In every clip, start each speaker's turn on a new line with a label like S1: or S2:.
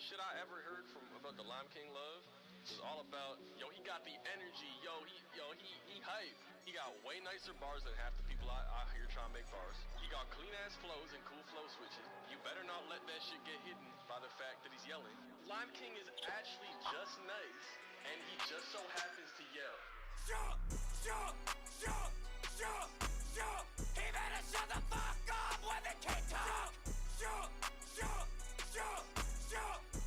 S1: best shit I ever heard from about the Lime King Love was all about, yo, he got the energy, he hype. He got way nicer bars than half the people I hear trying to make bars. He got clean ass flows and cool flow switches. You better not let that shit get hidden by the fact that he's yelling. Lime King is actually just nice, and he just so happens to yell.
S2: Shut! He better shut the fuck up when the king talk! Shut!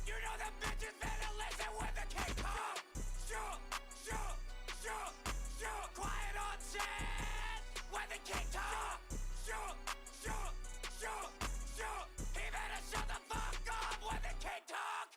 S2: You know the bitches better listen when the king talk! Shut! Quiet on set when the king talk! Shut! He better shut the fuck up when the king talk!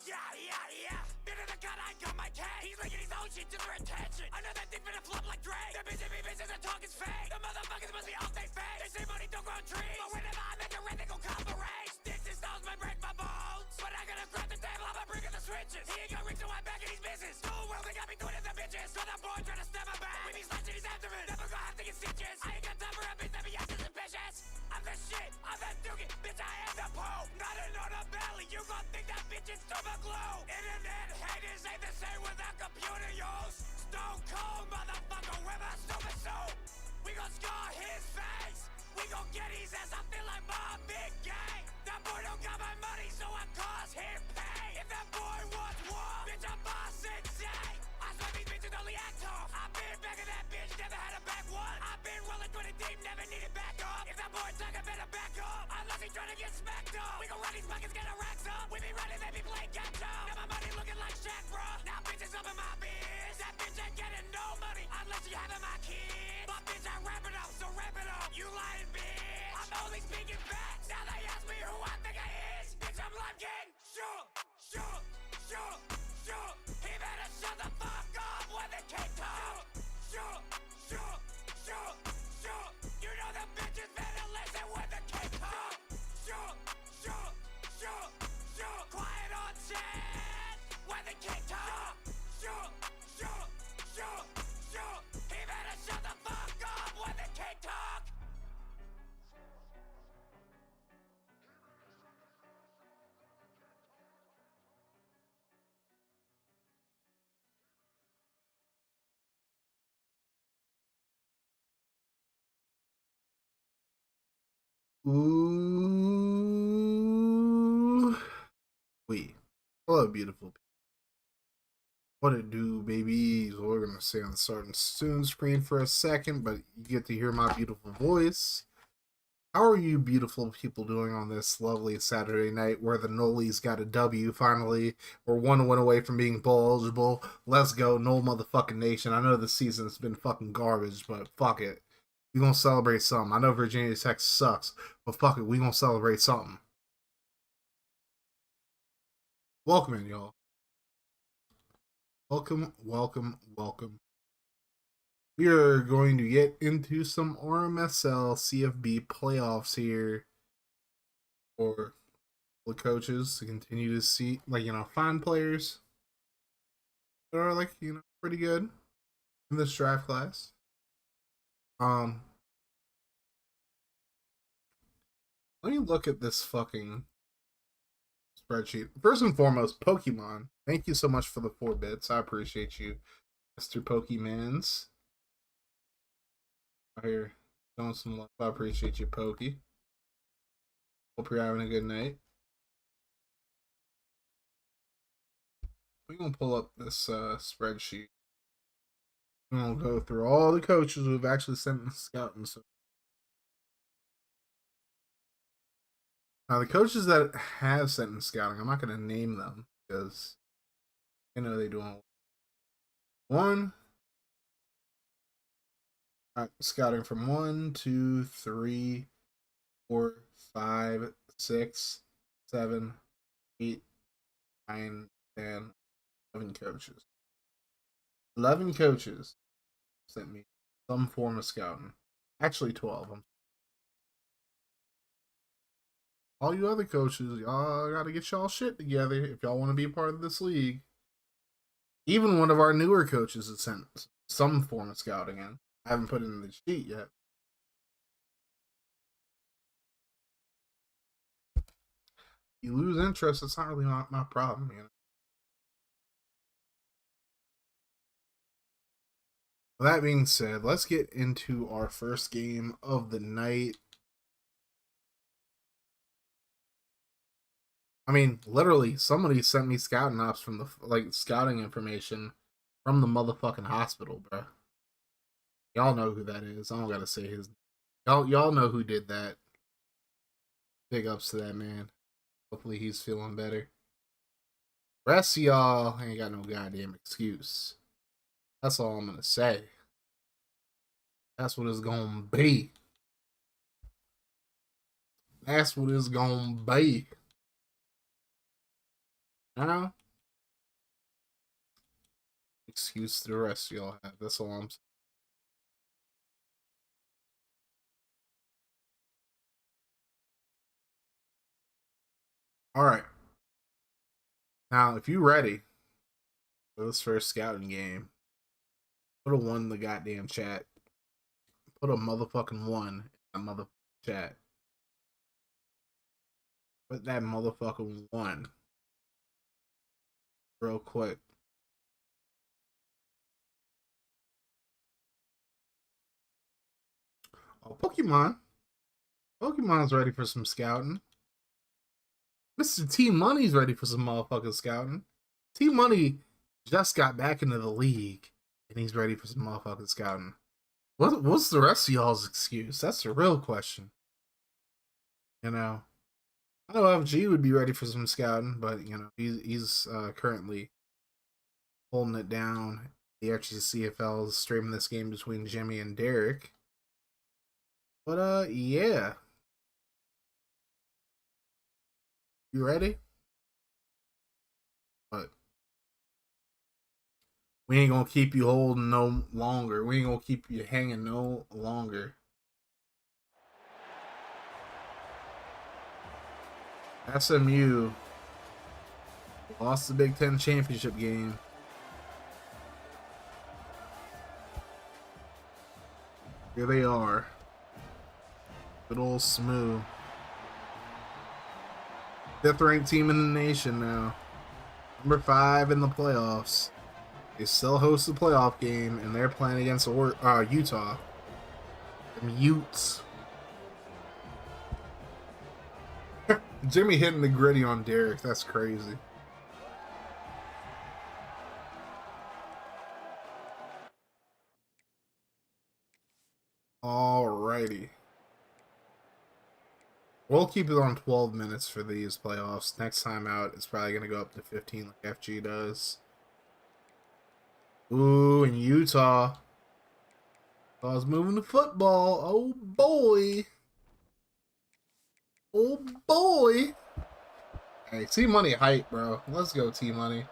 S2: Yeah. Bit of the gun, I got my cake. He's licking his own shit just for attention. I know that thing finna flop like Drake. The bitches that talk is fake. The motherfuckers must be off they face. They say money don't grow trees, but whenever I make a rent, they gon' cooperate. Sticks and stones might break my bones, but I gotta grab the table, I'ma bring in the switches. He ain't got rich, so I'm back in his business. The whole world they got me doing it, the bitches. So that boy tryna stab my back. We be slashing these abdomen. Never gonna have to get stitches. I ain't got time for a bitch that be acting suspicious. I'm the shit, I'm the dookie, bitch, I am the Pope. Nothing on a belly, you gon' think that bitch is super glue. Internet haters ain't the same without computer use. Stone cold motherfucker with a stupid suit. We gon' scar his face. We gon' get his ass, I feel like my big gang. That boy don't got my money, so I cause him pain. If that boy wants war, bitch, I'm boss insane. I swear these bitches only act tough. I've been back in that bitch, never had a back one. I've been rolling 20 deep, never needed back up. If that boy talking, better back up. Unless he tryna get smacked up. We gon' run these buckets, get our racks up. We be running, they be playing catch up. Now my money looking like Shaq, bruh. Now bitches up in my biz. That bitch ain't getting no money unless she having my kids. My bitch, I wrap it up, so wrap it up. You lying bitch. I'm only speaking facts. Now they ask me who I think I is. Bitch, I'm Lime King. Shut. He better shut the fuck up when the king talk. Shut. You know the bitches better listen when the king talk. Shut. Quiet on set when the king talk. Shut. He better shut the fuck up when the king talk.
S3: Ooh, wait. Hello, beautiful people. What it do, babies? Well, we're gonna stay on the starting soon screen for a second, but you get to hear my beautiful voice. How are you, beautiful people, doing on this lovely Saturday night where the Nolies got a W finally? We're one win away from being bowl eligible. Let's go, Nole motherfucking nation. I know the season's been fucking garbage, but fuck it. We gonna celebrate something. I know Virginia Tech sucks, but fuck it, we gonna celebrate something. Welcome in, y'all. Welcome. We are going to get into some RMSL CFB playoffs here for the coaches to continue to see, find players that are, pretty good in this draft class. Let me look at this fucking spreadsheet. First and foremost, Pokemon. Thank you so much for the 4 bits. I appreciate you, Mr. Pokemans. Out here showing some love. I appreciate you, Pokey. Hope you're having a good night. We're gonna pull up this spreadsheet. We're gonna go through all the coaches who've actually sent in scouting. So now the coaches that have sent in scouting, I'm not gonna name them because I know they doing one. Scouting from 1, 2, 3, 4, 5, 6, 7, 8, 9, 10, 11 coaches. 11 coaches sent me some form of scouting. Actually, 12. All you other coaches, y'all gotta get y'all shit together if y'all want to be a part of this league. Even one of our newer coaches has sent some form of scouting in. I haven't put it in the sheet yet. You lose interest, it's not really my problem, you know. With that being said, let's get into our first game of the night. I mean, literally, somebody sent me scouting ops from the scouting information from the motherfucking hospital, bro. Y'all know who that is. I don't gotta say his name. Y'all know who did that. Big ups to that man. Hopefully he's feeling better. Rest of y'all ain't got no goddamn excuse. That's all I'm gonna say. That's what it's gonna be. That's what it's gonna be. Now, excuse the rest of y'all have. That's all I'm saying. All right. Now, if you ready for this first scouting game, put a 1 in the goddamn chat. Put a motherfucking 1 in the motherfucking chat. Put that motherfucking 1 real quick. Oh, Pokemon. Pokemon's ready for some scouting. Mr. T Money's ready for some motherfucking scouting. T Money just got back into the league, and he's ready for some motherfucking scouting. What's the rest of y'all's excuse? That's the real question. You know, I know FG would be ready for some scouting, but you know he's currently holding it down. The actually CFL is streaming this game between Jimmy and Derek. But yeah. You ready? But we ain't gonna keep you holding no longer. We ain't gonna keep you hanging no longer. SMU lost the Big Ten championship game. Here they are. Good old SMU. 5th ranked team in the nation now. Number 5 in the playoffs. They still host the playoff game, and they're playing against Utah. The Utes. Jimmy hitting the gritty on Derek. That's crazy. Alrighty. We'll keep it on 12 minutes for these playoffs. Next time out, it's probably going to go up to 15 like FG does. Ooh, in Utah. Utah's moving the football. Oh, boy. Oh, boy. Hey, T-Money hype, bro. Let's go, T-Money.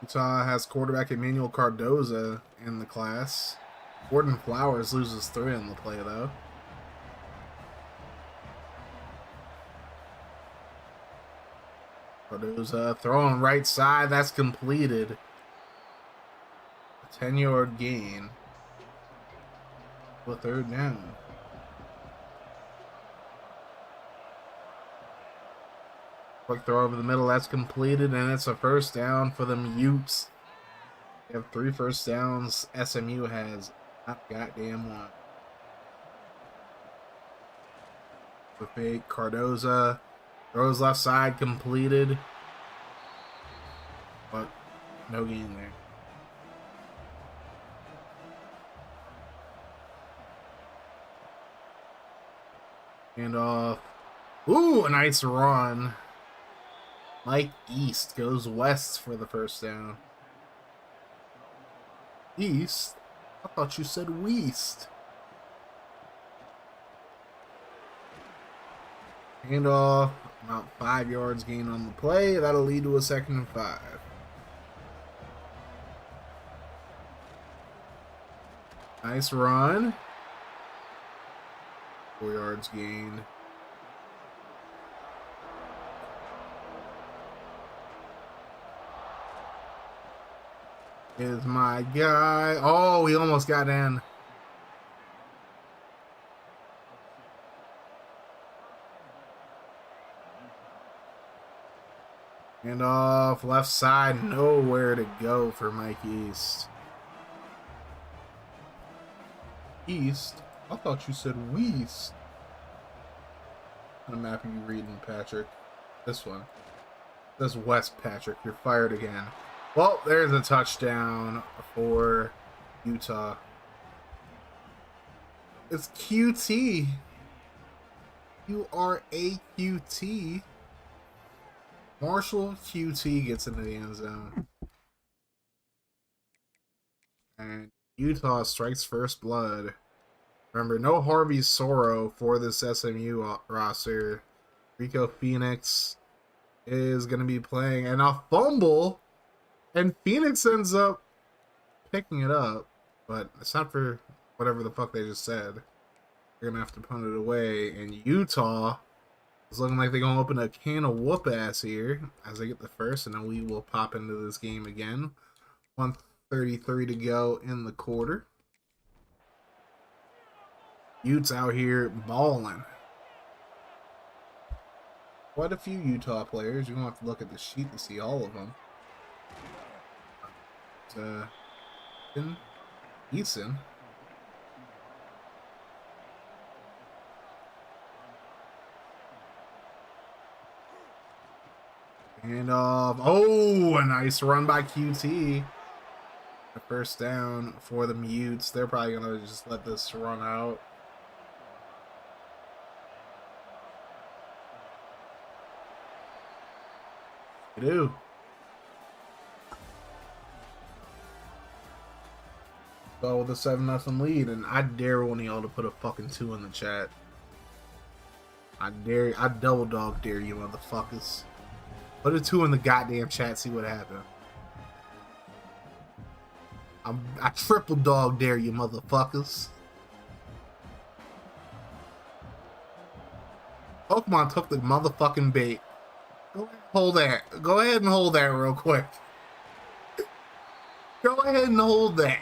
S3: Utah has quarterback Emmanuel Cardoza in the class. Gordon Flowers loses 3 on the play, though. Cardoza throwing right side. That's completed. A 10-yard gain. A 3rd down. Quick throw over the middle. That's completed, and it's a 1st down for them Utes. They have 3 first downs. SMU has not goddamn one. The fake Cardoza throws left side, completed, but no gain there. And ooh, a nice run. Mike East goes west for the 1st down. East? I thought you said Weast. Handoff, about 5 yards gain on the play. That'll lead to a 2nd and 5. Nice run. 4 yards gain. Is my guy. Oh, he almost got in. And off left side, nowhere to go for Mike East. East? I thought you said Weast. What map are you reading, Patrick? This one. This West, Patrick. You're fired again. Well, there's a touchdown for Utah. It's QT. You are a QT. Marshall QT gets into the end zone. And Utah strikes first blood. Remember, no Harvey Sorrow for this SMU roster. Rico Phoenix is going to be playing. And a fumble. And Phoenix ends up picking it up. But it's not for whatever the fuck they just said. They're going to have to punt it away. And Utah is looking like they're going to open a can of whoop ass here as they get the first. And then we will pop into this game again. 1:33 to go in the quarter. Utes out here balling. Quite a few Utah players. You're going to have to look at the sheet to see all of them. Eason. And oh, a nice run by QT. A first down for the Utes. They're probably going to just let this run out. They do. So with a 7-0 lead, and I dare one of y'all to put a fucking 2 in the chat. I double dog dare you motherfuckers. Put a 2 in the goddamn chat, see what happens. I triple dog dare you motherfuckers. Pokemon took the motherfucking bait. Hold that. Go ahead and hold that real quick. Go ahead and hold that.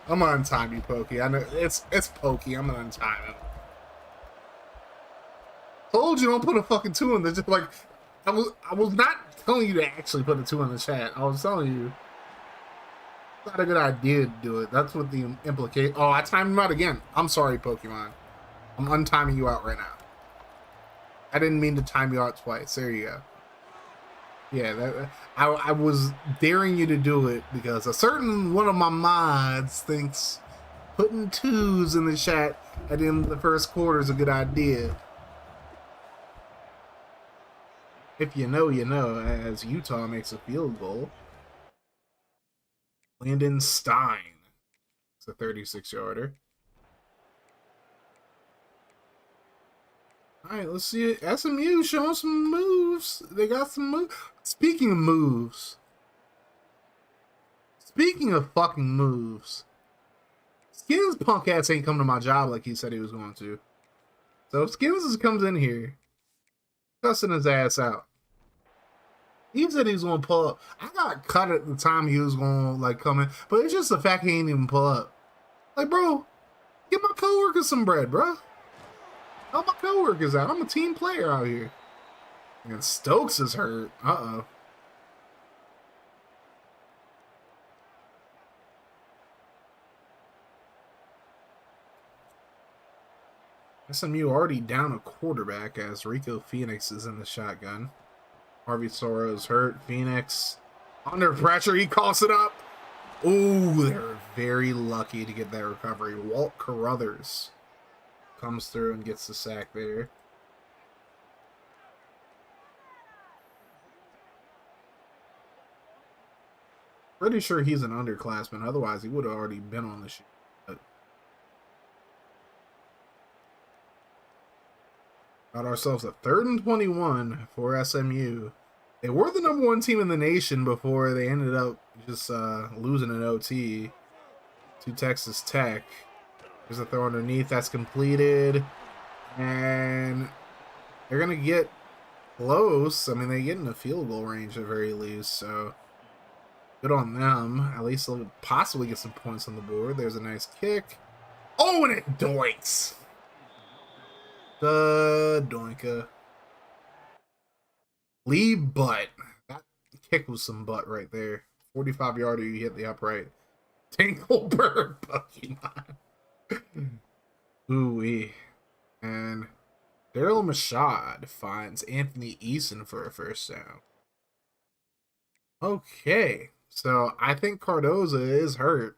S3: I'm gonna untime you, Pokey. I know it's Pokey. I'm gonna untime him. Told you don't put a fucking 2 in the just like I was not telling you to actually put a 2 in the chat. I was telling you it's not a good idea to do it. That's what the implicate. Oh, I timed him out again. I'm sorry, Pokemon. I'm untiming you out right now. I didn't mean to time you out twice. There you go. Yeah, I was daring you to do it because a certain one of my mods thinks putting 2s in the chat at the end of the first quarter is a good idea. If you know, you know, as Utah makes a field goal. Landon Stein. It's a 36-yarder. Alright, let's see it. SMU showing some moves. They got some moves. Speaking of moves. Speaking of fucking moves. Skins punk ass ain't come to my job like he said he was going to. So if Skins comes in here, cussing his ass out. He said he was going to pull up. I got cut at the time he was going to like come in. But it's just the fact he ain't even pull up. Like, bro, give my coworkers some bread, bro. Help my coworkers out. I'm a team player out here. And Stokes is hurt. Uh-oh. SMU already down a quarterback as Rico Phoenix is in the shotgun. Harvey Sorrow is hurt. Phoenix under pressure. He coughs it up. Ooh, they're very lucky to get that recovery. Walt Carruthers comes through and gets the sack there. Pretty sure he's an underclassman. Otherwise, he would have already been on the shoot. Got ourselves a 3rd and 21 for SMU. They were the #1 team in the nation before they ended up just losing an OT to Texas Tech. There's a throw underneath. That's completed. And they're going to get close. I mean, they get in the field goal range at very least. So good on them. At least they'll possibly get some points on the board. There's a nice kick. Oh, and it doinks. The doinka. Lee butt. That kick was some butt right there. 45-yarder, you hit the upright. Tinklebird Pokemon. Ooh-wee. And Daryl Mashad finds Anthony Eason for a first down. Okay. So I think Cardoza is hurt.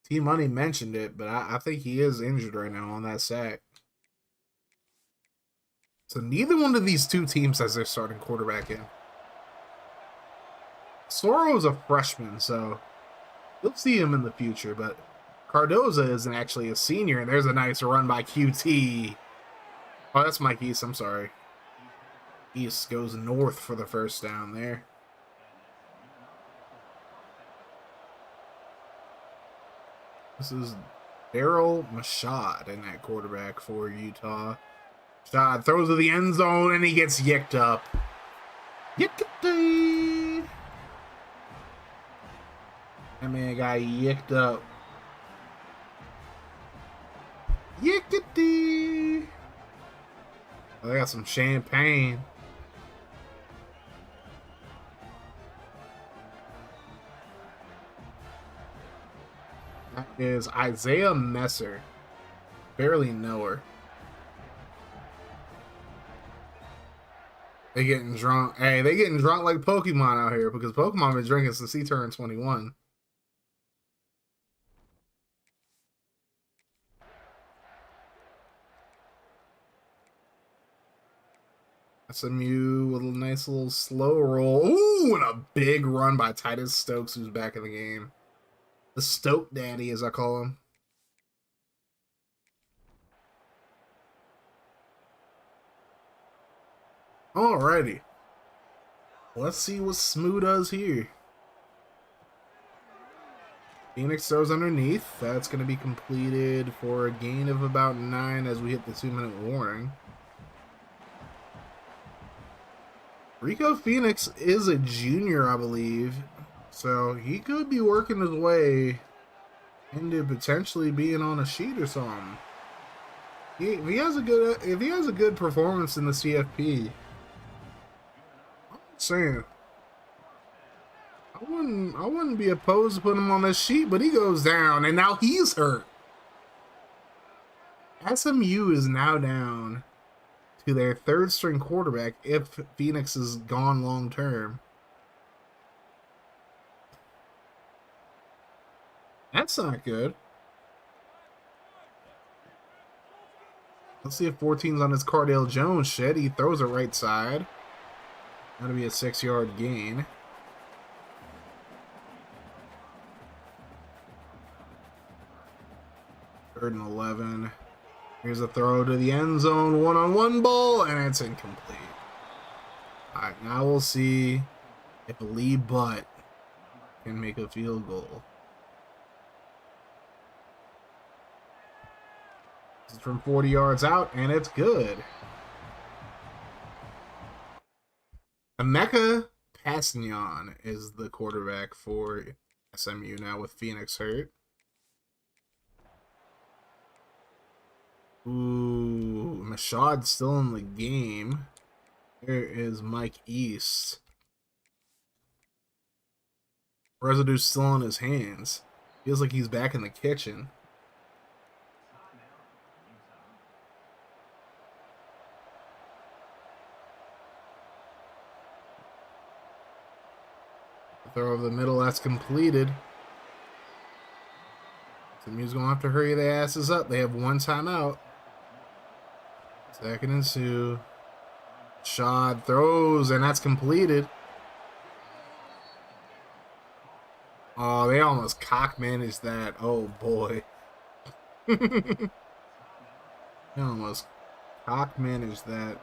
S3: T-Money mentioned it, but I think he is injured right now on that sack. So neither one of these two teams has their starting quarterback in. Soro's a freshman, so you'll see him in the future, but Cardoza isn't actually a senior, and there's a nice run by QT. Oh, that's Mike East, I'm sorry. East goes north for the first down there. This is Daryl Mashad in that quarterback for Utah. Mashad throws to the end zone, and he gets yicked up. Yickety! That man got yicked up. Yickety! Oh, they got some champagne. That is Isaiah Messer. Barely know her. They getting drunk. Hey, they getting drunk like Pokemon out here because Pokemon been drinking since he turned 21. SMU with a nice little slow roll. Ooh, and a big run by Titus Stokes, who's back in the game. The Stoke Daddy, as I call him. Alrighty. Let's see what Smoo does here. Phoenix throws underneath. That's going to be completed for a gain of about 9 as we hit the 2-minute warning. Rico Phoenix is a junior, I believe. So he could be working his way into potentially being on a sheet or something. If he has a good performance in the CFP, I'm saying I wouldn't be opposed to putting him on this sheet, but he goes down and now he's hurt. SMU is now down to their third string quarterback if Phoenix is gone long term. That's not good. Let's see if 14's on his Cardale Jones shit. He throws it right side. That'll be a 6-yard gain. Third and 11. Here's a throw to the end zone. One-on-one ball, and it's incomplete. Alright, now we'll see if Lee Butt can make a field goal. This is from 40 yards out, and it's good. Emeka Passignon is the quarterback for SMU now with Phoenix hurt. Ooh, Mashad's still in the game. There is Mike East. Residue's still in his hands. Feels like he's back in the kitchen. Throw over the middle, that's completed. SMU's gonna have to hurry their asses up. They have one timeout. 2nd and 2. Shad throws, and that's completed. Oh, they almost cock managed that. Oh boy. They almost cock managed that.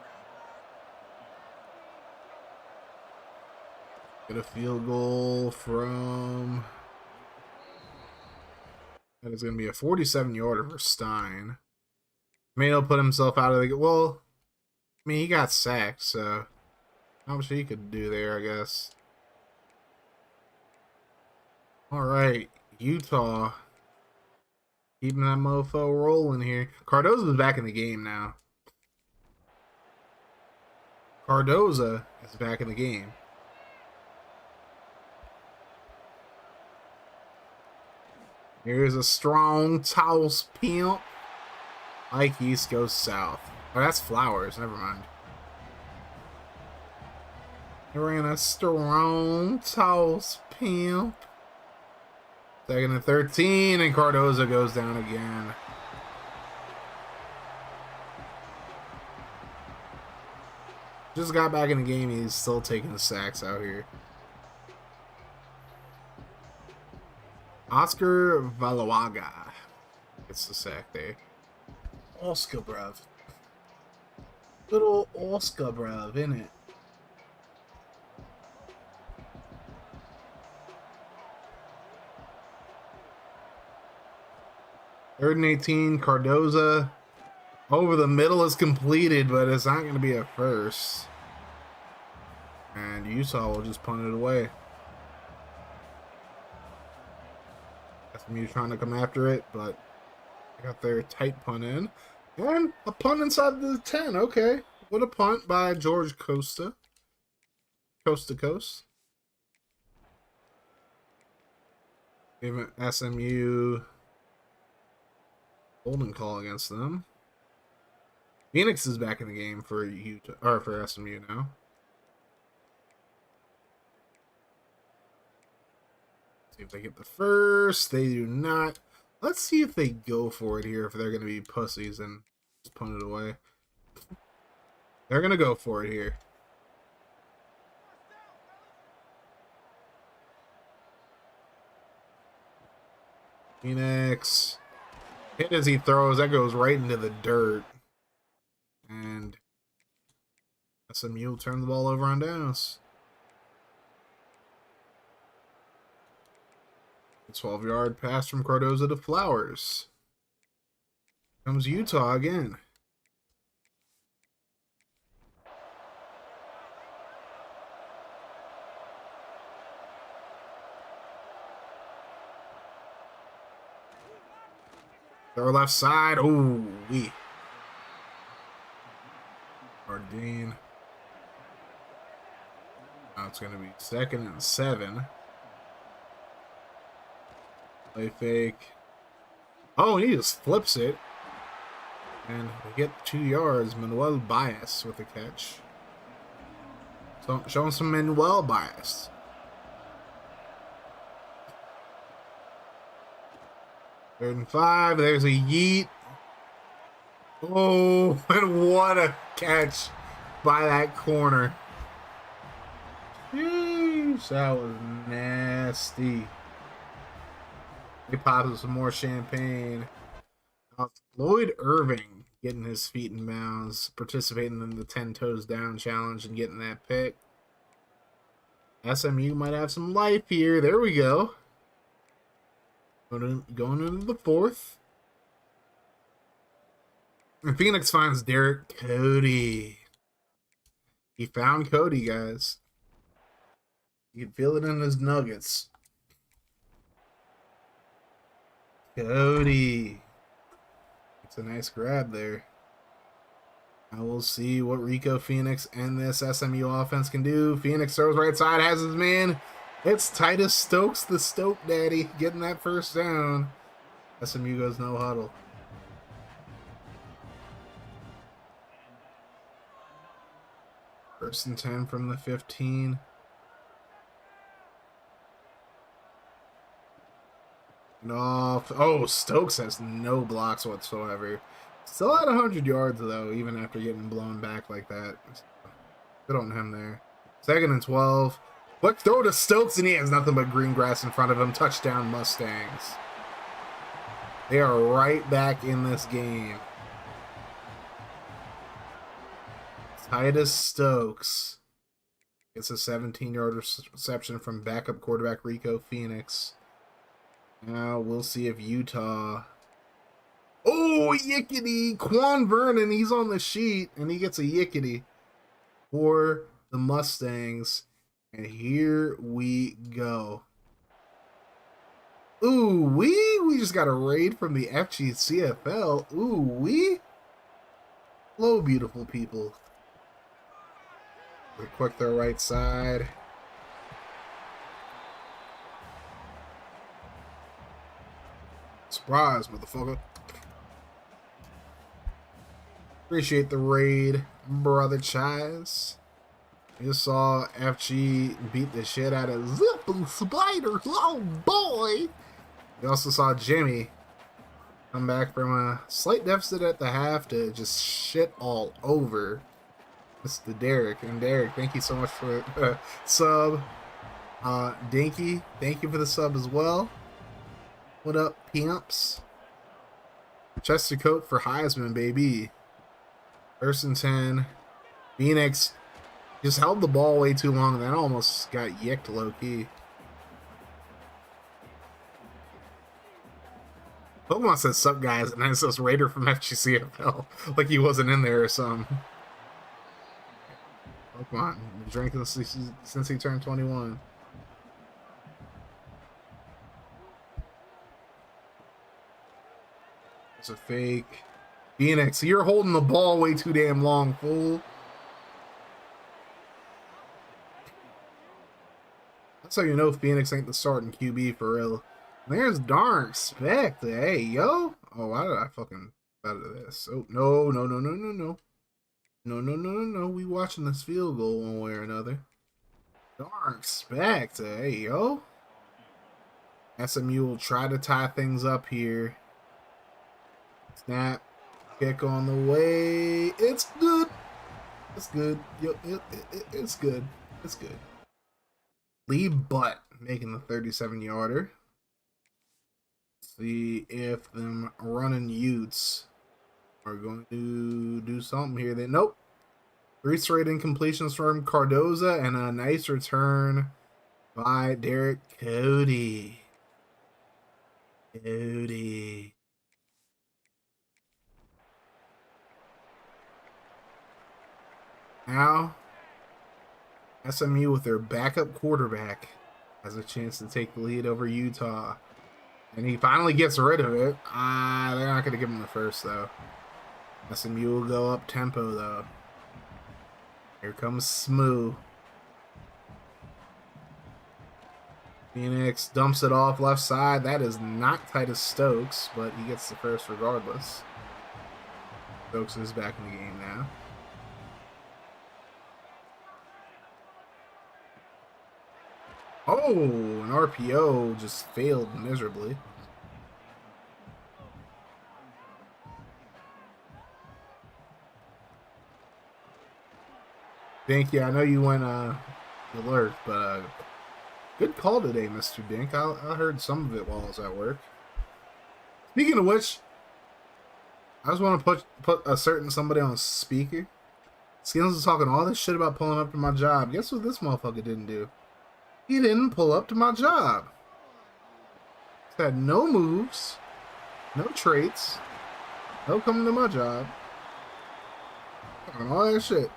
S3: Get a field goal from... That is going to be a 47-yarder for Stein. May he'll put himself out of the... Well, I mean, he got sacked, so... Not much he could do there, I guess. Alright, Utah. Keeping that mofo rolling here. Cardoza's back in the game now. Cardoza is back in the game. Here's a strong toss pimp. Like east goes south. Oh, that's Flowers. Never mind. We're in a strong toss pimp. Second and 13, and Cardoza goes down again. Just got back in the game. He's still taking the sacks out here. Oscar Valawaga gets the sack there. Oscar, bruv. Little Oscar, bruv, innit? Third and 18, Cardoza. Over the middle is completed, but it's not going to be a first. And Utah will just punt it away. SMU trying to come after it, but they got their tight punt in. And a punt inside the 10. Okay. What a punt by George Costa. Coast to coast. Gave SMU holding call against them. Phoenix is back in the game for Utah, or for SMU now. See if they get the first. They do not. Let's see if they go for it here, if they're going to be pussies and just punt it away. They're going to go for it here. Phoenix. Hit as he throws. That goes right into the dirt. And SMU will turn the ball over on downs. 12-yard pass from Cardoza to Flowers. Comes Utah again. Throw left side. Ooh, wee. Dean. Now it's going to be 2nd and 7. Play fake. Oh, he just flips it. And we get 2 yards. Manuel Bias with the catch. So showing some Manuel Bias. Third and 5. There's a yeet. Oh, and what a catch by that corner. Jeez, that was nasty. He pops some more champagne. Lloyd Irving getting his feet in bounds, participating in the 10 toes down challenge and getting that pick. SMU might have some life here. There we go. Going into the 4th. And Phoenix finds Derek Cody. He found Cody, guys. You can feel it in his nuggets. Cody. It's a nice grab there. Now we'll see what Rico Phoenix and this SMU offense can do. Phoenix throws right side, has his man. It's Titus Stokes, the Stoke Daddy, getting that first down. SMU goes no huddle. First and 10 from the 15. And off. Oh, Stokes has no blocks whatsoever. Still at 100 yards, though, even after getting blown back like that. Good on him there. 2nd and 12. Quick throw to Stokes, and he has nothing but green grass in front of him. Touchdown, Mustangs. They are right back in this game. Titus Stokes gets a 17-yard reception from backup quarterback Rico Phoenix. Now we'll see if Utah... Oh, yickety! Quan Vernon, he's on the sheet, and he gets a yickety for the Mustangs. And here we go. Ooh, we just got a raid from the FGCFL. Ooh, hello, beautiful people. The quick throw right side. Surprise, motherfucker. Appreciate the raid, brother Chaz. You saw FG beat the shit out of Zip and Spider. Oh boy! You also saw Jimmy come back from a slight deficit at the half to just shit all over Mr. Derek. And Derek, thank you so much for the sub. Dinky, thank you for the sub as well. What up, pimps? Chester Coat for Heisman, baby. First and 10. Phoenix just held the ball way too long, and that almost got yicked low-key. Pokemon says sup guys, and then it says Raider from FGCFL. Like he wasn't in there or something. Pokemon, drinking since he turned 21. It's a fake. Phoenix, you're holding the ball way too damn long, fool. That's how you know Phoenix ain't the starting QB for real. There's Dark Spect. Hey, yo. Oh, why did I fucking out of this? Oh, no. No. We watching this field goal one way or another. Dark Spect. Hey, yo. SMU will try to tie things up here. Snap. Kick on the way. It's good. It's good. It's good. It's good. Lee Butt making the 37-yarder. See if them running Utes are going to do something here. Nope. 3 straight incompletions from Cardoza and a nice return by Derek Cody. Now, SMU with their backup quarterback has a chance to take the lead over Utah. And he finally gets rid of it. They're not going to give him the first, though. SMU will go up tempo, though. Here comes Smoo. Phoenix dumps it off left side. That is not Titus Stokes, but he gets the first regardless. Stokes is back in the game now. Oh, an RPO just failed miserably. Dink, yeah, I know you went alert, but good call today, Mr. Dink. I heard some of it while I was at work. Speaking of which, I just want to put a certain somebody on speaker. Skins is talking all this shit about pulling up to my job. Guess what this motherfucker didn't do? He didn't pull up to my job. He's had no moves, no traits, no coming to my job. All that shit.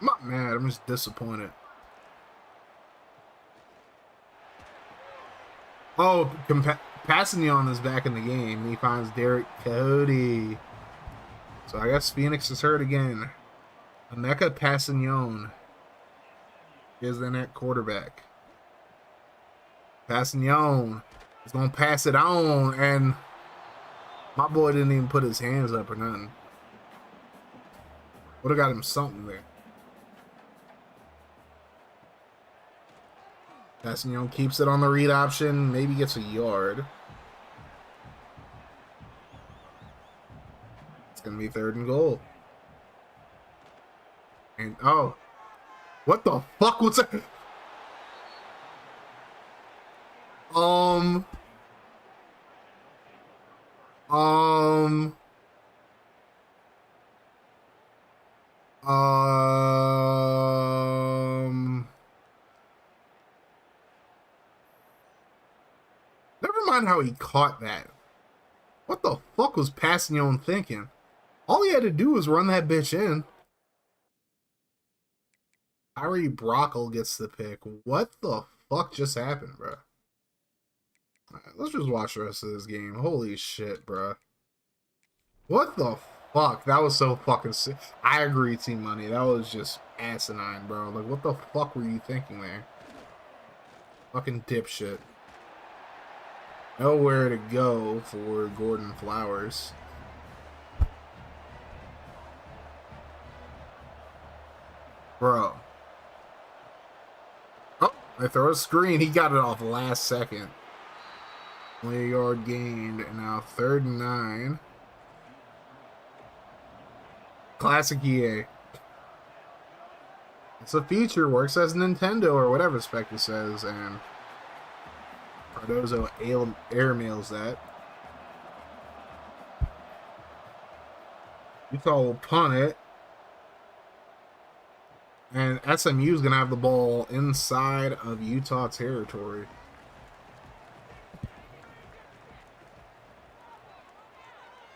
S3: I'm not mad, I'm just disappointed. Oh, Passignon is back in the game. He finds Derek Cody. So I guess Phoenix is hurt again. Emeka Passignon is the net quarterback. Passignon is going to pass it on, and my boy didn't even put his hands up or nothing. Would have got him something there. Passignon keeps it on the read option, maybe gets a yard. It's going to be 3rd and goal. And, oh. What the fuck was that? Never mind how he caught that. What the fuck was Passignon thinking? All he had to do was run that bitch in. Tyree Brockle gets the pick. What the fuck just happened, bro? Alright, let's just watch the rest of this game. Holy shit, bro. What the Fuck, that was so fucking sick. I agree, Team Money. That was just asinine, bro. Like, what the fuck were you thinking there? Fucking dipshit. Nowhere to go for Gordon Flowers. Bro. Oh, they throw a screen. He got it off last second. Only a yard gained. And now 3rd and 9. Classic EA. It's a feature. Works as Nintendo or whatever Spectre says. And Cardozo airmails that. Utah will punt it. And SMU is going to have the ball inside of Utah territory.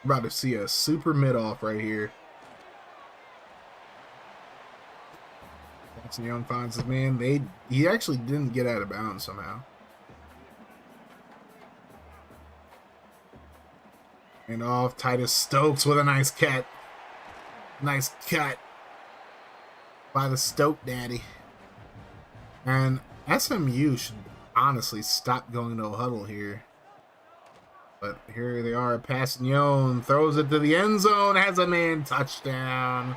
S3: We're about to see a super mid-off right here. Jackson Young finds his man. He actually didn't get out of bounds somehow. And off, Titus Stokes with a nice cut. Nice cut by the Stoke daddy. And SMU should honestly stop going to a huddle here. But here they are. Passignon throws it to the end zone. Has a man. Touchdown.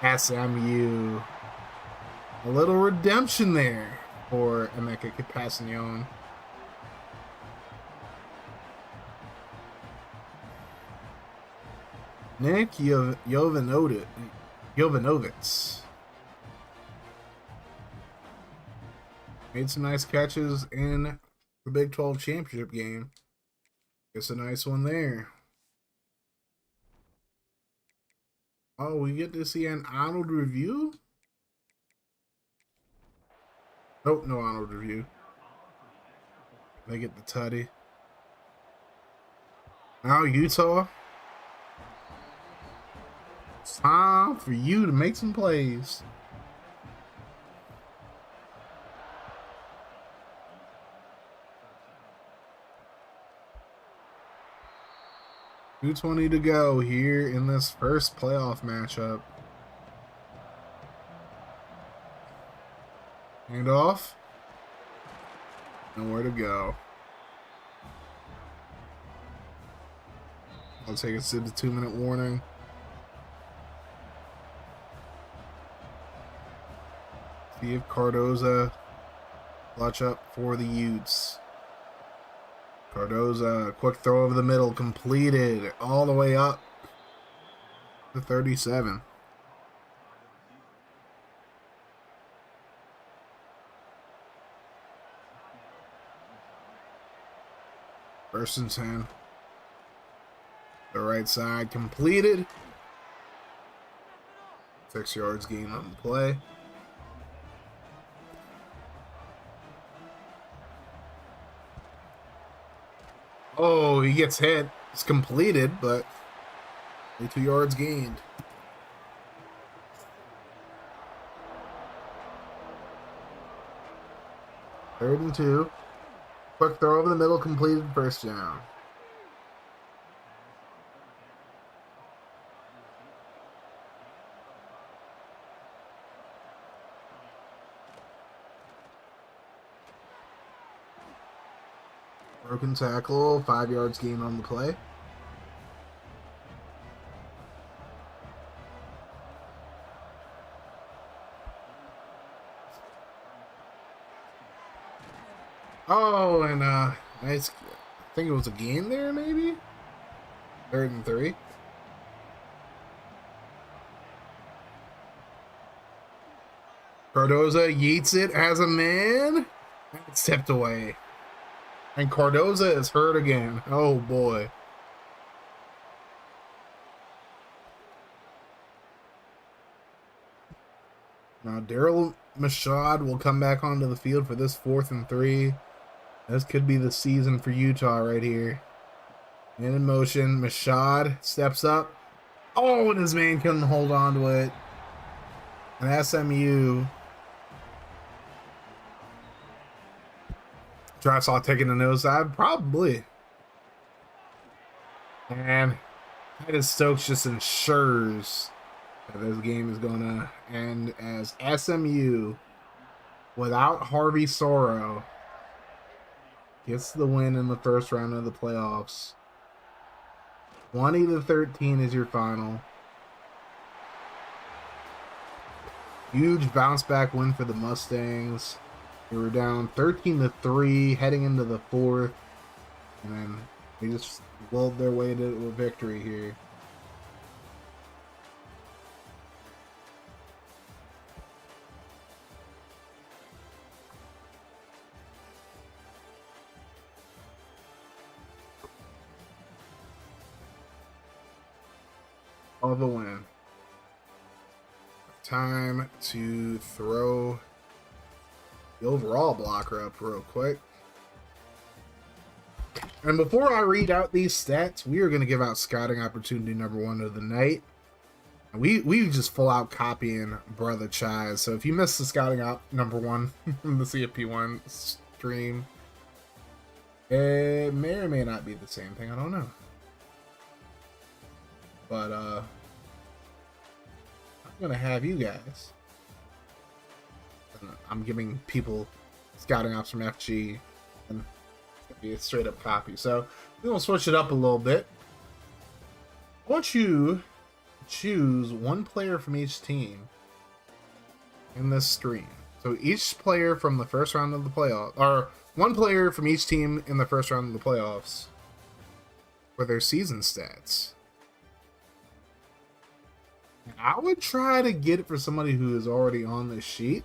S3: SMU. A little redemption there for Emeka Passignon. Nick Jovanovitz made some nice catches in the Big 12 championship game. It's a nice one there. Oh, we get to see an Arnold review? Nope, no Arnold review. They get the tutty. Now Utah. It's time for you to make some plays. $2:20 to go here in this first playoff matchup. Hand off. Nowhere to go. I'll take us to the 2-minute warning. See if Cardoza clutch up for the Utes. Cardoza, quick throw over the middle, completed all the way up to 37. First and 10. The right side completed. 6 yards gain on the play. Oh, he gets hit. It's completed, but only 2 yards gained. Third and 2. Quick throw over the middle, completed, first down. Broken tackle, 5 yards gain on the play. Oh, and nice. I think it was a gain there, maybe? 3rd and 3. Cardoza yeets it, has a man, and it's tipped away. And Cardoza is hurt again. Oh, boy. Now, Daryl Mashad will come back onto the field for this 4th and 3. This could be the season for Utah right here. And in motion, Mashad steps up. Oh, and his man couldn't hold on to it. And SMU Drafsaw taking the nose side, probably. And Titus Stokes just ensures that this game is going to end as SMU, without Harvey Sorrow, gets the win in the first round of the playoffs. 20-13 is your final. Huge bounce back win for the Mustangs. They were down 13-3 heading into the fourth, and then they just willed their way to a victory here. Of the win. Time to throw the overall blocker up real quick. And before I read out these stats, we are going to give out scouting opportunity number 1 of the night. We just full out copying Brother Chai. So if you missed the scouting out number 1 from the CFP1 stream, it may or may not be the same thing. I don't know. But I'm gonna have you guys. I'm giving people scouting ops from FG, and it's gonna be a straight up copy. So we're gonna switch it up a little bit. I want you to choose one player from each team in this stream. So each player from the first round of the playoffs, or one player from each team in the first round of the playoffs, for their season stats. I would try to get it for somebody who is already on the sheet,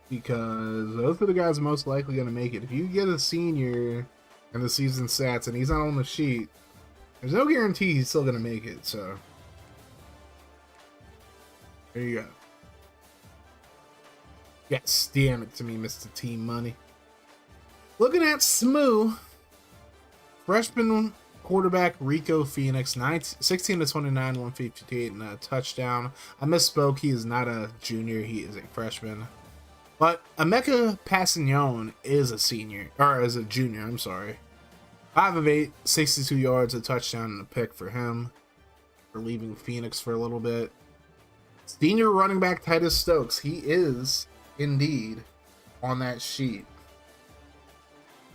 S3: because those are the guys most likely going to make it. If you get a senior and the season stats and he's not on the sheet, there's no guarantee he's still going to make it. So there you go. Yes, damn it to me, Mr. Team Money. Looking at Smoo, freshman quarterback Rico Phoenix, 16-29, 158, and a touchdown. I misspoke. He is not a junior. He is a freshman. But Emeka Passignon is a senior, or is a junior. I'm sorry. 5 of 8, 62 yards, a touchdown, and a pick for him. For leaving Phoenix for a little bit. Senior running back Titus Stokes. He is indeed on that sheet,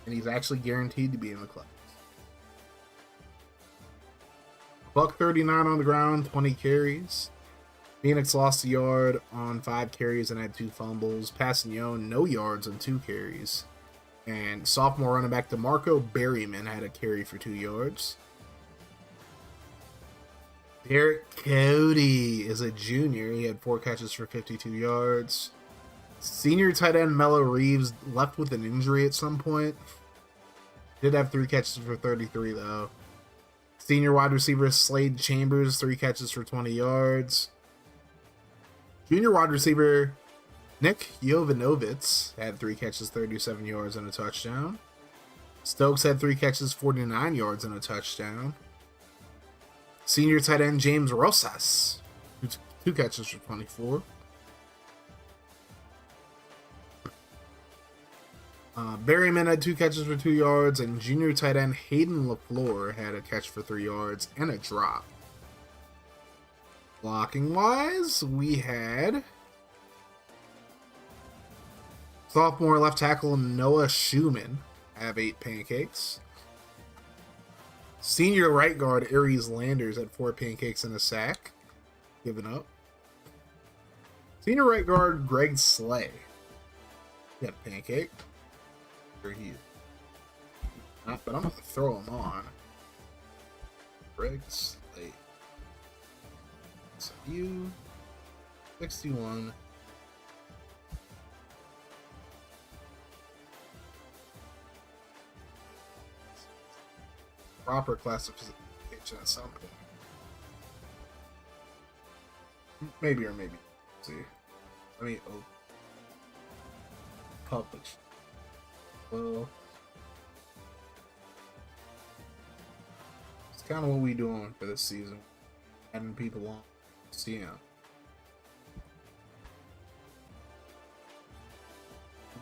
S3: and he's actually guaranteed to be in the class. $139 on the ground, 20 carries. Phoenix lost a yard on 5 carries and had 2 fumbles. Passignon, no yards on 2 carries. And sophomore running back DeMarco Berryman had a carry for 2 yards. Derek Cody is a junior. He had 4 catches for 52 yards. Senior tight end Mello Reeves left with an injury at some point. Did have 3 catches for 33 though. Senior wide receiver Slade Chambers, 3 catches for 20 yards. Junior wide receiver Nick Jovanovitz had 3 catches, 37 yards, and a touchdown. Stokes had 3 catches, 49 yards, and a touchdown. Senior tight end James Rosas, 2 catches for 24. Berryman had 2 catches for 2 yards, and junior tight end Hayden LaFleur had a catch for 3 yards and a drop. Blocking wise, we had sophomore left tackle Noah Schumann have 8 pancakes. Senior right guard Aries Landers had 4 pancakes and a sack. Given up. Senior right guard Greg Slay got a pancake. He not, but I'm gonna throw him on. Greg Slade. So you 61. Proper classification at some point. Maybe or maybe. Let's see. Let me open. Publish. Well, it's kind of what we doing for this season. Adding people on. See ya.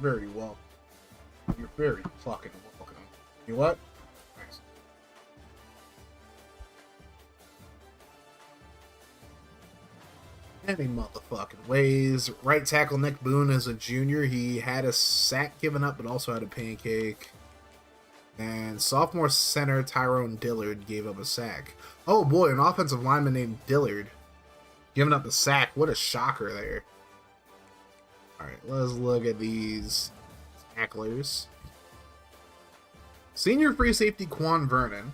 S3: Very well. You're very fucking welcome. You know what? Nice. Any motherfucking ways. Right tackle Nick Boone is a junior. He had a sack given up, but also had a pancake. And sophomore center Tyrone Dillard gave up a sack. Oh boy, an offensive lineman named Dillard giving up a sack. What a shocker there. Alright, let's look at these tacklers. Senior free safety Quan Vernon.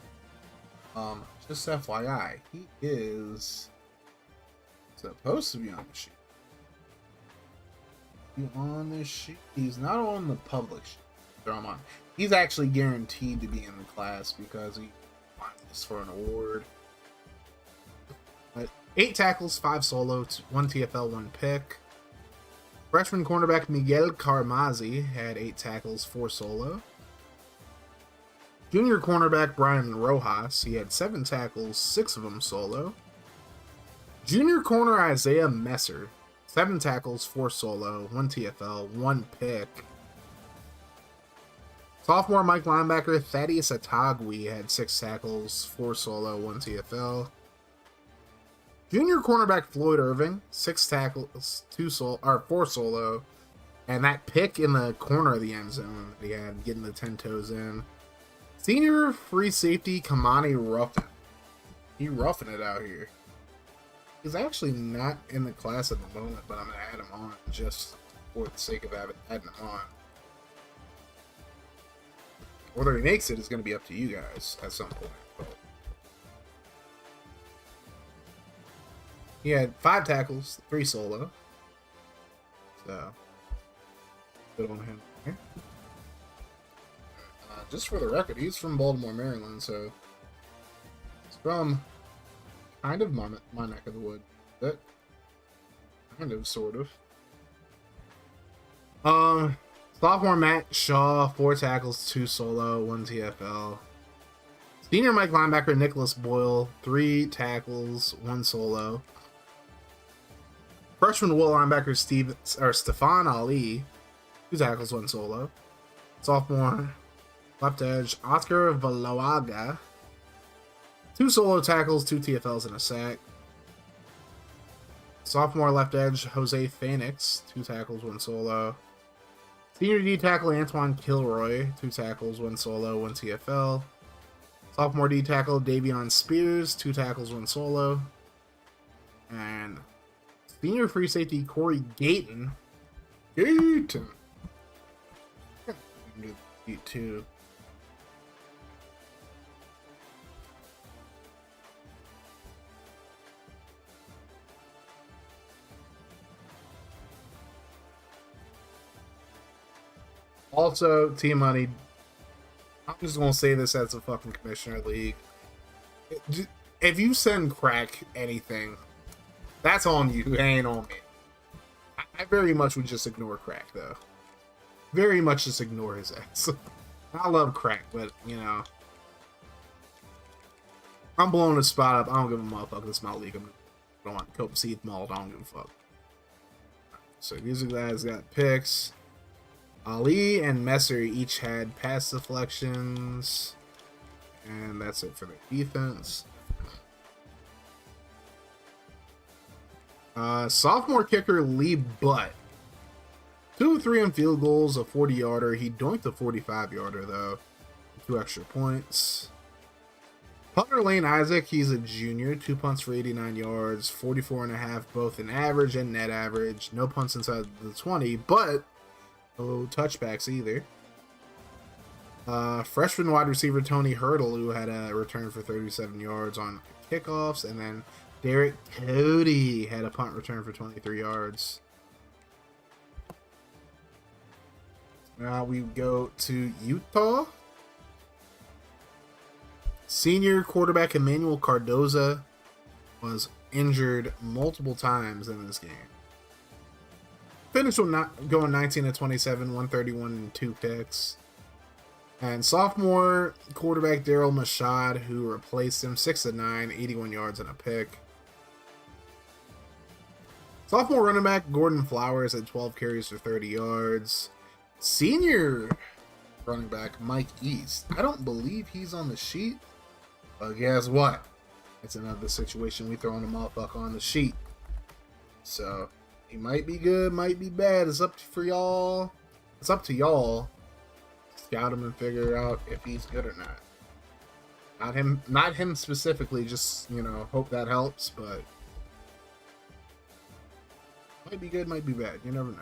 S3: Just FYI, he is supposed to be on the sheet. On this sheet. He's not on the public sheet. He's actually guaranteed to be in the class because he won this for an award. 8 tackles, 5 solo, 1 TFL, 1 pick. Freshman cornerback Miguel Carmazzi had 8 tackles, 4 solo. Junior cornerback Brian Rojas, he had 7 tackles, 6 of them solo. Junior corner Isaiah Messer, 7 tackles, 4 solo, 1 TFL, 1 pick. Sophomore Mike linebacker Thaddeus Atagui had 6 tackles, 4 solo, 1 TFL. Junior cornerback Floyd Irving, 6 tackles, 4 solo, and that pick in the corner of the end zone that he had, getting the 10 toes in. Senior free safety Kamani Ruffin. He roughing it out here. He's actually not in the class at the moment, but I'm going to add him on just for the sake of adding him on. Whether he makes it is going to be up to you guys at some point. But he had 5 tackles, 3 solo. So, good on him. Just for the record, he's from Baltimore, Maryland, so it's from kind of my neck of the wood. But kind of, sort of. Sophomore Matt Shaw, 4 tackles, 2 solo, 1 TFL. Senior Mike linebacker Nicholas Boyle, 3 tackles, 1 solo. Freshman Will linebacker Stefan Ali, 2 tackles, 1 solo. Sophomore left edge Oscar Valoaga, 2 solo tackles, 2 TFLs, and a sack. Sophomore left edge Jose Phoenix, 2 tackles, 1 solo. Senior D tackle Antoine Kilroy, 2 tackles, 1 solo, 1 TFL. Sophomore D tackle Davion Spears, 2 tackles, 1 solo. And senior free safety Corey Gayton. Gayton! Two. Also, Team Money, I'm just gonna say this as a fucking Commissioner League. If you send Crack anything, that's on you, it ain't on me. I very much would just ignore Crack, though. Very much just ignore his ass. I love Crack, but, you know, I'm blowing his spot up. I don't give a motherfucker. This is my league. I don't want Cope Seed Malt. I don't give a fuck. So these guys got picks. Ali and Messer each had pass deflections. And that's it for the defense. Sophomore kicker Lee Butt. 2 of 3 on field goals, a 40-yarder. He doinked a 45-yarder, though. 2 extra points. Punter Lane Isaac, he's a junior. 2 punts for 89 yards, 44.5, both in average and net average. No punts inside the 20, but no touchbacks either. Freshman wide receiver Tony Hurdle, who had a return for 37 yards on kickoffs. And then Derek Cody had a punt return for 23 yards. Now we go to Utah. Senior quarterback Emmanuel Cardoza was injured multiple times in this game. Finished with going 19 of 27, 131 and 2 picks. And sophomore quarterback Daryl Mashad, who replaced him, 6 of 9, 81 yards and a pick. Sophomore running back Gordon Flowers had 12 carries for 30 yards. Senior running back Mike East. I don't believe he's on the sheet, but guess what? It's another situation we throwing a motherfucker on the sheet. So he might be good, might be bad. It's up for y'all. It's up to y'all. Scout him and figure out if he's good or not. Not him specifically, just, you know, hope that helps, but might be good, might be bad. You never know.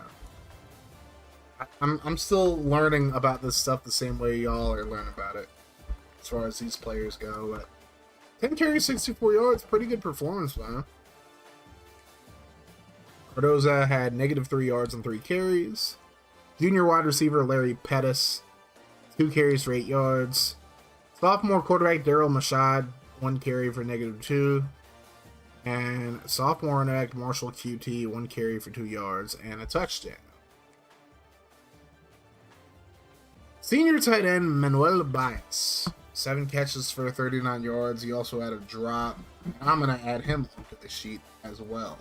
S3: I'm still learning about this stuff the same way y'all are learning about it, as far as these players go. But 10 carries, 64 yards, pretty good performance, man. Cardoza had -3 yards and 3 carries. Junior wide receiver Larry Pettis, 2 carries for 8 yards. Sophomore quarterback Daryl Mashad, 1 carry for -2. And sophomore running back Marshall QT, 1 carry for 2 yards and a touchdown. Senior tight end Manuel Baez, 7 catches for 39 yards. He also had a drop. I'm going to add him to the sheet as well.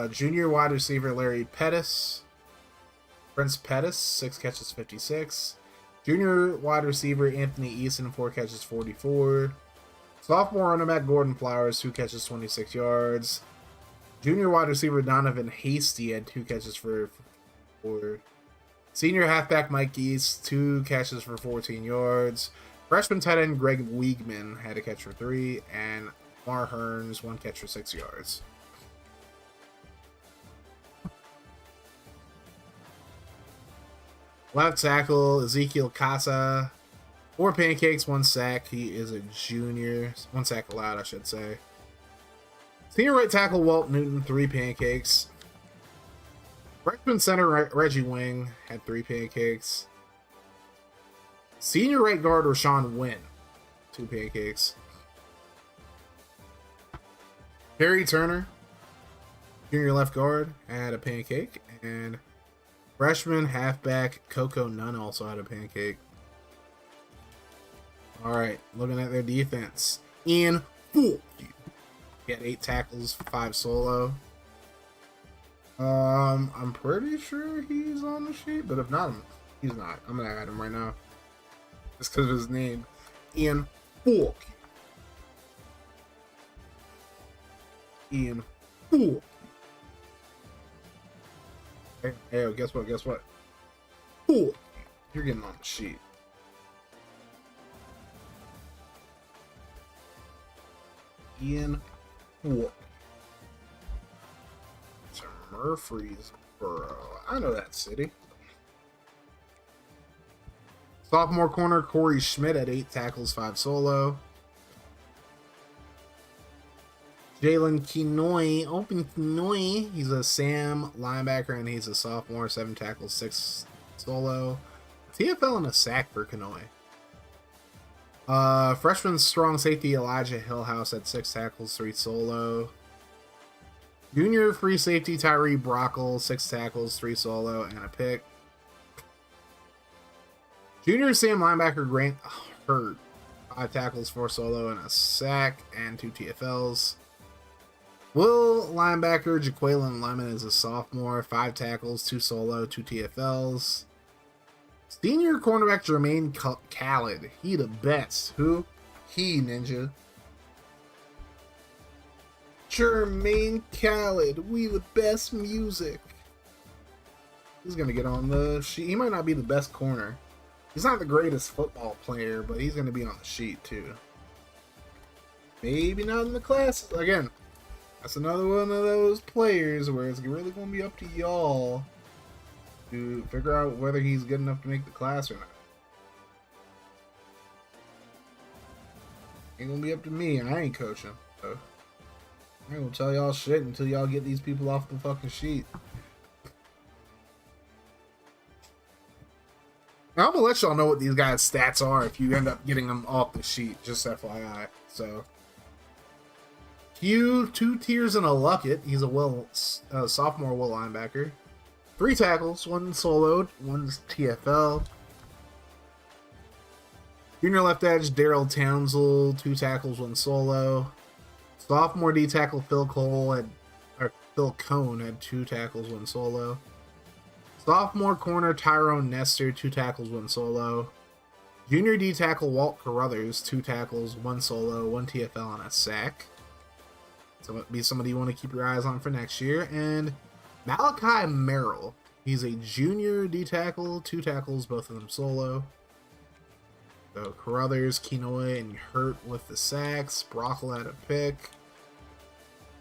S3: Junior wide receiver Larry Pettis, Prince Pettis, 6 catches, 56. Junior wide receiver Anthony Eason, 4 catches, 44. Sophomore running back Gordon Flowers, 2 catches, 26 yards. Junior wide receiver Donovan Hasty had 2 catches for 4. Senior halfback Mike East, 2 catches for 14 yards. Freshman tight end Greg Wiegman had a catch for 3, and Mar Hearns, 1 catch for 6 yards. Left tackle Ezekiel Casa, 4 pancakes, 1 sack. He is a junior. 1 sack allowed, I should say. Senior right tackle Walt Newton, 3 pancakes. Freshman center Reggie Wing had 3 pancakes. Senior right guard Rashawn Wynn, 2 pancakes. Harry Turner, junior left guard, had a pancake. And freshman halfback Coco Nunn also had a pancake. Alright, looking at their defense. Ian Fulk, he had 8 tackles, 5 solo. I'm pretty sure he's on the sheet, but if not, he's not. I'm gonna add him right now. Just because of his name. Ian Fulk. Ian Fulk. Hey, guess what? Fulk. You're getting on the sheet. Ian Fulk. To Murfreesboro. I know that city. Sophomore corner Corey Schmidt at 8 tackles, 5 solo. Jalen Kenoy, Open Kenoy, he's a Sam linebacker and he's a sophomore, 7 tackles, 6 solo. TFL and a sack for Kenoy. Freshman strong safety Elijah Hillhouse at 6 tackles, 3 solo. Junior free safety Tyree Brockle, 6 tackles, 3 solo, and a pick. Junior Sam linebacker Grant Hurt, 5 tackles, 4 solo, and a sack, and 2 TFLs. Will linebacker Jaqueline Lemon is a sophomore, 5 tackles, 2 solo, 2 TFLs. Senior cornerback Jermaine Khaled, he the best. Who? He, ninja. Jermaine Khaled, we the best music. He's gonna get on the sheet. He might not be the best corner. He's not the greatest football player, but he's gonna be on the sheet too. Maybe not in the class. Again, that's another one of those players where it's really gonna be up to y'all to figure out whether he's good enough to make the class or not. Ain't gonna be up to me, and I ain't coaching. So I ain't gonna tell y'all shit until y'all get these people off the fucking sheet. Now, I'm gonna let y'all know what these guys' stats are if you end up getting them off the sheet, just FYI. So, Q, 2 tiers and a Luckett. He's a sophomore will linebacker. 3 tackles, 1 soloed, 1 TFL. Junior left edge Daryl Townsend, 2 tackles, 1 solo. Sophomore D tackle Phil Cole had Phil Cone had 2 tackles, 1 solo. Sophomore corner Tyrone Nestor, 2 tackles, 1 solo. Junior D tackle Walt Carruthers, 2 tackles, 1 solo, 1 TFL, and a sack. So it'd be somebody you want to keep your eyes on for next year. And Malachi Merrill, he's a junior D tackle, 2 tackles, both of them solo. So Carruthers, Kenoy, and Hurt with the sacks. Brockle had a pick.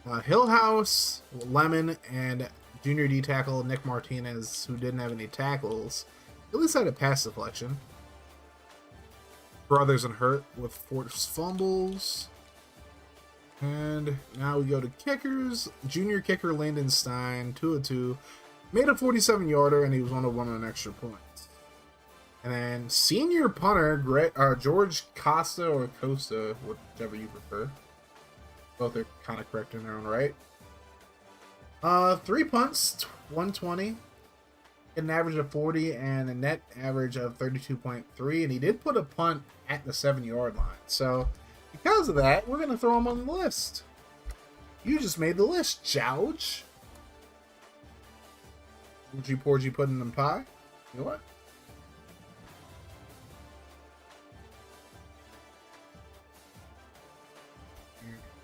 S3: Hillhouse, Lemon, and junior D tackle Nick Martinez, who didn't have any tackles, at least had a pass deflection. Brothers and Hurt with forced fumbles. And now we go to kickers. Junior kicker Landon Stein, 2 of 2, made a 47-yarder, and he was 1 of 1 on extra points. And then senior punter George Costa or Costa, whichever you prefer. Both are kind of correct in their own right. 3 punts, 120, an average of 40, and a net average of 32.3. And he did put a punt at the 7-yard line. So because of that, we're going to throw him on the list. You just made the list, Jouge. Georgie Porgy pudding and pie. You know what?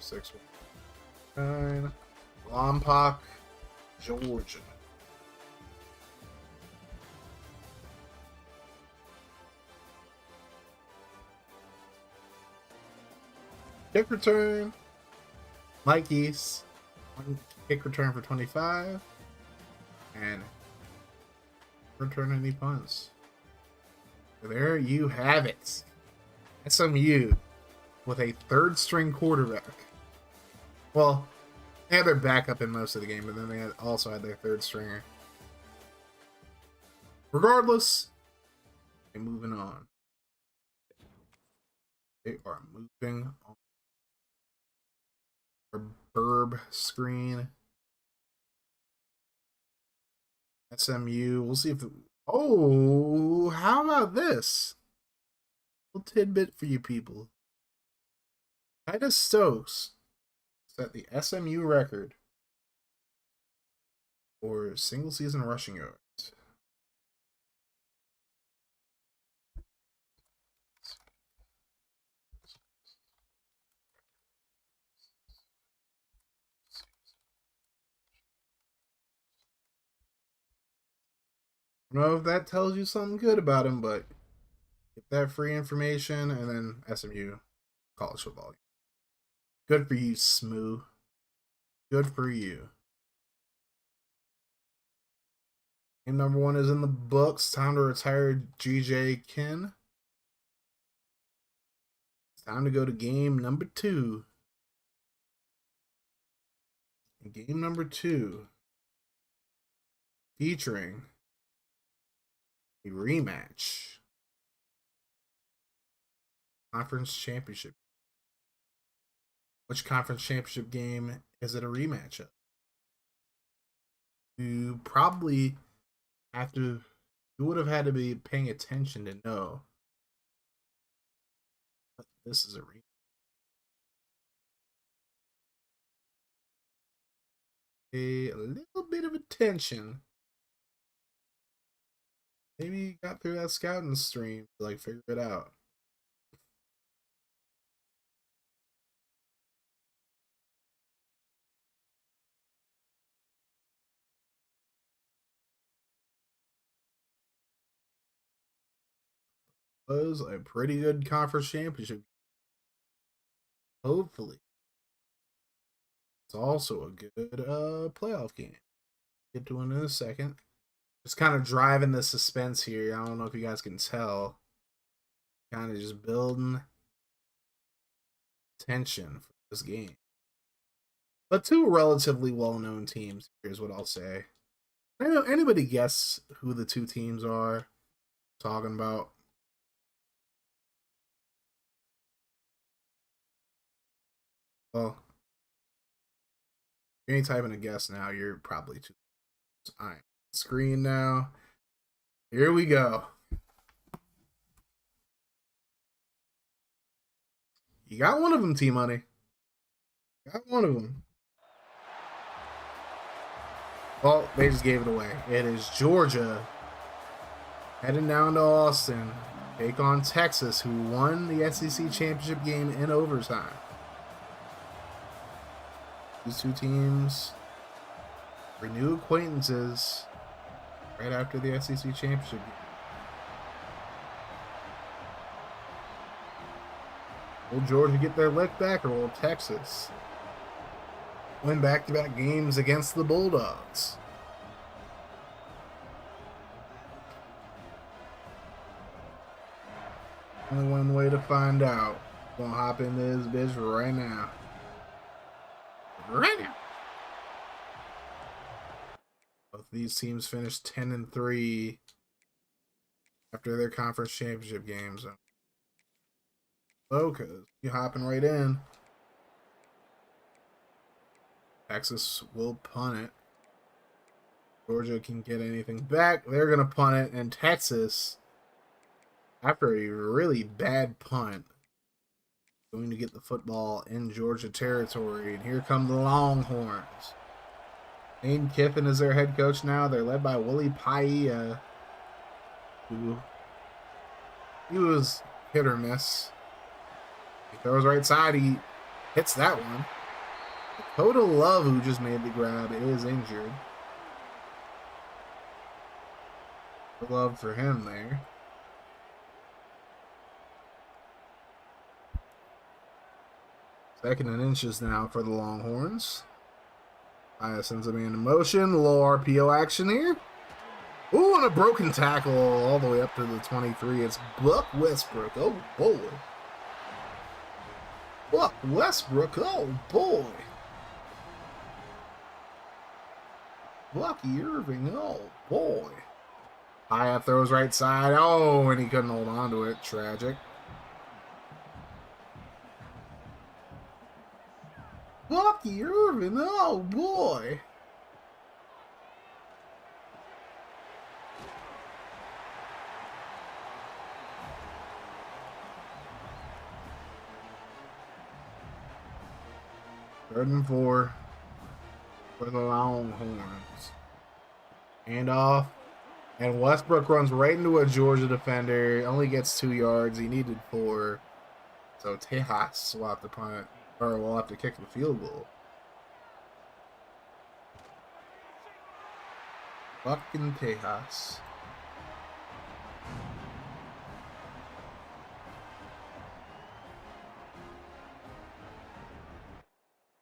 S3: Six, 9, Lompoc, Georgia. Kick return, Mike East, 1 kick return for 25, and return any punts. So there you have it. SMU with a 3rd string quarterback. Well, they had their backup in most of the game, but then they also had their 3rd stringer. Regardless, they're moving on. They are moving on. Our Burb screen. SMU. We'll see if... Oh, how about this? A little tidbit for you people. Titus Stokes set the SMU record for single season rushing yards. I don't know if that tells you something good about him, but get that free information and then SMU college football. Good for you, Smoo. Good for you. Game number 1 is in the books. Time to retire GJ Kin. It's time to go to game number 2. And game number 2 featuring a rematch. Conference championship. Which conference championship game is it a rematch of? You probably have to, you would have had to be paying attention to know. But this is a rematch. A little bit of attention. Maybe you got through that scouting stream to like figure it out. Was a pretty good conference championship. Hopefully. It's also a good playoff game. Get to it in a second. Just kind of driving the suspense here. I don't know if you guys can tell. Kind of just building tension for this game. But 2 relatively well-known teams, here's what I'll say. Anybody guess who the 2 teams are talking about? Well, if you ain't typing a guess now, you're probably too. Alright, screen now. Here we go. You got one of them, T-Money. Got one of them. Oh, they just gave it away. It is Georgia heading down to Austin, take on Texas, who won the SEC championship game in overtime. These two teams renew acquaintances right after the SEC championship game. Will Georgia get their lick back, or will Texas win back-to-back games against the Bulldogs? Only one way to find out. Gonna hop into this bitch right now. Right now. Both these teams finished 10-3 after their conference championship games. So, cause you hopping right in. Texas will punt it. Georgia can get anything back. They're gonna punt it, and Texas, after a really bad punt, going to get the football in Georgia territory. And here come the Longhorns. Lane Kiffin is their head coach now. They're led by Willie Paia, who he was hit or miss. He throws right side. He hits that one. Dakota Love, who just made the grab, is injured. Love for him there. Second and inches now for the Longhorns. Paia sends a man in motion. A little RPO action here. Ooh, and a broken tackle all the way up to the 23. It's Buck Westbrook. Oh, boy. Buck Westbrook. Oh, boy. Bucky Irving. Oh, boy. Paia throws right side. Oh, and he couldn't hold on to it. Tragic. Bucky Irving. Oh, boy. Third and 4 for the Longhorns. Hand off. And Westbrook runs right into a Georgia defender. Only gets 2 yards. He needed 4. So Tejas will have to punt, or will have to kick the field goal. Fucking Tejas.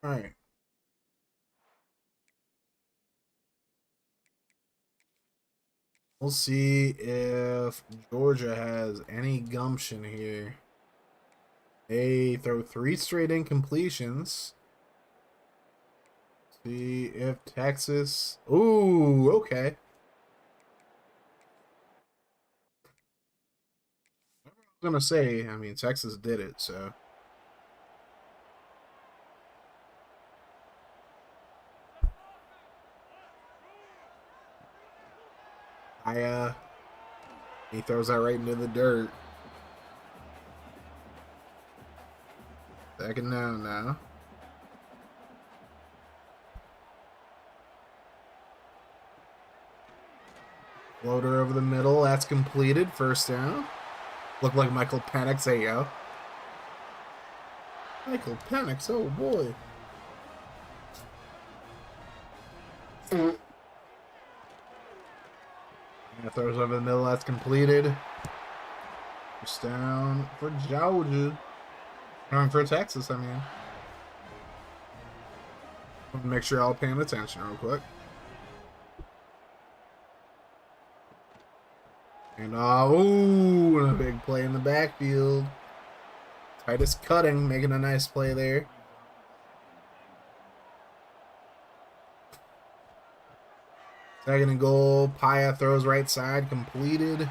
S3: All right. We'll see if Georgia has any gumption here. They throw 3 straight incompletions. See if Texas... Ooh, okay. I was going to say, I mean, Texas did it, so... He throws that right into the dirt. Second down now. Floater over the middle. That's completed. First down. Look like Michael Penix. There you go. Michael Penix. Oh, boy. Throws over the middle. That's completed. First down for Georgia. For Texas, I mean. Make sure y'all paying attention real quick. And ooh, and a big play in the backfield. Titus Cutting making a nice play there. Second and goal. Paia throws right side, completed.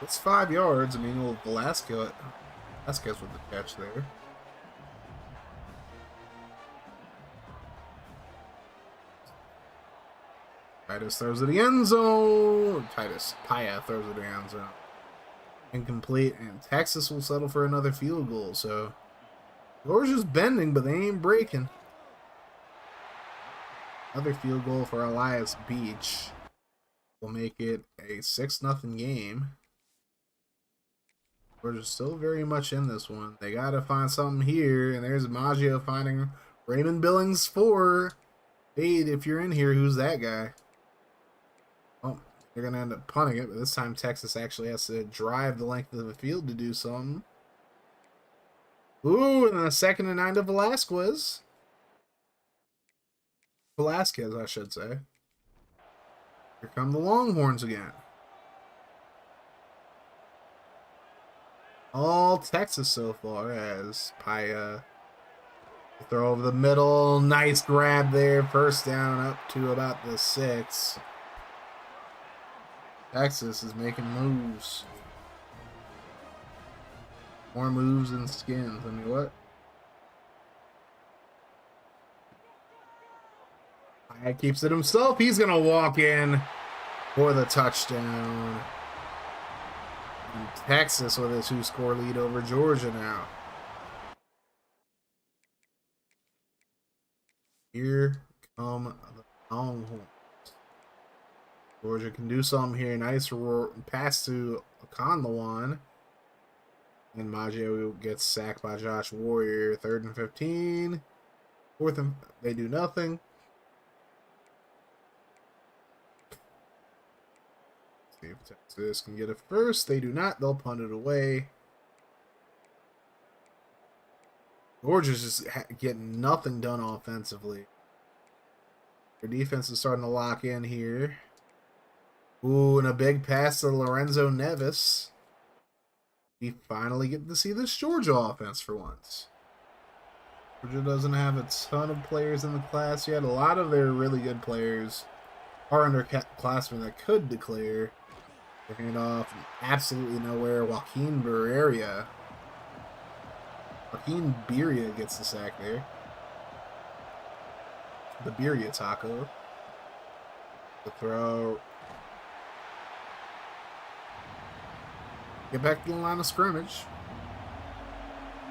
S3: It's 5 yards. I mean, little Velasquez with the catch there. Titus throws it to the end zone. Paia throws it to the end zone. Incomplete, and Texas will settle for another field goal. So, Georgia's bending, but they ain't breaking. Another field goal for Elias Beach will make it a 6-0 game. We're still very much in this one. They got to find something here, and there's Maggio finding Raymond Billings for Fade. If you're in here, who's that guy? Oh, they're going to end up punting it, but this time Texas actually has to drive the length of the field to do something. Ooh, and then a 2nd and 9 to Velasquez. Velasquez, I should say. Here come the Longhorns again. All Texas so far as Paya throw over the middle. Nice grab there. First down up to about the 6. Texas is making moves. More moves than skins. I mean, what? Paya keeps it himself. He's going to walk in for the touchdown. And Texas with a 2-score lead over Georgia now. Here come the Longhorns. Georgia can do something here. Nice pass to Conlawan. And Maggio gets sacked by Josh Warrior. 3rd and 15. 4th and they do nothing. See if Texas can get it first. They do not. They'll punt it away. Georgia's just getting nothing done offensively. Their defense is starting to lock in here. Ooh, and a big pass to Lorenzo Nevis. We finally get to see this Georgia offense for once. Georgia doesn't have a ton of players in the class yet. A lot of their really good players are underclassmen that could declare. They're hand off absolutely nowhere. Joaquin Beria gets the sack there. The Beria taco. The throw. Get back to the line of scrimmage.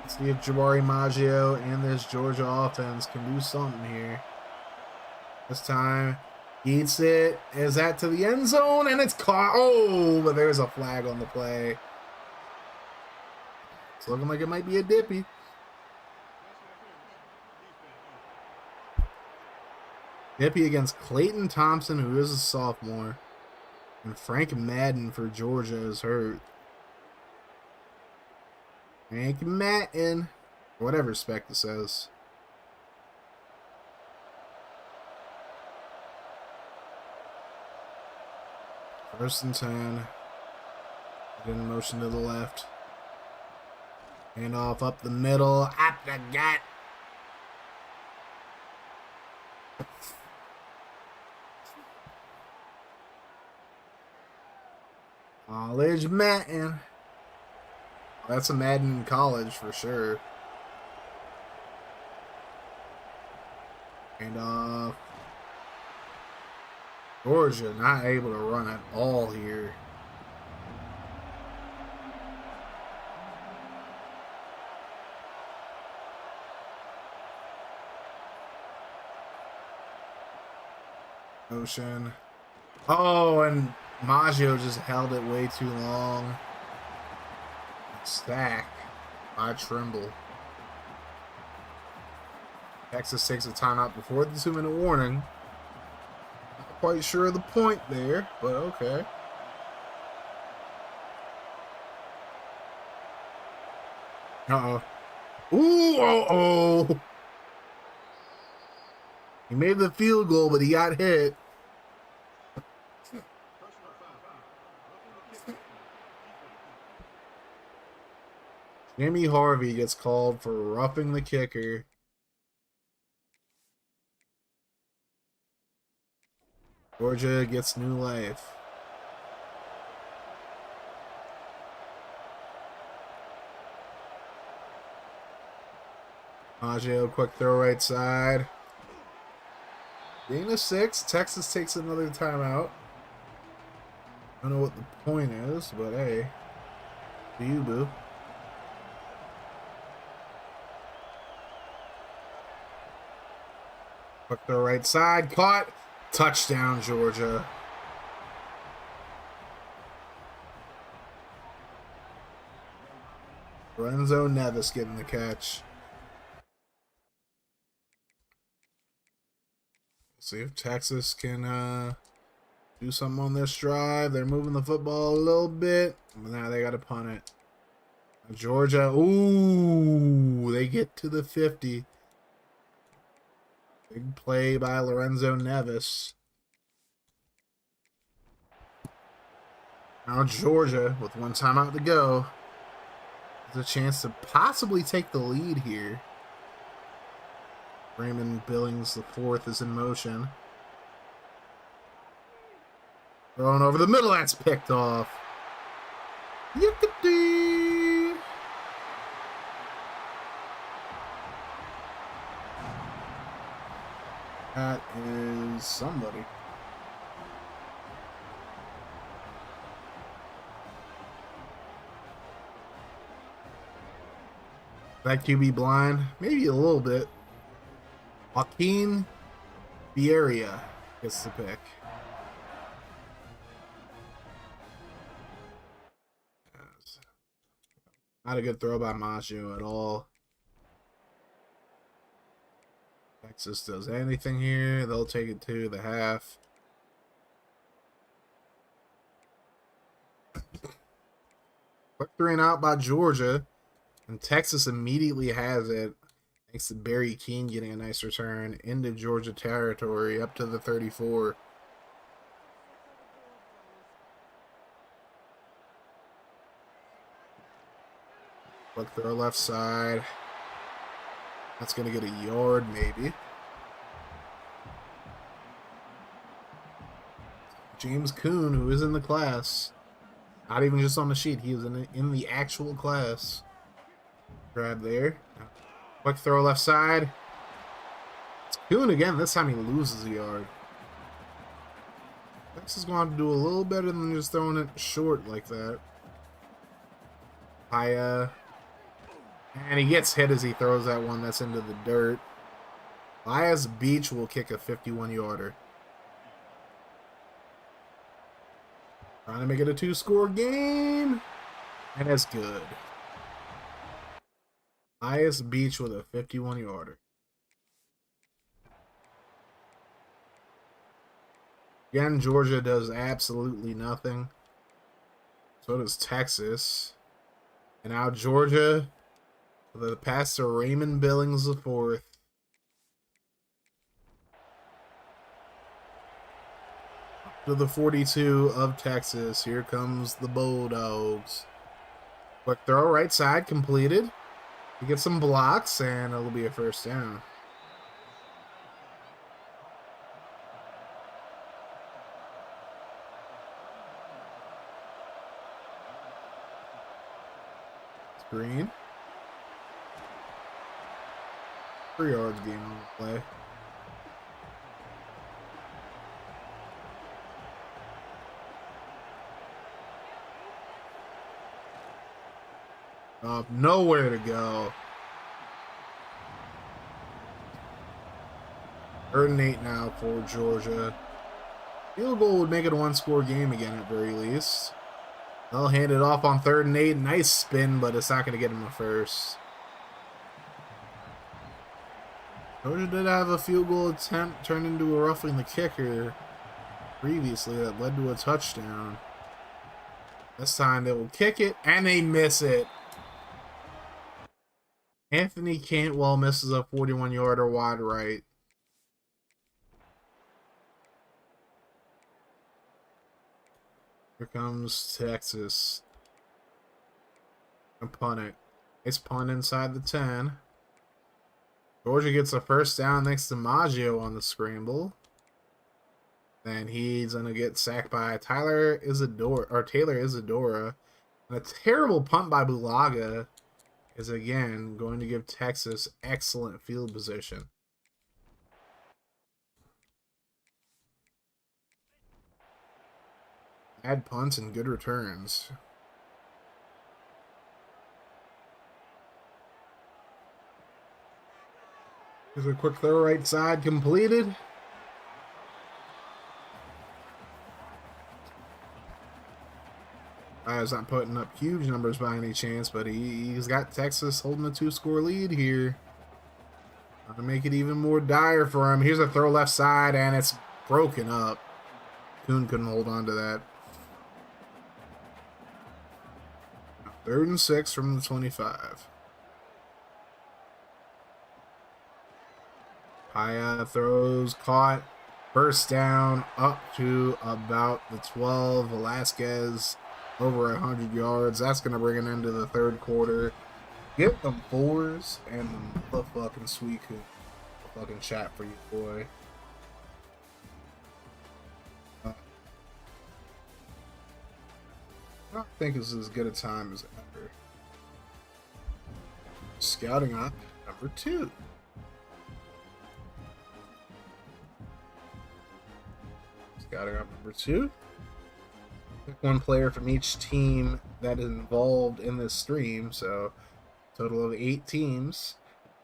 S3: Let's see if Jabari Maggio and this Georgia offense can do something here. This time, eats it. Is that to the end zone? And it's caught. Oh, but there's a flag on the play. It's looking like it might be a dippy. Dippy against Clayton Thompson, who is a sophomore. And Frank Madden for Georgia is hurt. Frank Madden. Whatever Spectre says. First and 10. Again, motion to the left. Hand off up the middle. At the gut. College Madden. That's a Madden in college for sure. And Georgia not able to run at all here. Motion. Oh, and Maggio just held it way too long. Sack by Trimble. Texas takes a timeout before the 2-minute warning. Not quite sure of the point there, but okay. Uh-oh. Ooh, oh. He made the field goal, but he got hit. Jimmy Harvey gets called for roughing the kicker. Georgia gets new life. Maggio, quick throw right side. Gain of 6. Texas takes another timeout. I don't know what the point is, but hey. Do you, boo? Quick throw right side, caught. Touchdown, Georgia. Lorenzo Nevis getting the catch. See if Texas can do something on this drive. They're moving the football a little bit. Now they got to punt it. Georgia, ooh, they get to the 50. Big play by Lorenzo Nevis. Now Georgia, with one timeout to go, has a chance to possibly take the lead here. Raymond Billings IV is in motion. Throwing over the middle, that's picked off. Yickety! That is somebody. That QB blind? Maybe a little bit. Joaquin Vieira gets the pick. Not a good throw by Maggio at all. Texas does anything here, they'll take it to the half. Quick 3 and out by Georgia. And Texas immediately has it. Thanks to Barry Keene getting a nice return into Georgia territory up to the 34. Quick throw left side. That's going to get a yard maybe. James Kuhn, who is in the class. Not even just on the sheet. He was in the actual class. Grab there. Quick throw left side. It's Kuhn again. This time he loses a yard. Texas is going to have to do a little better than just throwing it short like that. Paya. And he gets hit as he throws that one that's into the dirt. Elias Beach will kick a 51-yarder. Trying to make it a 2-score game. And that's good. Elias Beach with a 51-yarder. Again, Georgia does absolutely nothing. So does Texas. And now Georgia with a pass to Raymond Billings IV. To the 42 of Texas. Here comes the Bulldogs. Quick throw right side completed. He gets some blocks and it'll be a first down. Green. 3 yards game on the play. Nowhere to go. 3rd and 8 now for Georgia. Field goal would make it a 1-score game again at very least. They'll hand it off on 3rd and 8. Nice spin, but it's not going to get him a first. Georgia did have a field goal attempt turned into a roughing the kicker previously that led to a touchdown. This time they will kick it, and they miss it. Anthony Cantwell misses a 41-yarder wide right. Here comes Texas. A punt it. It's punt inside the 10. Georgia gets a first down next to Maggio on the scramble. Then he's going to get sacked by Taylor Isadora. And a terrible punt by Bulaga is again going to give Texas excellent field position. Bad punts and good returns. There's a quick throw right side completed. He's not putting up huge numbers by any chance, but he's got Texas holding a 2-score lead here. To make it even more dire for him. Here's a throw left side, and it's broken up. Kuhn couldn't hold on to that. 3rd and 6 from the 25. Paya throws, caught, first down, up to about the 12. Velasquez over 100 yards. That's going to bring an end to the 3rd quarter. Get them 4s and the fucking sweet fucking chat for you, boy. I don't think it's as good a time as ever. Scouting up number 2. Scouting up number 2. Pick one player from each team that is involved in this stream, so total of 8 teams.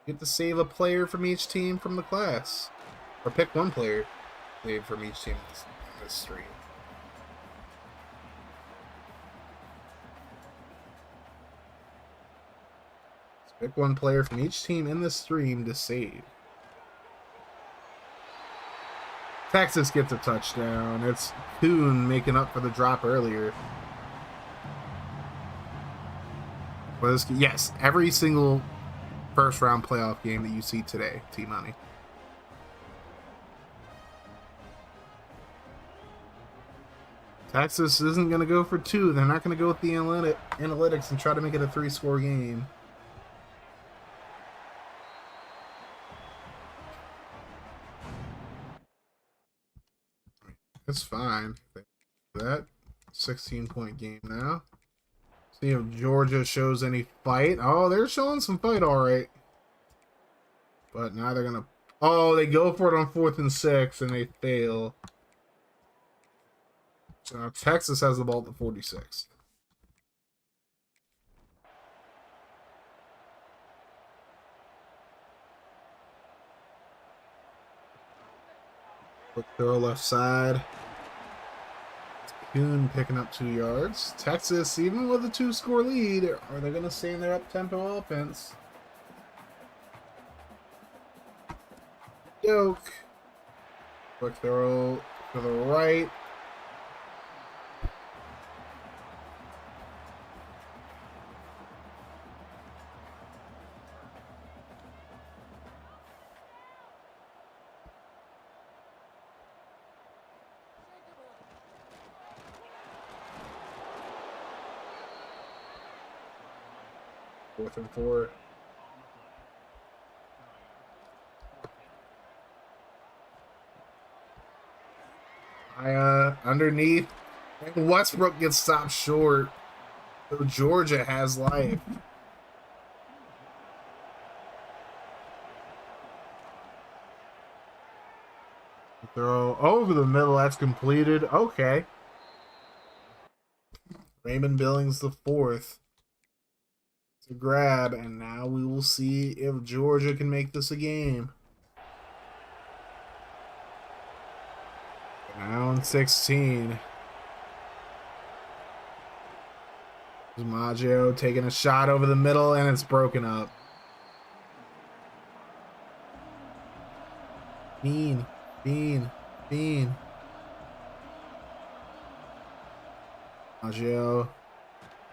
S3: You get to save a player from each team from the class. Or pick one player saved from each team in this stream. So pick one player from each team in this stream to save. Texas gets a touchdown. It's Kuhn making up for the drop earlier. Yes, every single first round playoff game that you see today, T-Money. Texas isn't going to go for 2. They're not going to go with the analytics and try to make it a 3-score game. It's fine. That 16-point game now. See if Georgia shows any fight. Oh, they're showing some fight, all right. But now they're gonna. Oh, they go for it on 4th and 6, and they fail. So now Texas has the ball at the 46. Quick throw left side. Kuhn picking up 2 yards. Texas, even with a 2-score lead, are they going to stay in their up-tempo offense? Doke. Quick throw to the right. Fourth and 4. Underneath. And Westbrook gets stopped short. So Georgia has life. Throw over the middle. That's completed. Okay. Raymond Billings the 4th. To grab, and now we will see if Georgia can make this a game. Down 16. Maggio taking a shot over the middle, and it's broken up. Bean. Maggio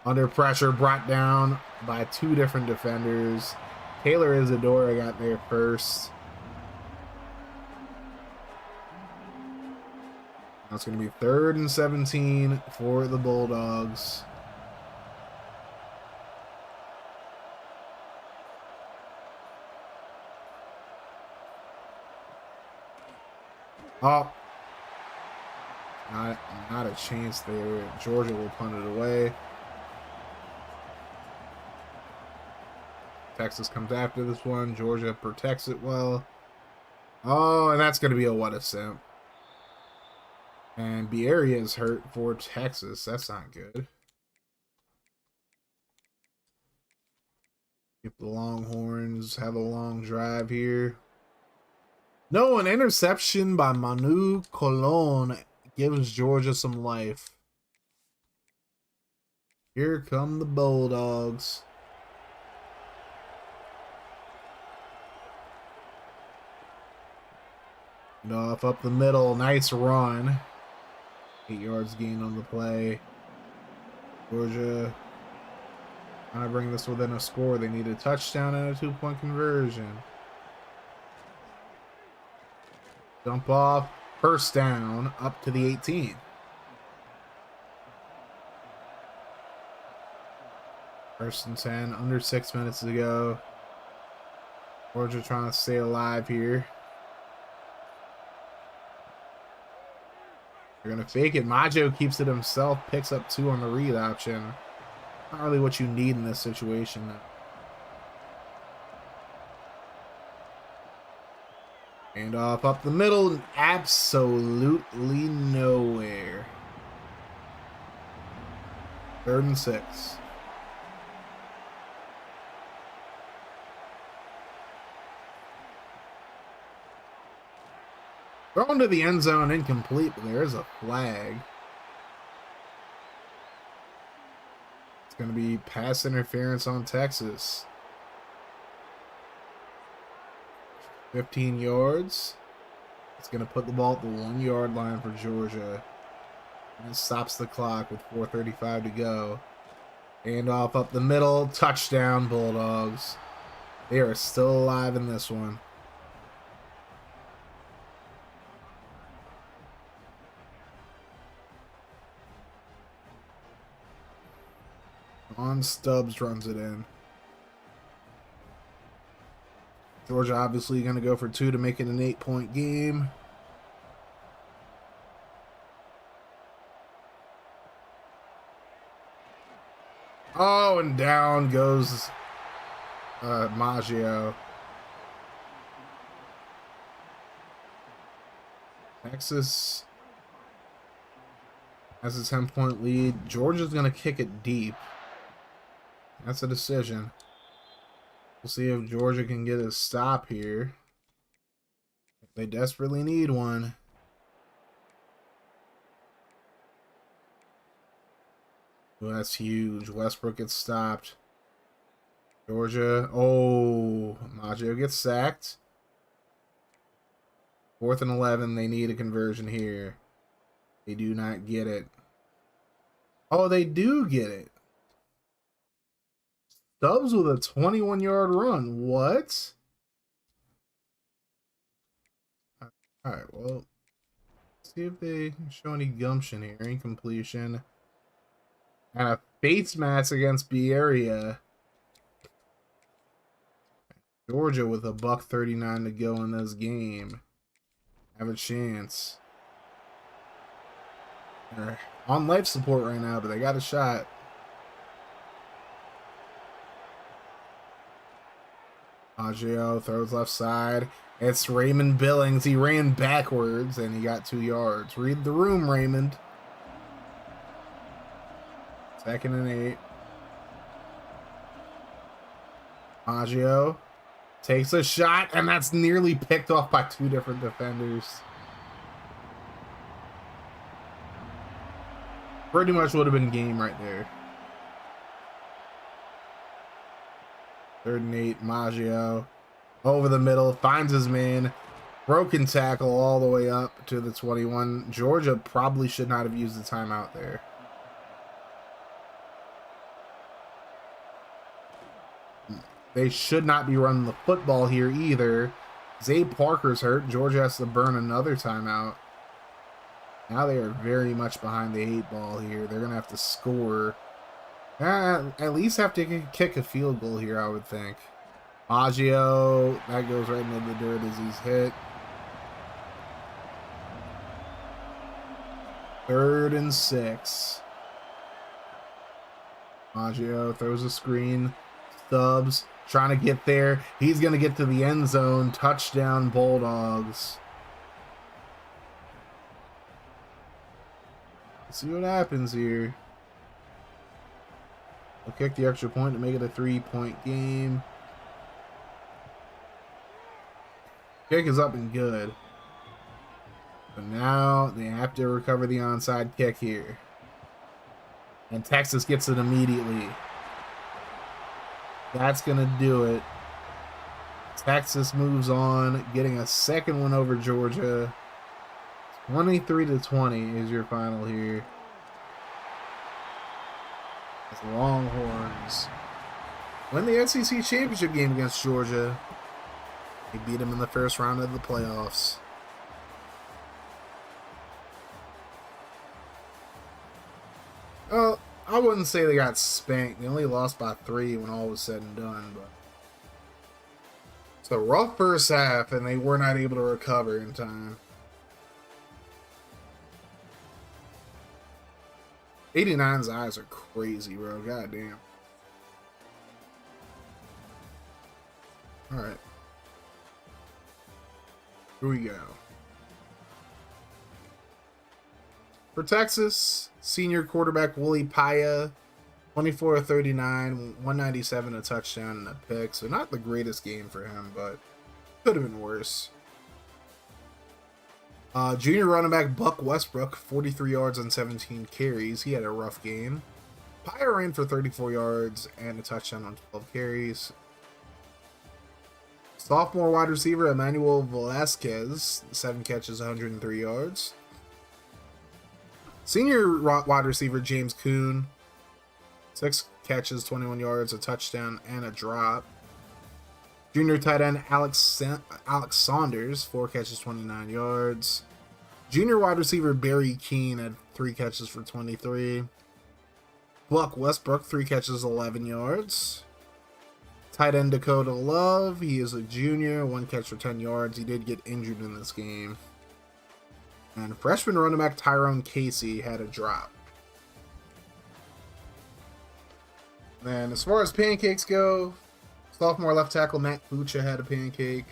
S3: under pressure, brought down by 2 different defenders. Taylor Isadora got there first. Now it's going to be 3rd and 17 for the Bulldogs. Oh, not a chance there. Georgia will punt it away. Texas comes after this one. Georgia protects it well. Oh, and that's going to be a what a simp. And Bieria is hurt for Texas. That's not good. If the Longhorns have a long drive here. No, an interception by Manu Colon gives Georgia some life. Here come the Bulldogs. Off up the middle. Nice run. 8 yards gain on the play. Georgia trying to bring this within a score. They need a touchdown and a 2-point conversion. Dump off. First down up to the 18. First and 10. Under 6 minutes to go. Georgia trying to stay alive here. They're going to fake it. Maggio keeps it himself. Picks up 2 on the read option. Not really what you need in this situation. And off up the middle. Absolutely nowhere. 3rd and 6. Thrown to the end zone, incomplete, but there is a flag. It's going to be pass interference on Texas. 15 yards. It's going to put the ball at the 1-yard line for Georgia. And it stops the clock with 4:35 to go. And off up the middle. Touchdown, Bulldogs. They are still alive in this one. On Stubbs runs it in. Georgia obviously going to go for 2 to make it an 8-point game. Oh, and down goes Maggio. Texas has a 10-point lead. Georgia's going to kick it deep. That's a decision. We'll see if Georgia can get a stop here. They desperately need one. Oh, that's huge. Westbrook gets stopped. Georgia. Oh, Maggio gets sacked. 4th and 11. They need a conversion here. They do not get it. Oh, they do get it. Stubbs with a 21-yard run. What? All right, well, let's see if they show any gumption here. Incompletion. And a face mask against Bieria. Georgia with a $1:39 to go in this game. Have a chance. They're on life support right now, but they got a shot. Maggio throws left side. It's Raymond Billings. He ran backwards and he got 2 yards. Read the room, Raymond. 2nd and 8. Maggio takes a shot, and that's nearly picked off by 2 different defenders. Pretty much would have been game right there. 3rd and 8, Maggio over the middle, finds his man. Broken tackle all the way up to the 21. Georgia probably should not have used the timeout there. They should not be running the football here either. Zay Parker's hurt. Georgia has to burn another timeout. Now they are very much behind the 8 ball here. They're going to have to score. At least have to kick a field goal here, I would think. Maggio, that goes right into the dirt as he's hit. 3rd and 6. Maggio throws a screen. Stubbs trying to get there. He's going to get to the end zone. Touchdown, Bulldogs. Let's see what happens here. They'll kick the extra point to make it a 3-point game. Kick is up and good. But now they have to recover the onside kick here. And Texas gets it immediately. That's going to do it. Texas moves on, getting a second one over Georgia. 23-20 is your final here. As Longhorns win the SEC championship game against Georgia. They beat them in the first round of the playoffs. Well, I wouldn't say they got spanked. They only lost by 3 when all was said and done. But it's a rough first half, and they were not able to recover in time. 89's eyes are crazy, bro. Goddamn. All right. Here we go. For Texas, senior quarterback Willie Paya, 24-39, 197, a touchdown and a pick. So not the greatest game for him, but could have been worse. Junior running back Buck Westbrook, 43 yards on 17 carries. He had a rough game. Paya ran for 34 yards and a touchdown on 12 carries. Sophomore wide receiver Emmanuel Velasquez, 7 catches, 103 yards. Senior wide receiver James Kuhn, 6 catches, 21 yards, a touchdown, and a drop. Junior tight end Alex Saunders, 4 catches, 29 yards. Junior wide receiver Barry Keene had 3 catches for 23. Buck Westbrook, 3 catches, 11 yards. Tight end Dakota Love, he is a junior, 1 catch for 10 yards. He did get injured in this game. And freshman running back Tyrone Casey had a drop. And as far as pancakes go, sophomore left tackle Matt Fucha had a pancake.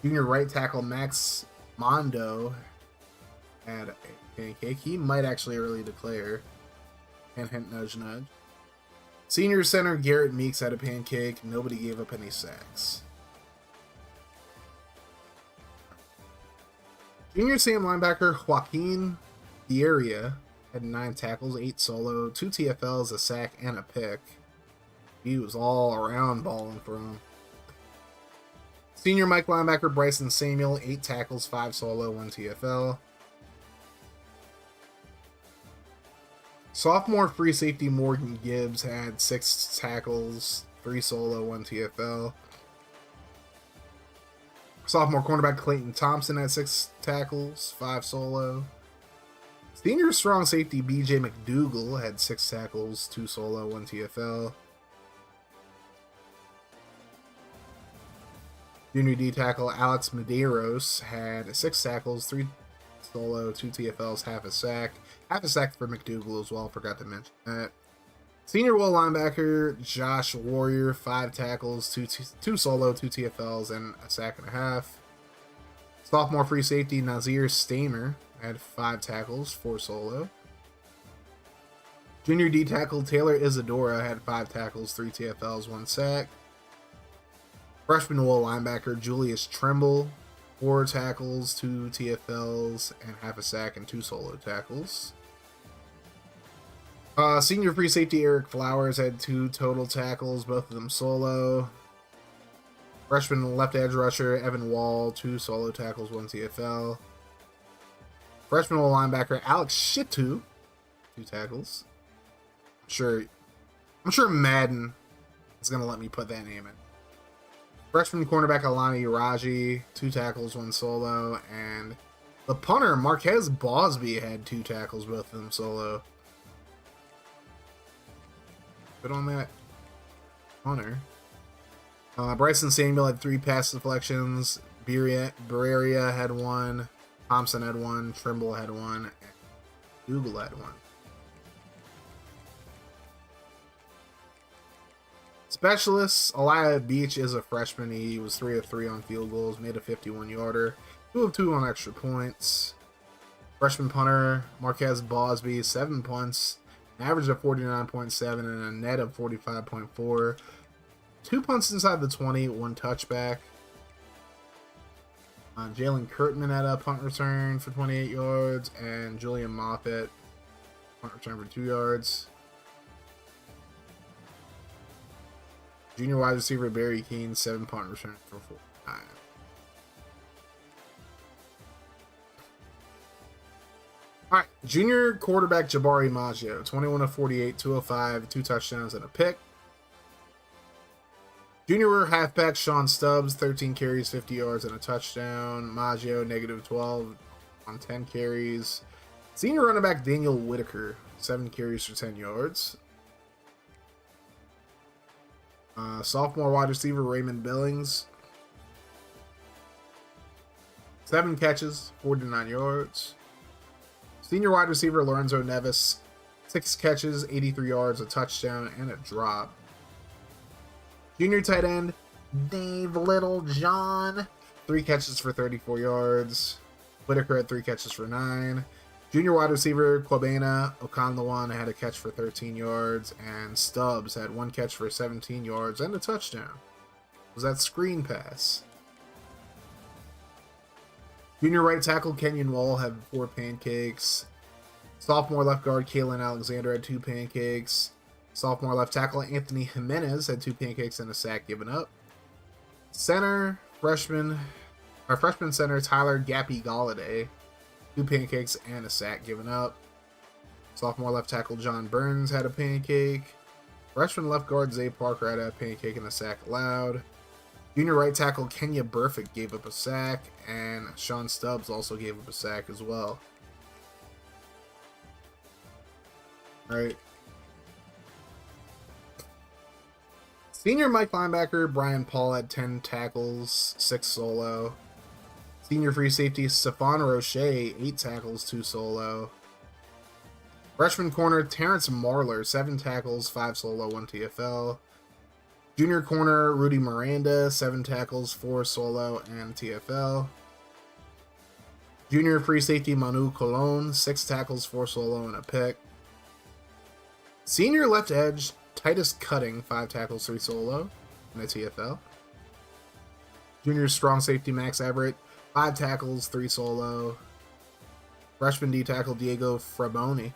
S3: Junior right tackle Max Mondo had a pancake. He might actually early declare. Hint, hint, nudge, nudge. Senior center Garrett Meeks had a pancake. Nobody gave up any sacks. Junior Sam linebacker Joaquin Dieria had 9 tackles, 8 solo, 2 TFLs, a sack, and a pick. He was all around balling for him. Senior Mike linebacker Bryson Samuel, 8 tackles, 5 solo, 1 TFL. Sophomore free safety Morgan Gibbs had 6 tackles, 3 solo, 1 TFL. Sophomore cornerback Clayton Thompson had 6 tackles, 5 solo. Senior strong safety BJ McDougal had 6 tackles, 2 solo, 1 TFL. Junior D tackle Alex Medeiros had 6 tackles, 3 solo, 2 TFLs, half a sack. Half a sack for McDougal as well, forgot to mention that. Senior will linebacker Josh Warrior, 5 tackles, 2 solo, 2 TFLs, and a sack and a half. Sophomore free safety Nazir Stamer had 5 tackles, 4 solo. Junior D tackle Taylor Isadora had 5 tackles, 3 TFLs, 1 sack. Freshman will linebacker Julius Trimble, 4 tackles, 2 TFLs, and half a sack and 2 solo tackles. Senior free safety Eric Flowers had 2 total tackles, both of them solo. Freshman left edge rusher Evan Wall, 2 solo tackles, 1 TFL. Freshman linebacker Alex Shitu, 2 tackles. I'm sure Madden is gonna let me put that name in. Freshman cornerback Alani Raji, 2 tackles, 1 solo, and the punter Marquez Bosby had 2 tackles, both of them solo. Good on that punter. Bryson Samuel had 3 pass deflections. Bereria had 1. Thompson had 1. Trimble had 1. And Dougal had 1. Specialists, Eliah Beach is a freshman. He was 3 of 3 on field goals, made a 51-yarder, 2 of 2 on extra points. Freshman punter Marquez Bosby, 7 punts, an average of 49.7 and a net of 45.4. 2 punts inside the 20, 1 touchback. Jalen Kurtman had a punt return for 28 yards, and Julian Moffitt punt return for 2 yards. Junior wide receiver Barry Keene 7 punt return for 49. All right, junior quarterback Jabari Maggio 21 of 48, 205, 2 touchdowns and a pick. Junior halfback Sean Stubbs, 13 carries, 50 yards, and a touchdown. Maggio, -12 on 10 carries. Senior running back Daniel Whitaker, 7 carries for 10 yards. Sophomore wide receiver Raymond Billings, 7 catches, 49 yards. Senior wide receiver Lorenzo Nevis, 6 catches, 83 yards, a touchdown, and a drop. Junior tight end Dave Littlejohn, 3 catches for 34 yards. Whitaker had 3 catches for 9. Junior wide receiver Kwabena Okanlawan had a catch for 13 yards, and Stubbs had 1 catch for 17 yards and a touchdown. Was that screen pass? Junior right tackle Kenyon Wall had 4 pancakes. Sophomore left guard Kalen Alexander had 2 pancakes. Sophomore left tackle Anthony Jimenez had 2 pancakes and a sack given up. Freshman center Tyler Gappy Galladay, 2 pancakes and a sack given up. Sophomore left tackle John Burns had a pancake. Freshman left guard Zay Parker had a pancake and a sack allowed. Junior right tackle Kenya Burfict gave up a sack, and Sean Stubbs also gave up a sack as well. All right. Senior Mike linebacker Brian Paul had 10 tackles, 6 solo. Senior free safety Stephon Roche, 8 tackles, 2 solo. Freshman corner Terrence Marler, 7 tackles, 5 solo, 1 TFL. Junior corner Rudy Miranda, 7 tackles, 4 solo, and TFL. Junior free safety Manu Colon, 6 tackles, 4 solo, and a pick. Senior left edge Titus Cutting, 5 tackles, 3 solo, and a TFL. Junior strong safety Max Everett, 5 tackles, 3 solo. Freshman D tackle Diego Fraboni,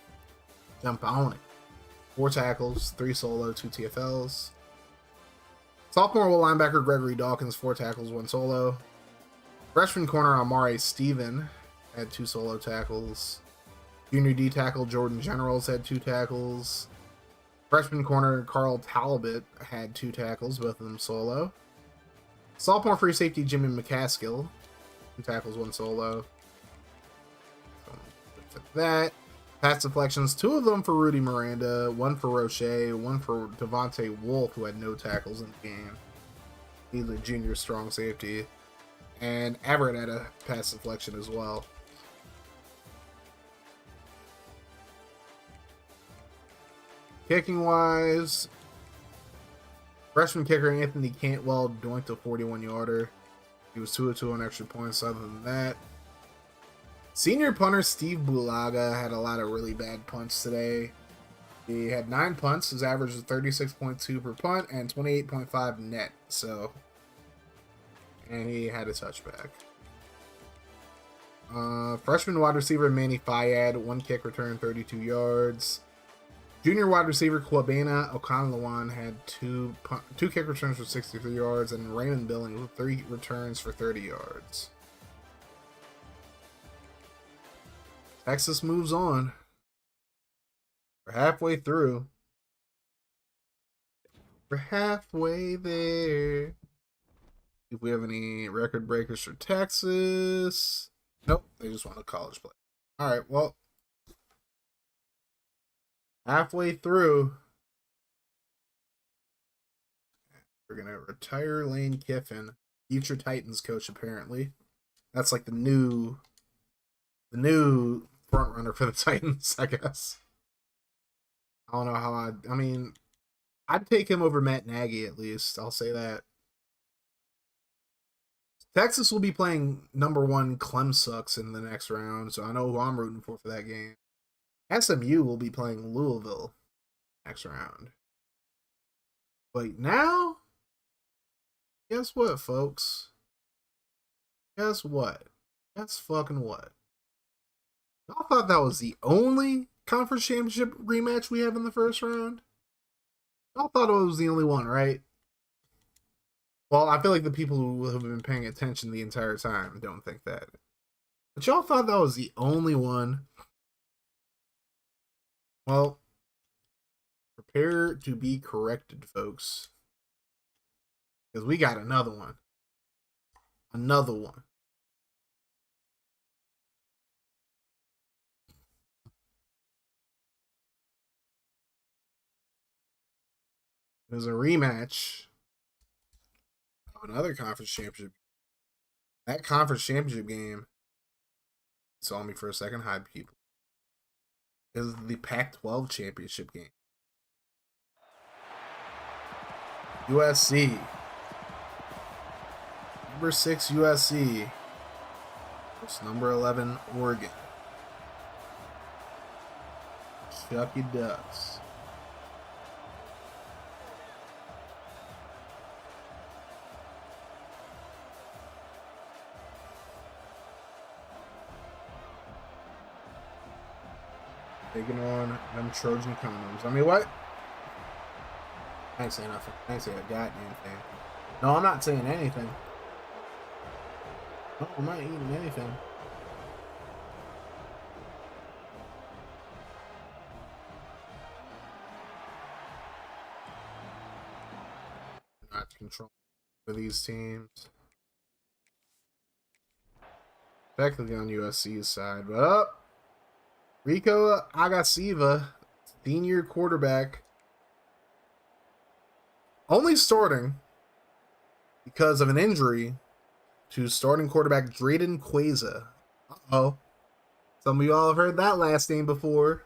S3: 4 tackles, 3 solo, 2 TFLs. Sophomore linebacker Gregory Dawkins, 4 tackles, 1 solo. Freshman corner Amari Steven had 2 solo tackles. Junior D tackle Jordan Generals had 2 tackles. Freshman corner Carl Talbot had 2 tackles, both of them solo. Sophomore free safety Jimmy McCaskill, 2 tackles, 1 solo. For that. Pass deflections, 2 of them for Rudy Miranda, 1 for Roche, 1 for Devontae Wolf, who had no tackles in the game. He's a junior strong safety. And Everett had a pass deflection as well. Kicking wise, freshman kicker Anthony Cantwell doinked a 41-yarder. He was 2 of 2 on extra points. Other than that, senior punter Steve Bulaga had a lot of really bad punts today. He had 9 punts. His average was 36.2 per punt and 28.5 net. And he had a touchback. Freshman wide receiver Manny Fayad, 1 kick return, 32 yards. Junior wide receiver Kwabena Okanlawan had 2 kick returns for 63 yards, and Raymond Billings with 3 returns for 30 yards. Texas moves on. We're halfway through. We're halfway there. If we have any record breakers for Texas. Nope, they just want a college play. Alright, well. Halfway through. We're going to retire Lane Kiffin. Future Titans coach, apparently. That's like the new front runner for the Titans, I guess. I don't know how I mean, I'd take him over Matt Nagy at least. I'll say that. Texas will be playing number 1 Clemsucks in the next round, so I know who I'm rooting for that game. SMU will be playing Louisville next round. But now, guess what, folks? Guess what? Guess fucking what? Y'all thought that was the only conference championship rematch we have in the first round? Y'all thought it was the only one, right? Well, I feel like the people who have been paying attention the entire time don't think that. But y'all thought that was the only one. Well, prepare to be corrected, folks. Because we got another one. Another one. There's a rematch of another conference championship. That conference championship game, saw me for a second, hi people, is the Pac-12 championship game. USC. Number 6 USC. It's number 11 Oregon. Chucky Ducks. Taking on them Trojan condoms. I mean, what? I ain't saying nothing. I ain't saying a goddamn thing. No, I'm not saying anything. No, I'm not eating anything. Not control for these teams. Technically on USC's side, but up. Rico Agasiva, senior quarterback, only starting because of an injury to starting quarterback Drayden Queza. Uh-oh. Some of y'all have heard that last name before.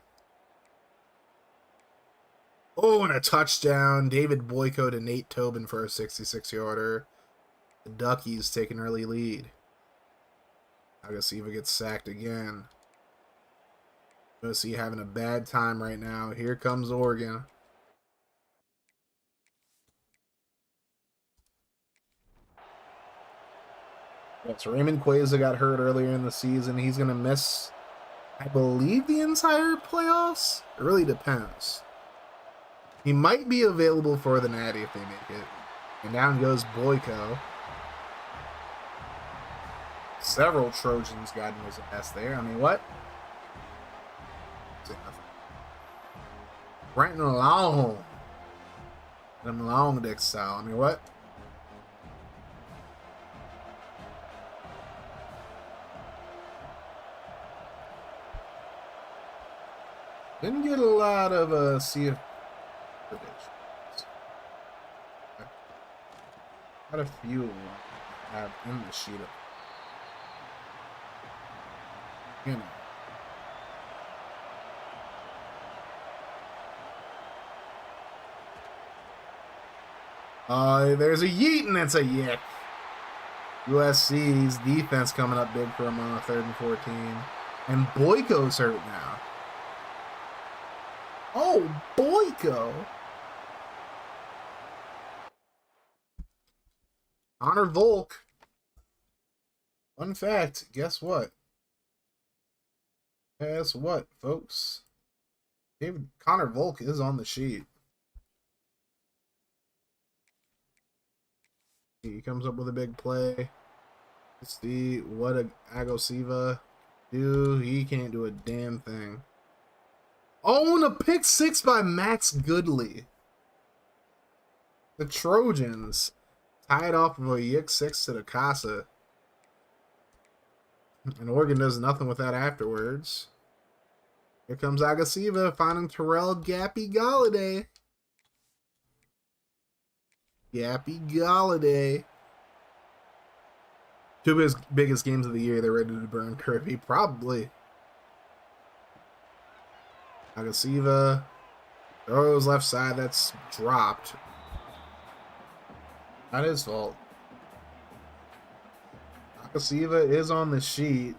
S3: Oh, and a touchdown. David Boyko to Nate Tobin for a 66-yarder. The Duckies take an early lead. Agasiva gets sacked again. USC having a bad time right now. Here comes Oregon. Yes, Raymond Queza got hurt earlier in the season. He's going to miss, I believe, the entire playoffs. It really depends. He might be available for the Natty if they make it. And down goes Boyko. Several Trojans got in his ass there. I mean, what? Right long. Them long dick style. I mean, what? Didn't get a lot of CFP predictions. Got a few I have in the sheet of, you know. There's a yeet and it's a yick. USC's defense coming up big for him on a 3rd and 14. And Boyko's hurt now. Oh, Boyko. Connor Volk. Fun fact, guess what? Guess what, folks? Connor Volk is on the sheet. He comes up with a big play. Let's see what Agosiva do. He can't do a damn thing. Oh, and a pick 6 by Max Goodley. The Trojans tied off of a yick 6 to the Casa. And Oregon does nothing with that afterwards. Here comes Agasiva finding Terrell Gappy Galladay. Gappy Galladay. 2 of his biggest games of the year. They're ready to burn Kirby. Probably. Agasiva throws left side. That's dropped. Not his fault. Agasiva is on the sheet.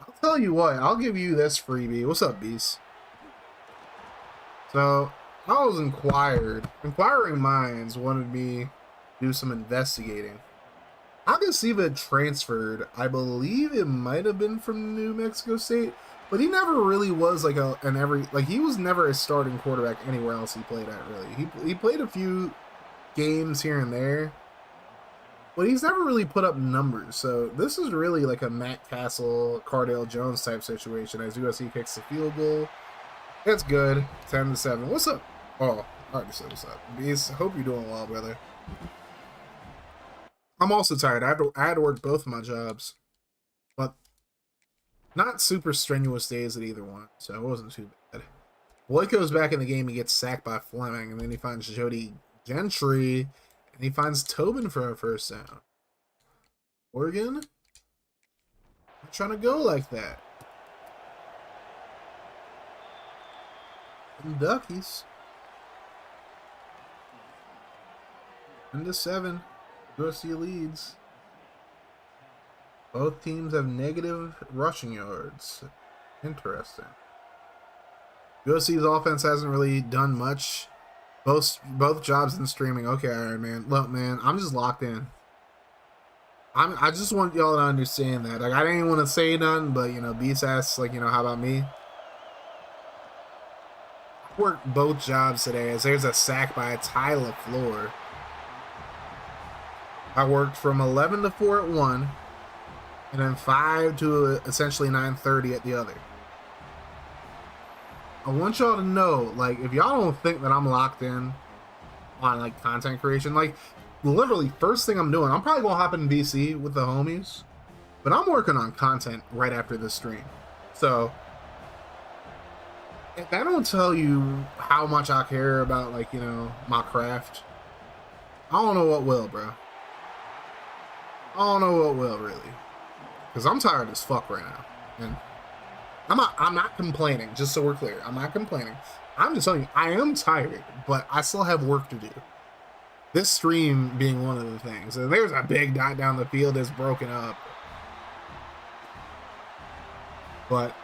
S3: I'll tell you what. I'll give you this freebie. What's up, Beast? So, I was inquiring minds wanted me to do some investigating. Agasiva transferred. I believe it might have been from New Mexico State, but he never really was like he was never a starting quarterback anywhere else he played at. Really, he played a few games here and there, but he's never really put up numbers. So this is really like a Matt Castle, Cardale Jones type situation as USC kicks the field goal. That's good. 10-7. What's up? Oh, I already said what's up. Beast, hope you're doing well, brother. I'm also tired. I had to work both of my jobs, but not super strenuous days at either one, so it wasn't too bad. Boyko's back in the game. He gets sacked by Fleming, and then he finds Jody Gentry, and he finds Tobin for a first down. Oregon, not trying to go like that. And Duckies. 10-7. USC leads. Both teams have negative rushing yards. Interesting. USC's offense hasn't really done much. Both jobs in streaming. Okay, all right, man. Look, man, I'm just locked in. I just want y'all to understand that. Like, I didn't even want to say nothing, but, you know, Beats asks, like, you know, how about me? I worked both jobs today as there's a sack by Ty LaFleur. I worked from 11 to 4 at one, and then 5 to essentially 9:30 at the other. I want y'all to know, like, if y'all don't think that I'm locked in on, like, content creation, like, literally, first thing I'm doing, I'm probably gonna hop in VC with the homies, but I'm working on content right after this stream. So, if I don't tell you how much I care about, like, you know, my craft, I don't know what will, bro. I don't know what will, really. Because I'm tired as fuck right now. And I'm not complaining, just so we're clear. I'm not complaining. I'm just telling you, I am tired, but I still have work to do. This stream being one of the things. And there's a big dot down the field that's broken up. But,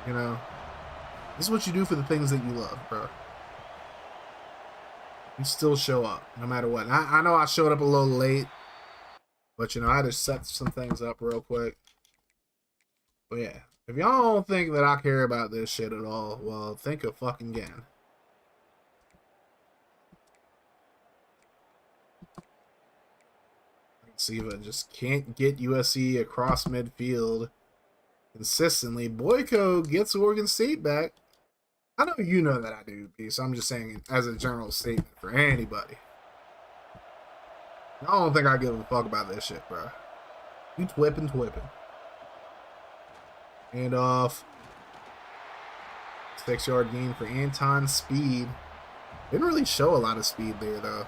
S3: you know, this is what you do for the things that you love, bro. You still show up, no matter what. I know I showed up a little late. But, you know, I had to set some things up real quick. But, yeah. If y'all don't think that I care about this shit at all, well, think of fucking again. Siva just can't get USC across midfield consistently. Boyko gets Oregon State back. I know you know that I do, Peace. I'm just saying it as a general statement for anybody. I don't think I give a fuck about this shit, bro. You twipping. And off. 6-yard gain for Anton. Speed. Didn't really show a lot of speed there, though.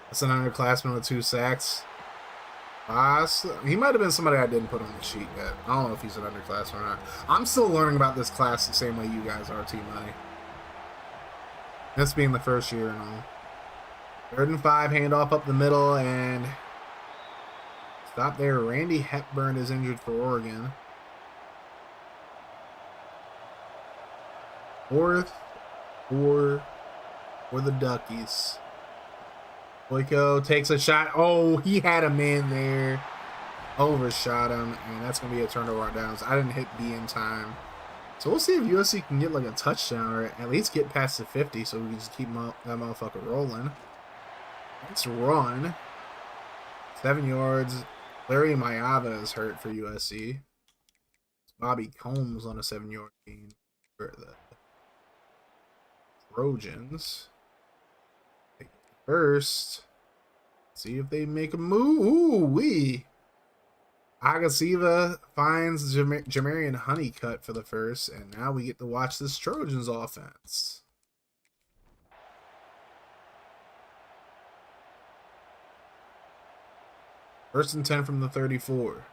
S3: That's an underclassman with 2 sacks. He might have been somebody I didn't put on the sheet yet. I don't know if he's an underclassman or not. I'm still learning about this class the same way you guys are, T-Money. This being the first year and all. 3rd and 5, handoff up the middle, and stop there. Randy Hepburn is injured for Oregon. 4th for the Duckies. Boyko takes a shot. Oh, he had a man there. Overshot him, and that's going to be a turnover on downs. I didn't hit B in time. So we'll see if USC can get like a touchdown or at least get past the 50 so we can just keep that motherfucker rolling. Let's run. 7 yards. Larry Mayava is hurt for USC. It's Bobby Combs on a 7-yard gain for the Trojans. First, see if they make a move. Ooh-wee. Agasiva finds Jamarian Honeycutt for the first, and now we get to watch this Trojans offense. First and 10 from the 34.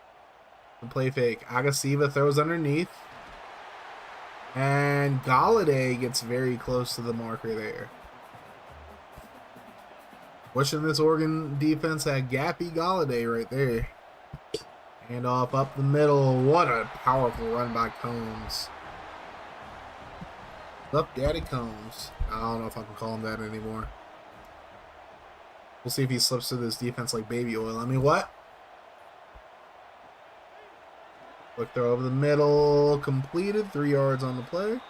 S3: The play fake. Agasiva throws underneath. And Galladay gets very close to the marker there. Wishing this Oregon defense had Gappy Galladay right there. Hand off up the middle. What a powerful run by Combs. Up Daddy Combs. I don't know if I can call him that anymore. We'll see if he slips through this defense like baby oil. I mean, what? Quick throw over the middle. Completed. 3 yards on the play.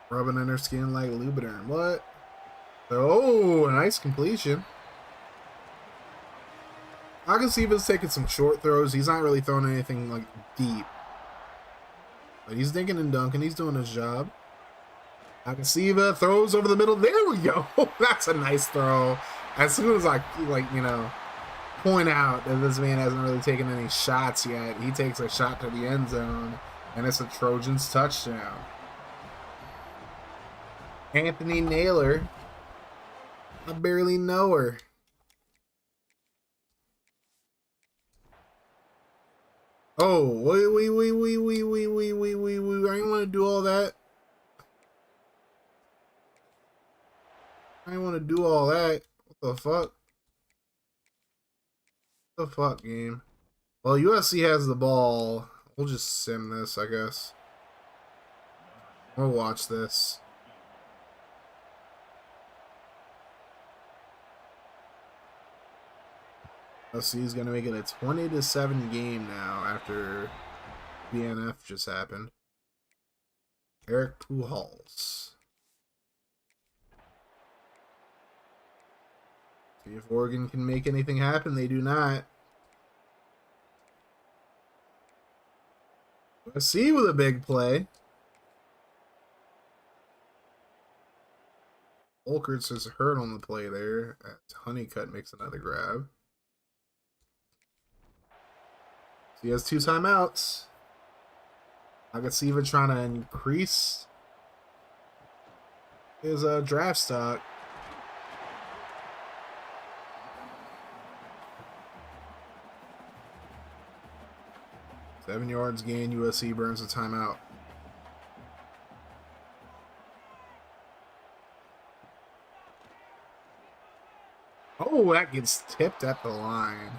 S3: Rubbing in her skin like Lubriderm. What? Oh, nice completion. I can see he's taking some short throws. He's not really throwing anything like deep. But he's dinking and dunking. He's doing his job. Akasiva throws over the middle. There we go. That's a nice throw. As soon as I, point out that this man hasn't really taken any shots yet, he takes a shot to the end zone, and it's a Trojans touchdown. Anthony Naylor. I barely know her. Oh, wait. I didn't want to do all that. I didn't want to do all that. What the fuck? What the fuck, game? Well, USC has the ball. We'll just sim this, I guess. We'll watch this. USC is going to make it a 20-7 game now after BNF just happened. Eric Pujols. See if Oregon can make anything happen. They do not. USC with a big play. Volkerts is hurt on the play there. Honeycutt makes another grab. He has 2 timeouts. Agasiva trying to increase his draft stock. Seven yards gain. USC burns a timeout. Oh, that gets tipped at the line.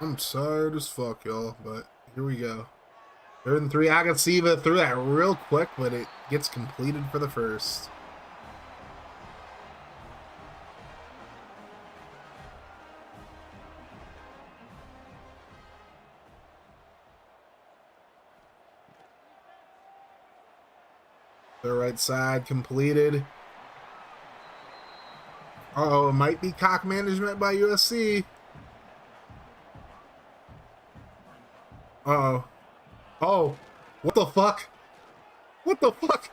S3: I'm tired as fuck, y'all, but here we go. 3rd and 3. Agasiva threw that real quick, but it gets completed for the first. The right side completed. Uh-oh, it might be cock management by USC. Uh-oh. Oh, what the fuck? What the fuck?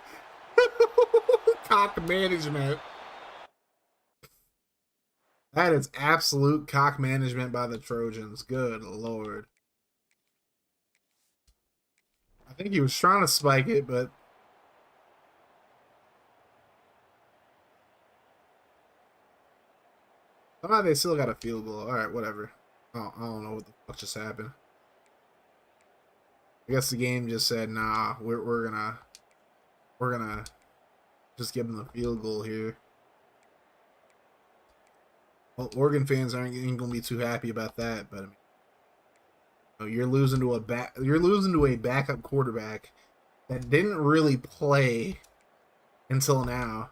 S3: Cock management. That is absolute cock management by the Trojans. Good lord. I think he was trying to spike it, but somehow they still got a field goal. Alright, whatever. Oh, I don't know what the fuck just happened. I guess the game just said, nah, we're gonna just give them the field goal here. Well, Oregon fans ain't gonna be too happy about that, but I mean, you're losing to a backup quarterback that didn't really play until now.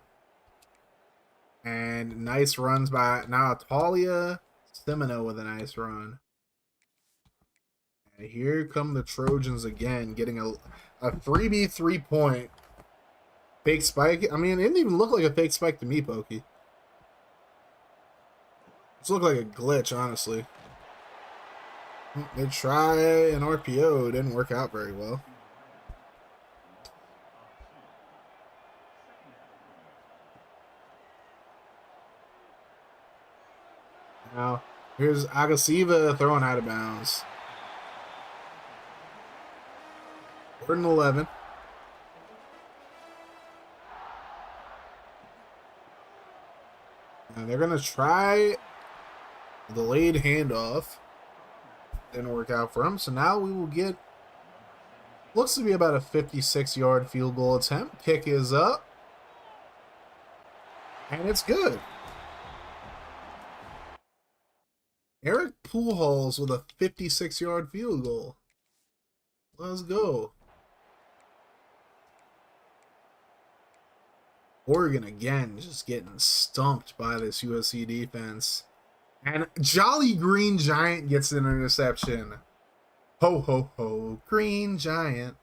S3: And nice runs by now Talia Semino with a nice run. And here come the Trojans again, getting a freebie 3-point fake spike. I mean, it didn't even look like a fake spike to me, Pokey. It looked like a glitch, honestly. They try an RPO, didn't work out very well. Now, here's Agasiva throwing out of bounds. 3rd and 11. Now they're going to try the delayed handoff. Didn't work out for him. So now we will get, looks to be about a 56-yard field goal attempt. Kick is up. And it's good. Eric Pujols with a 56-yard field goal. Let's go. Oregon again, just getting stumped by this USC defense. And Jolly Green Giant gets an interception. Ho, ho, ho, Green Giant.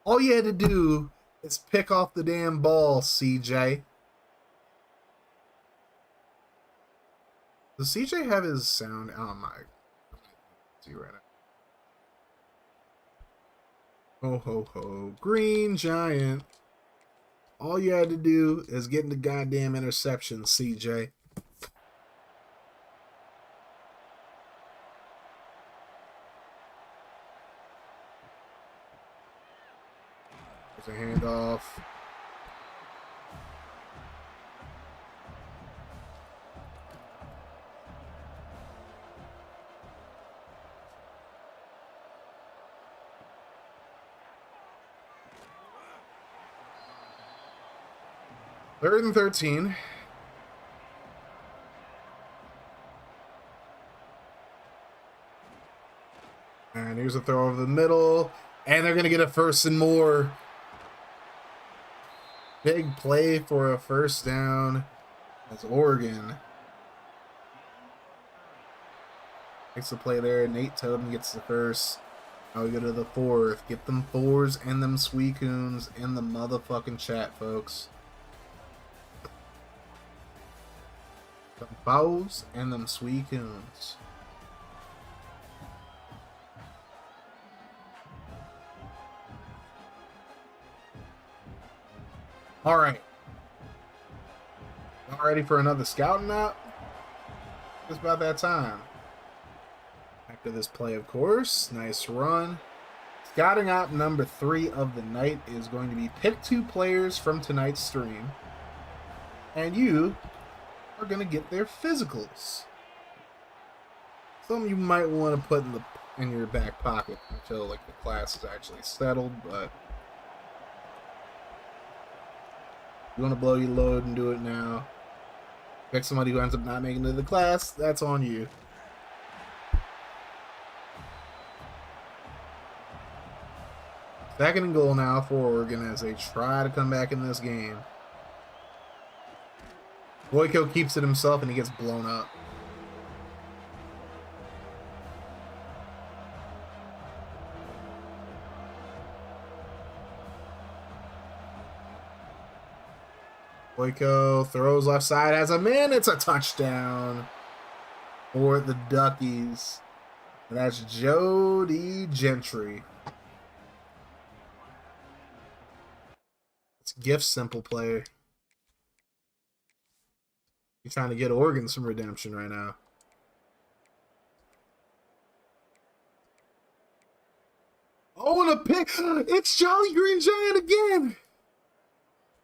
S3: All you had to do is pick off the damn ball, CJ. Does CJ have his sound? Oh my. See right now. Ho, ho, ho, Green Giant. All you had to do is get in the goddamn interception, CJ. There's a handoff. Third and 13. And here's a throw over the middle. And they're going to get a first and more. Big play for a first down. That's Oregon. Makes the play there. Nate Tobin gets the first. Now we go to the fourth. Get them fours and them sweecoons in the motherfucking chat, folks. Them fours and them sweecoons. All right. Y'all ready for another scouting map? It's about that time. After this play, of course. Nice run. Scouting app number 3 of the night is going to be pick 2 players from tonight's stream. And you are going to get their physicals. Some you might want to put in your back pocket until like the class is actually settled, but you want to blow your load and do it now. Pick somebody who ends up not making it to the class, that's on you. Second and goal now for Oregon as they try to come back in this game. Boyko keeps it himself and he gets blown up. Boyko throws left side, has a man. It's a touchdown for the Duckies. And that's Jody Gentry. It's Gift Simple player. He's trying to get Oregon some redemption right now. Oh, and a pick. It's Jolly Green Giant again.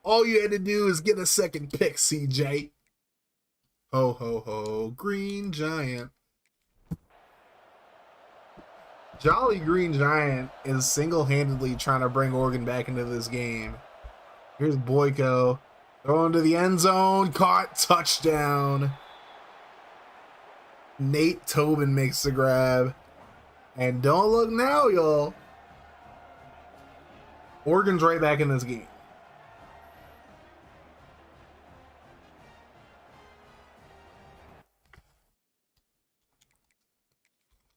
S3: All you had to do is get a second pick, CJ. Ho, ho, ho. Green Giant. Jolly Green Giant is single-handedly trying to bring Oregon back into this game. Here's Boyko. Throwing to the end zone. Caught. Touchdown. Nate Tobin makes the grab. And don't look now, y'all. Oregon's right back in this game.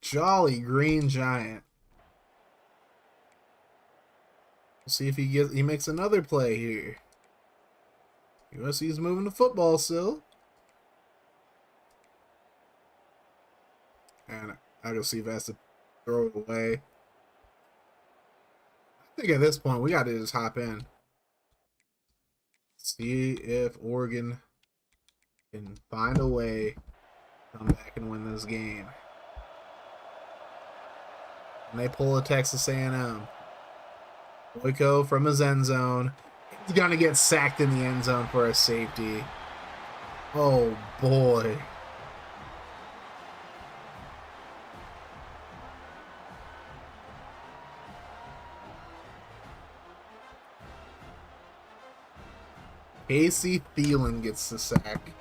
S3: Jolly Green Giant. We'll see if he makes another play here. USC's moving the football still. And I go see if he has to throw it away. I think at this point we got to just hop in. See if Oregon can find a way to come back and win this game. And they pull a Texas A&M. Boyko from his end zone. He's going to get sacked in the end zone for a safety. Oh, boy. Casey Thielen gets the sack.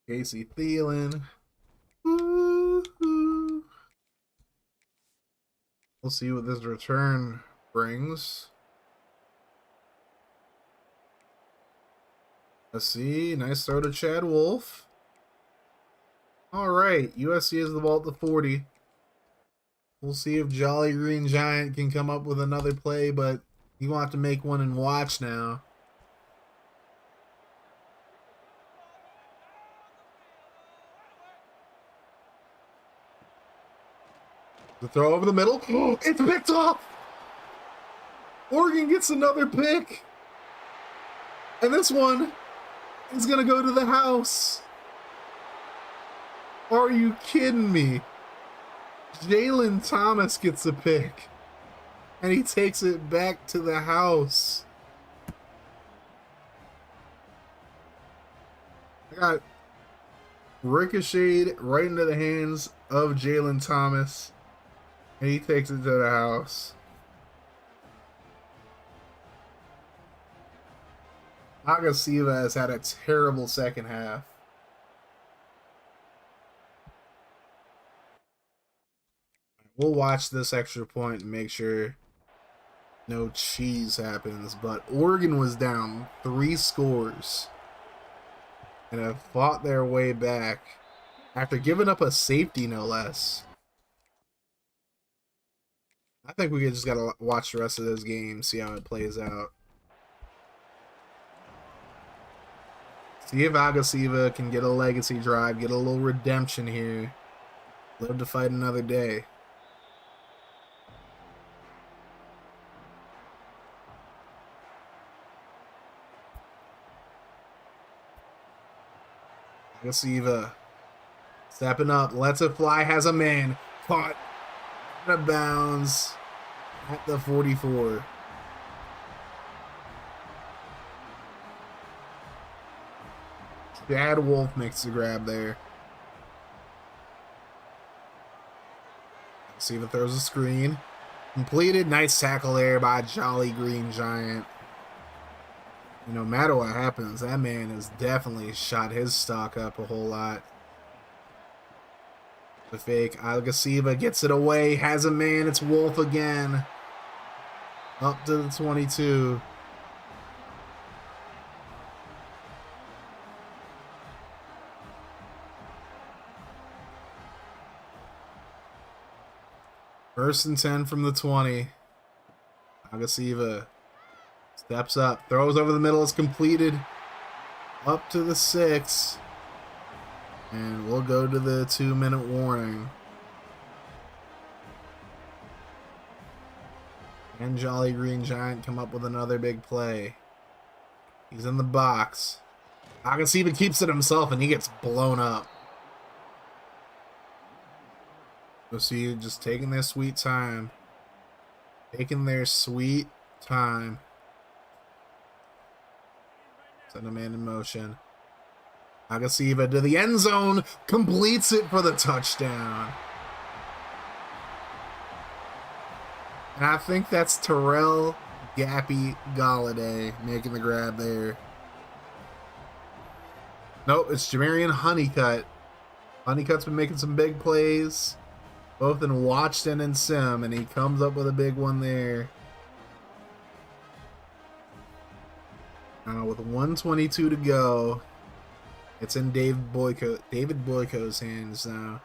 S3: Casey Thielen. Woo-hoo. We'll see what this return brings. Let's see. Nice throw to Chad Wolf. All right. USC has the ball at the 40. We'll see if Jolly Green Giant can come up with another play, but you want to make one and watch now. The throw over the middle. Oh, it's picked off. Oregon gets another pick. And this one is going to go to the house. Are you kidding me? Jalen Thomas gets a pick. And he takes it back to the house. I got ricocheted right into the hands of Jalen Thomas. And he takes it to the house. Agasiva has had a terrible second half. We'll watch this extra point and make sure no cheese happens. But Oregon was down 3 scores and have fought their way back after giving up a safety, no less. I think we just got to watch the rest of this game, see how it plays out. See if Agasiva can get a legacy drive, get a little redemption here. Live to fight another day. Agasiva stepping up, lets it fly, has a man. Caught out of bounds at the 44. Chad Wolf makes the grab there. See if it throws a screen. Completed. Nice tackle there by Jolly Green Giant. No matter what happens, that man has definitely shot his stock up a whole lot. The fake. Agasiva gets it away. Has a man. It's Wolf again. Up to the 22. First and 10 from the 20. Agasiva steps up. Throws over the middle. It's completed. Up to the 6. And we'll go to the 2-minute warning. And Jolly Green Giant come up with another big play. He's in the box. Agasiva keeps it himself and he gets blown up. You'll see just taking their sweet time. Taking their sweet time. Send a man in motion. Agasiva to the end zone. Completes it for the touchdown. And I think that's Terrell Gappy Galladay making the grab there. Nope, it's Jamarian Honeycutt. Honeycutt's been making some big plays, both in Watson and Sim, and he comes up with a big one there. With 1:22 to go, it's in David Boyko's hands now.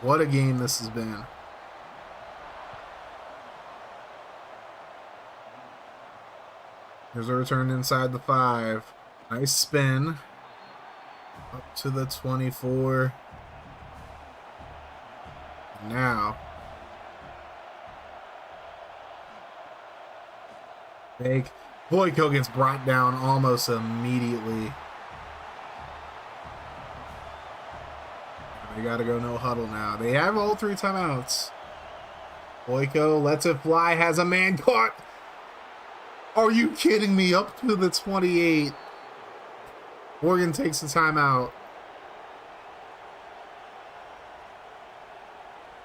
S3: What a game this has been. Here's a return inside the 5. Nice spin. Up to the 24. Now. Fake. Boyko gets brought down almost immediately. They gotta go no huddle now. They have all 3 timeouts. Boyko lets it fly, has a man caught. Are you kidding me? Up to the 28. Oregon takes the timeout.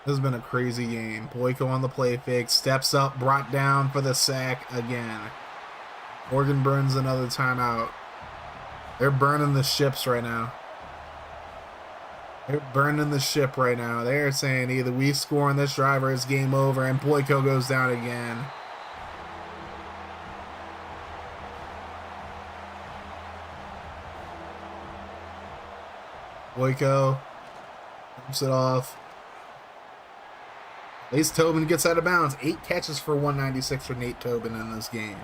S3: This has been a crazy game. Boyko on the play fake, steps up, brought down for the sack again. Morgan burns another timeout. They're burning the ships right now. They're burning the ship right now. They're saying either we score on this drive or it's game over, and Boyko goes down again. Boyko dumps it off. At least Tobin gets out of bounds. 8 catches for 196 for Nate Tobin in this game.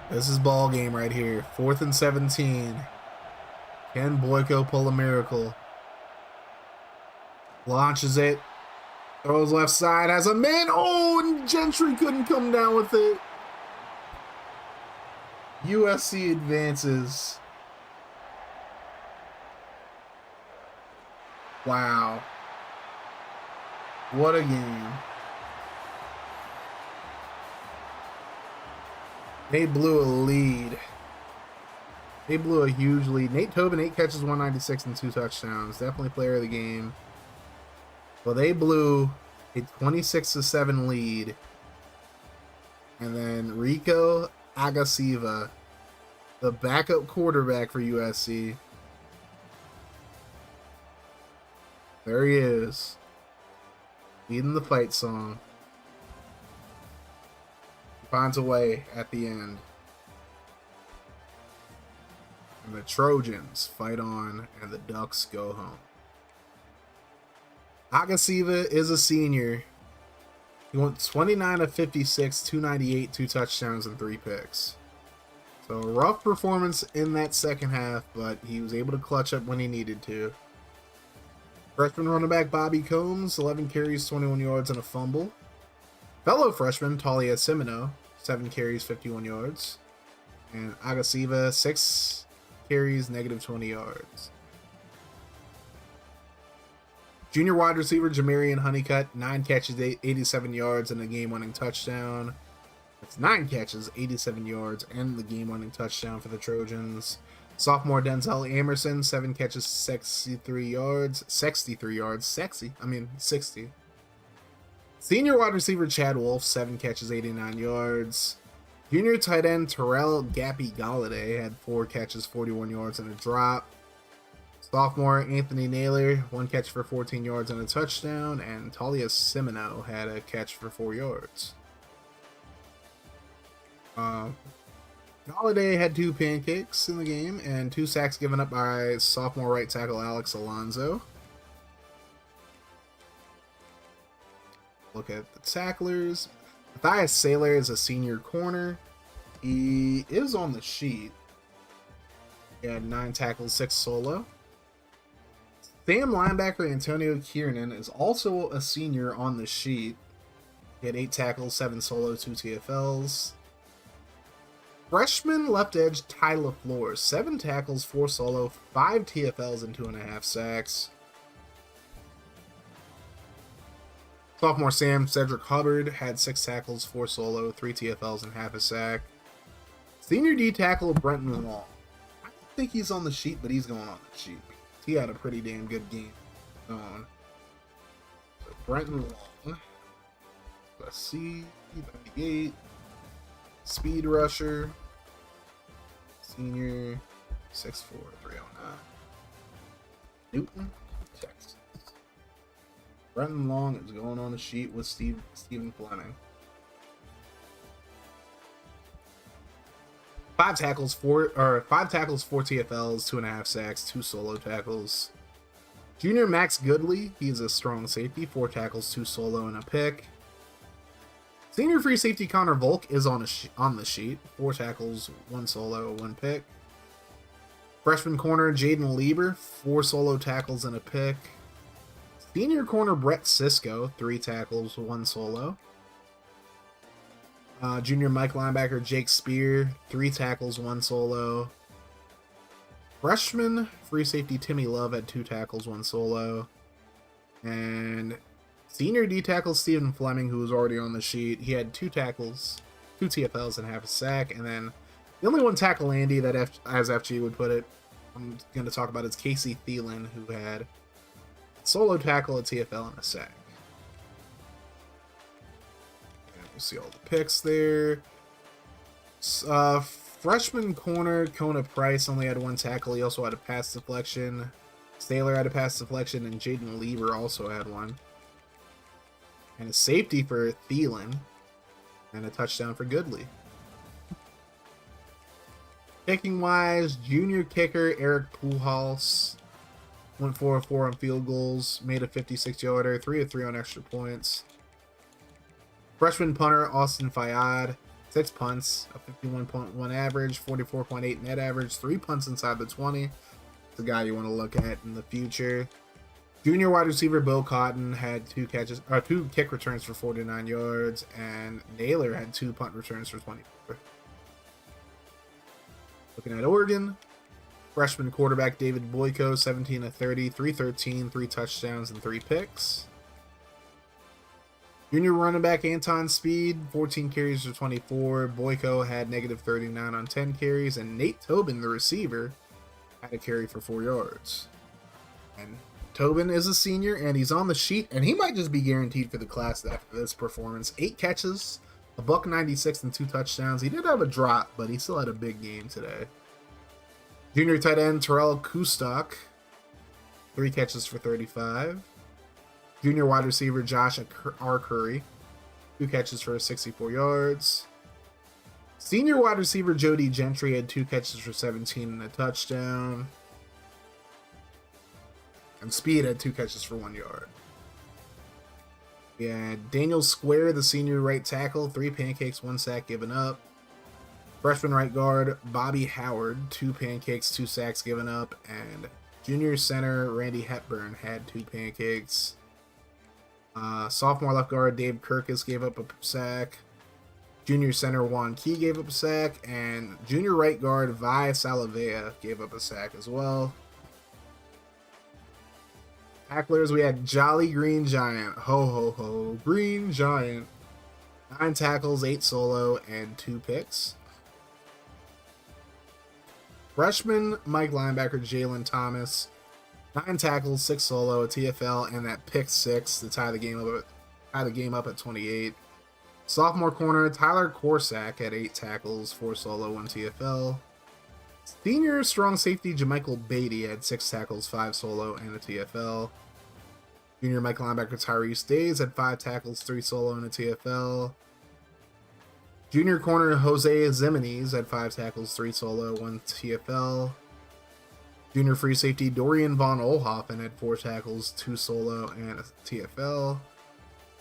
S3: This is ball game right here. 4th and 17. Can Boyko pull a miracle? Launches it. Throws left side. Has a man. Oh, and Gentry couldn't come down with it. USC advances. Wow. What a game. They blew a lead. They blew a huge lead. Nate Tobin, 8 catches, 196, and 2 touchdowns. Definitely player of the game. Well, they blew a 26-7 lead. And then Rico Agasiva, the backup quarterback for USC. There he is. Leading the fight song. He finds a way at the end. And the Trojans fight on, and the Ducks go home. Agasiva is a senior. He went 29 of 56, 298, 2 touchdowns, and 3 picks. So a rough performance in that second half, but he was able to clutch up when he needed to. Freshman running back Bobby Combs, 11 carries, 21 yards, and a fumble. Fellow freshman Talia Semino, 7 carries, 51 yards. And Agasiva, 6 carries, negative 20 yards. Junior wide receiver Jamarian Honeycutt, 9 catches, 87 yards, and a game-winning touchdown. That's 9 catches, 87 yards, and the game-winning touchdown for the Trojans. Sophomore Denzel Amerson, 7 catches, 63 yards. 60. Senior wide receiver Chad Wolf, 7 catches, 89 yards. Junior tight end Terrell Gappy Galladay had 4 catches, 41 yards, and a drop. Sophomore Anthony Naylor, 1 catch for 14 yards and a touchdown. And Talia Semino had a catch for 4 yards. Galladay had 2 pancakes in the game and 2 sacks given up by sophomore right tackle Alex Alonso. Look at the tacklers. Matthias Saylor is a senior corner. He is on the sheet. He had 9 tackles, 6 solo. Sam linebacker Antonio Kiernan is also a senior on the sheet. He had 8 tackles, 7 solo, 2 TFLs. Freshman left edge Ty LaFleur, 7 tackles, 4 solo, 5 TFLs, and 2.5 sacks. Sophomore Sam Cedric Hubbard had 6 tackles, 4 solo, 3 TFLs, and half a sack. Senior D tackle Brenton Long. I don't think he's on the sheet, but he's going on the sheet. He had a pretty damn good game going. So Brenton Long. Let's see. 98. Speed rusher. Senior. 6'4", 309. Newton, Texas. Brenton Long is going on the sheet with Stephen Fleming. 5 tackles, 4 TFLs, 2.5 sacks, 2 solo tackles. Junior Max Goodley, he's a strong safety, 4 tackles, 2 solo, and a pick. Senior free safety Connor Volk is on the sheet, 4 tackles, 1 solo, 1 pick. Freshman corner Jaden Lieber, 4 solo tackles and a pick. Senior corner Brett Sisko, 3 tackles, 1 solo. Junior Mike linebacker Jake Spear, 3 tackles, 1 solo. Freshman free safety Timmy Love had 2 tackles, 1 solo. And senior D tackle Stephen Fleming, who was already on the sheet, he had 2 tackles, 2 TFLs, and half a sack. And then the only one tackle Andy that, as FG would put it, I'm going to talk about is Casey Thielen, who had solo tackle, a TFL, and a sack. And you see all the picks there. Freshman corner, Kona Price only had one tackle. He also had a pass deflection. Staylor had a pass deflection, and Jaden Lever also had one. And a safety for Thielen. And a touchdown for Goodley. Kicking wise, junior kicker Eric Pujols went 4 of 4 on field goals, made a 56-yarder, 3 of 3 on extra points. Freshman punter Austin Fayad, 6 punts, a 51.1 average, 44.8 net average, 3 punts inside the 20. It's a guy you want to look at in the future. Junior wide receiver Bo Cotton had 2 kick returns for 49 yards, and Naylor had 2 punt returns for 24. Looking at Oregon, freshman quarterback David Boyko, 17 of 30, 313, 3 touchdowns, and 3 picks. Junior running back Anton Speed, 14 carries for 24. Boyko had negative 39 on 10 carries, and Nate Tobin, the receiver, had a carry for 4 yards. And Tobin is a senior, and he's on the sheet, and he might just be guaranteed for the class after this performance. 8 catches, a $196, and 2 touchdowns. He did have a drop, but he still had a big game today. Junior tight end Terrell Kustok, 3 catches for 35. Junior wide receiver Josh R. Curry, 2 catches for 64 yards. Senior wide receiver Jody Gentry had 2 catches for 17 and a touchdown. And Speed had 2 catches for 1 yard. We had Daniel Square, the senior right tackle, 3 pancakes, 1 sack given up. Freshman right guard Bobby Howard, 2 pancakes, 2 sacks given up. And junior center Randy Hepburn had 2 pancakes. Sophomore left guard Dave Kirkus gave up a sack. Junior center Juan Key gave up a sack. And junior right guard Vi Salavea gave up a sack as well. Tacklers, we had Jolly Green Giant. Ho, ho, ho. Green Giant. 9 tackles, 8 solo, and 2 picks. Freshman Mike linebacker Jalen Thomas. 9 tackles, 6 solo, a TFL, and that pick 6 to tie the game up at 28. Sophomore corner Tyler Korsak had 8 tackles, 4 solo, 1 TFL. Senior strong safety Jamichael Beatty had 6 tackles, 5 solo, and a TFL. Junior Mike linebacker Tyrese Days had 5 tackles, 3 solo, and a TFL. Junior corner Jose Zimenez had 5 tackles, 3 solo, 1 TFL. Junior free safety Dorian Von Olhoffen had 4 tackles, 2 solo, and a TFL.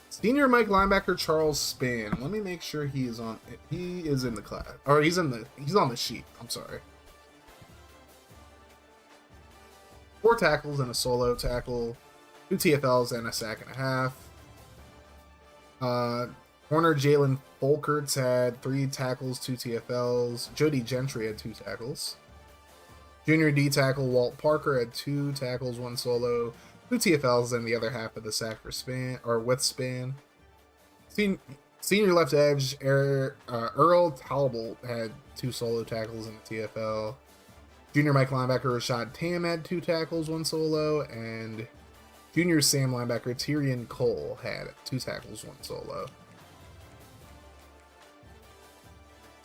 S3: Senior Mike linebacker Charles Spann. Let me make sure he is in the class, or he's on the sheet. I'm sorry. 4 tackles and a solo tackle, 2 TFLs and a sack and a half. Corner Jalen Folkerts had 3 tackles, 2 TFLs. Jody Gentry had 2 tackles. Junior D tackle Walt Parker had 2 tackles, 1 solo, 2 TFLs, and the other half of the sack for Span with Span. Senior left edge Earl Talbot had 2 solo tackles and a TFL. Junior Mike linebacker Rashad Tam had 2 tackles, 1 solo, and junior Sam linebacker Tyrion Cole had 2 tackles, 1 solo.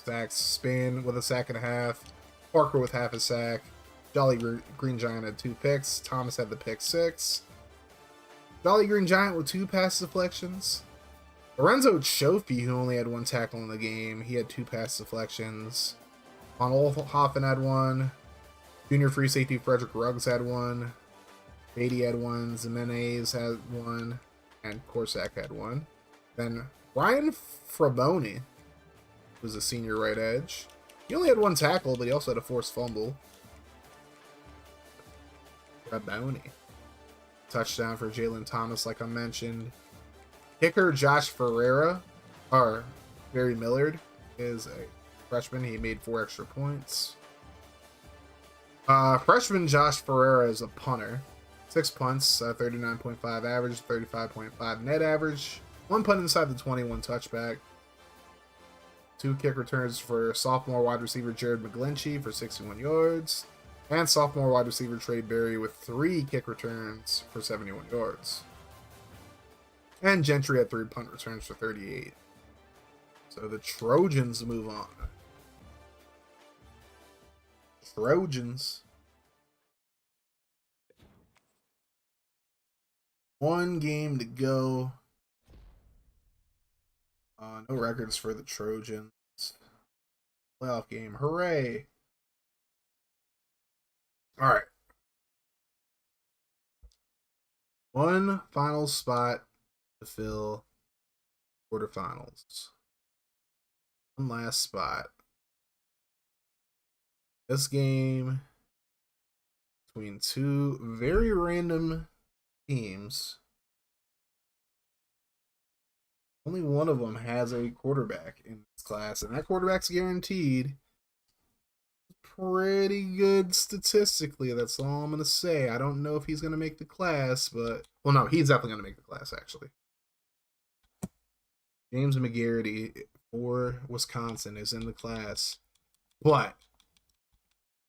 S3: Sacks, Span with a sack and a half, Parker with half a sack, Jolly Green Giant had 2 picks, Thomas had the pick 6. Jolly Green Giant with 2 pass deflections. Lorenzo Chofi, who only had 1 tackle in the game, he had 2 pass deflections. Von Olhoffen had 1. Junior free safety Frederick Ruggs had 1. Beatty had 1. Zimenez had 1. And Korsak had 1. Then Ryan Fraboni was a senior right edge. He only had 1 tackle, but he also had a forced fumble. Fraboni. Touchdown for Jalen Thomas, like I mentioned. Kicker Josh Ferreira, or Barry Millard, is a freshman. He made 4 extra points. Freshman Josh Ferreira is a punter. 6 punts, 39.5 average, 35.5 net average. 1 punt inside the 20, 1 touchback. 2 kick returns for sophomore wide receiver Jared McGlinchey for 61 yards. And sophomore wide receiver Trey Berry with 3 kick returns for 71 yards. And Gentry had 3 punt returns for 38. So the Trojans move on. Trojans. 1 game to go. No records for the Trojans. Playoff game. Hooray. All right. 1 final spot to fill quarterfinals. 1 last spot. This game between 2 very random teams. Only one of them has a quarterback in this class, and that quarterback's guaranteed. Pretty good statistically. That's all I'm going to say. I don't know if he's going to make the class, but... Well, no, he's definitely going to make the class, actually. James McGarity for Wisconsin is in the class, but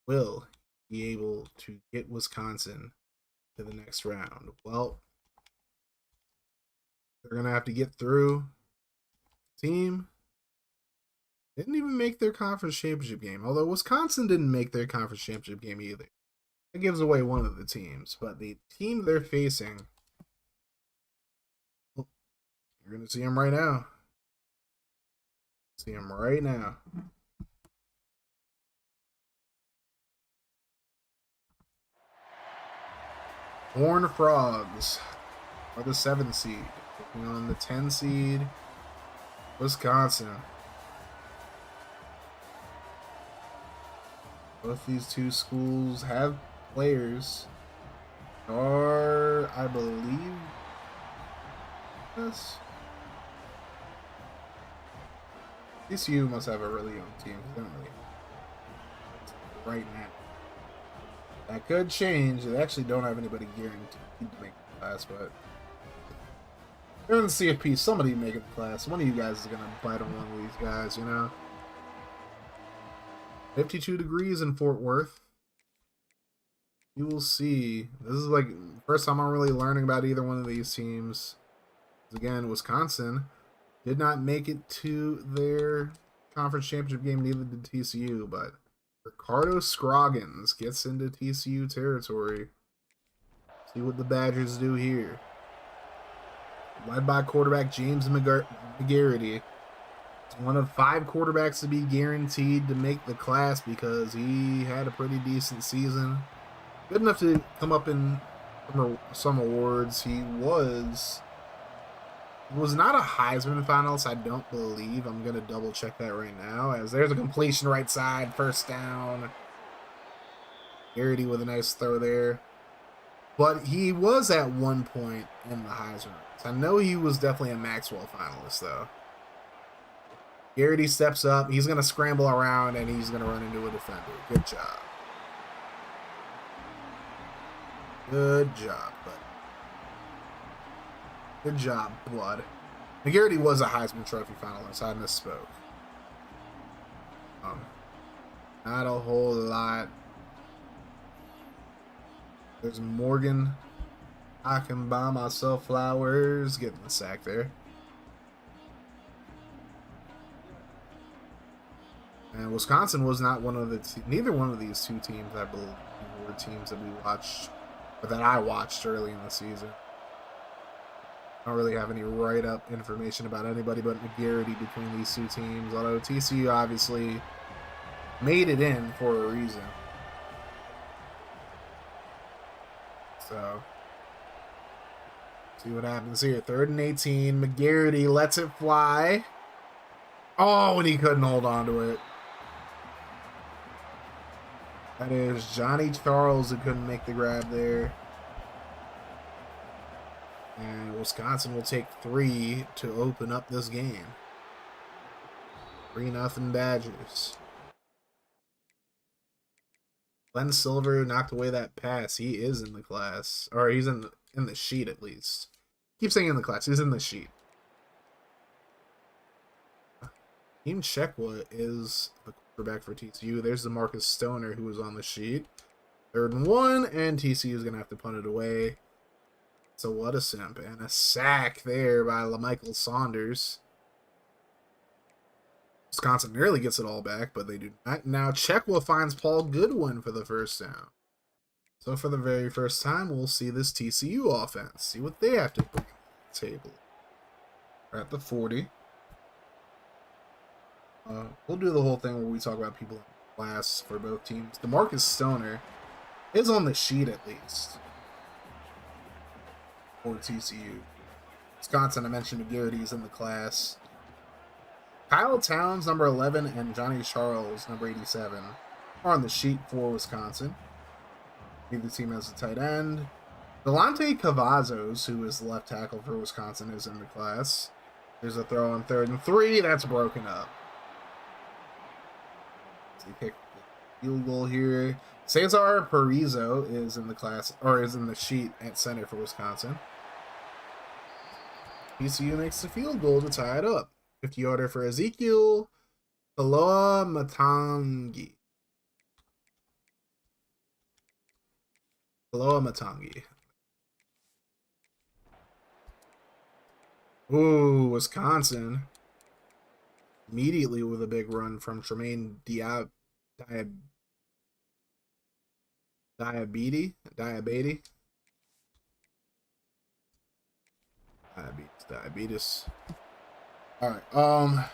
S3: will be able to get Wisconsin to the next round? Well, they're going to have to get through. Team didn't even make their conference championship game, although Wisconsin didn't make their conference championship game either. That gives away one of the teams, but the team they're facing, you're going to see them right now. See them right now. Horned Frogs are the 7th seed, taking on the 10 seed, Wisconsin. Both these 2 schools have players are, I believe, yes. TCU must have a really young team, don't they? Right now. That could change. They actually don't have anybody guaranteed to make the class, but they're in the CFP. Somebody making the class. One of you guys is going to bite on one of these guys, you know? 52 degrees in Fort Worth. You will see. This is like the first time I'm really learning about either one of these teams. Again, Wisconsin did not make it to their conference championship game, neither did TCU, but Ricardo Scroggins gets into TCU territory. See what the Badgers do here. Led by quarterback James McGarity. One of 5 quarterbacks to be guaranteed to make the class because he had a pretty decent season. Good enough to come up in some awards. He was not a Heisman finalist, I don't believe. I'm going to double check that right now. As there's a completion right side, first down. Garrity with a nice throw there. But he was at one point in the Heisman. I know he was definitely a Maxwell finalist, though. Garrity steps up. He's going to scramble around, and he's going to run into a defender. Good job. Good job, bud. Good job, bud. McGarity was a Heisman Trophy finalist. I misspoke. Not a whole lot. There's Morgan. I can buy myself flowers. Getting the sack there. And Wisconsin was not one of the neither one of these 2 teams, I believe, were teams that we watched, or that I watched early in the season. I don't really have any write-up information about anybody but McGarity between these 2 teams, although TCU obviously made it in for a reason. So, see what happens here. 3rd and 18. McGarity lets it fly. Oh, and he couldn't hold on to it. That is Johnny Charles who couldn't make the grab there. And Wisconsin will take 3 to open up this game. 3-0 Badgers. Glenn Silver knocked away that pass. He is in the class. Or he's in the sheet at least. Keep saying in the class. He's in the sheet. Team Chekwa is the quarterback for TCU. There's the Marcus Stoner who was on the sheet. 3rd and 1, and TCU is going to have to punt it away. So what a simp. And a sack there by LaMichael Saunders. Wisconsin nearly gets it all back, but they do not. Now Chekwa finds Paul Goodwin for the first down. So for the very first time, we'll see this TCU offense. See what they have to bring to the table. We're at the 40. We'll do the whole thing where we talk about people in class for both teams. DeMarcus Stoner is on the sheet at least for TCU. Wisconsin, I mentioned McGarity is in the class. Kyle Towns, number 11, and Johnny Charles, number 87, are on the sheet for Wisconsin. Neither team has a tight end. Delonte Cavazos, who is the left tackle for Wisconsin, is in the class. There's a throw on 3rd and 3. That's broken up. So he kicked the field goal here. Cesar Parizo is in the class, or is in the sheet at center for Wisconsin. TCU makes the field goal to tie it up. 50-yarder for Ezekiel Kaloa Matangi. Ooh, Wisconsin. Immediately with a big run from Tremaine Diabete. Diabetes. All right.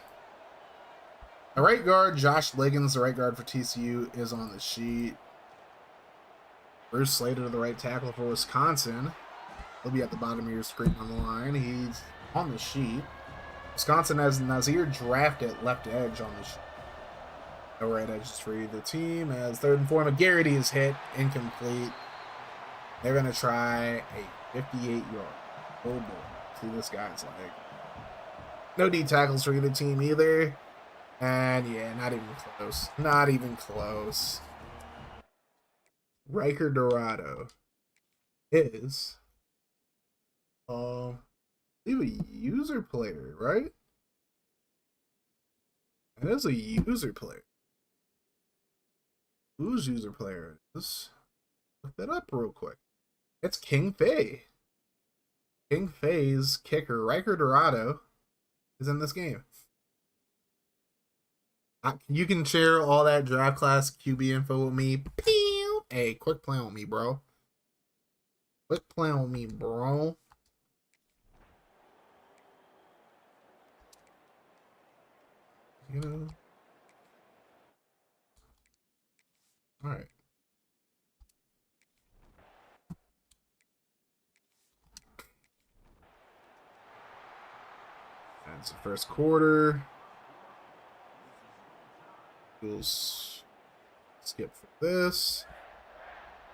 S3: The right guard, Josh Liggins, the right guard for TCU, is on the sheet. Bruce Slater, the right tackle for Wisconsin. He'll be at the bottom of your screen on the line. He's on the sheet. Wisconsin has Nazir Draft at left edge on the sheet. No right edges for either team. As 3rd and 4, McGarity is hit, incomplete. They're going to try a 58-yard. Oh boy. See this guy's leg. No D tackles for either team either. And yeah, not even close. Not even close. Riker Dorado is a user player, right? It is a user player. Whose user player it is? Look that up real quick. It's King Fay. King Fay's kicker, Riker Dorado, is in this game. You can share all that draft class QB info with me. Hey, quick plan with me, bro. Quick plan with me, bro. You know. All right. That's the first quarter. We'll skip for this.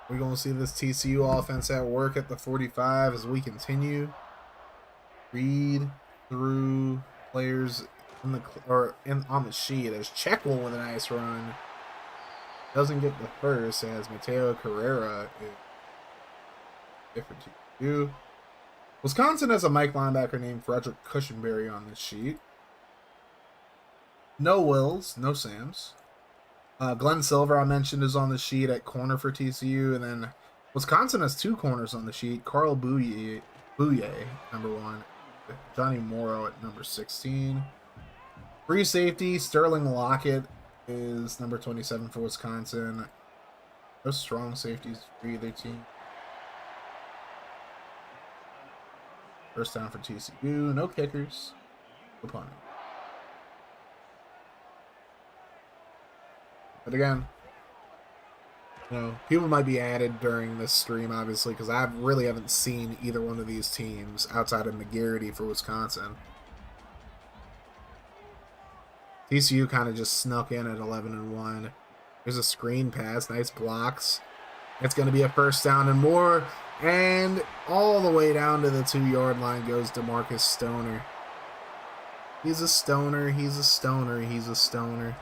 S3: We're going to see this TCU offense at work at the 45 as we continue. Read through players on the sheet as Checkwell with a nice run. Doesn't get the first as Mateo Carrera is different TCU. Wisconsin has a Mike linebacker named Frederick Cushenberry on this sheet. No Wills, no Sams. Glenn Silver, I mentioned, is on the sheet at corner for TCU. And then Wisconsin has 2 corners on the sheet. Carl Bouye, number 1. Johnny Morrow at number 16. Free safety, Sterling Lockett is number 27 for Wisconsin. No strong safeties for either team. First down for TCU. No kickers. No punting. But again, you know, people might be added during this stream, obviously, because I really haven't seen either one of these teams outside of McGarity for Wisconsin. TCU kind of just snuck in at 11-1. There's a screen pass, nice blocks. It's going to be a first down and more. And all the way down to the 2-yard line goes DeMarcus Stoner. He's a stoner, he's a stoner, he's a stoner.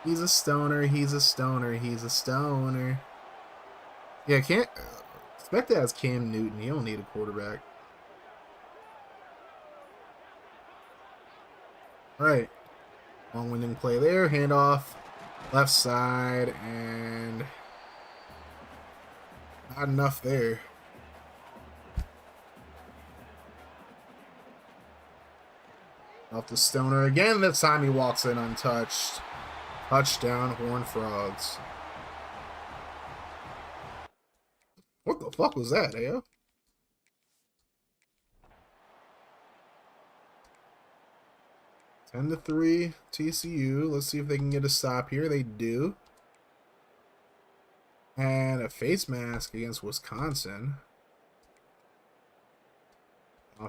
S3: He's a stoner, he's a stoner, he's a stoner. Yeah, can't expect that as Cam Newton. You don't need a quarterback. All right. Long winding play there. Handoff. Left side. And Not enough there. Off the Stoner again. This time he walks in untouched. Touchdown, Horned Frogs. What the fuck was that, eh? 10-3 TCU. Let's see if they can get a stop here. They do. And a face mask against Wisconsin.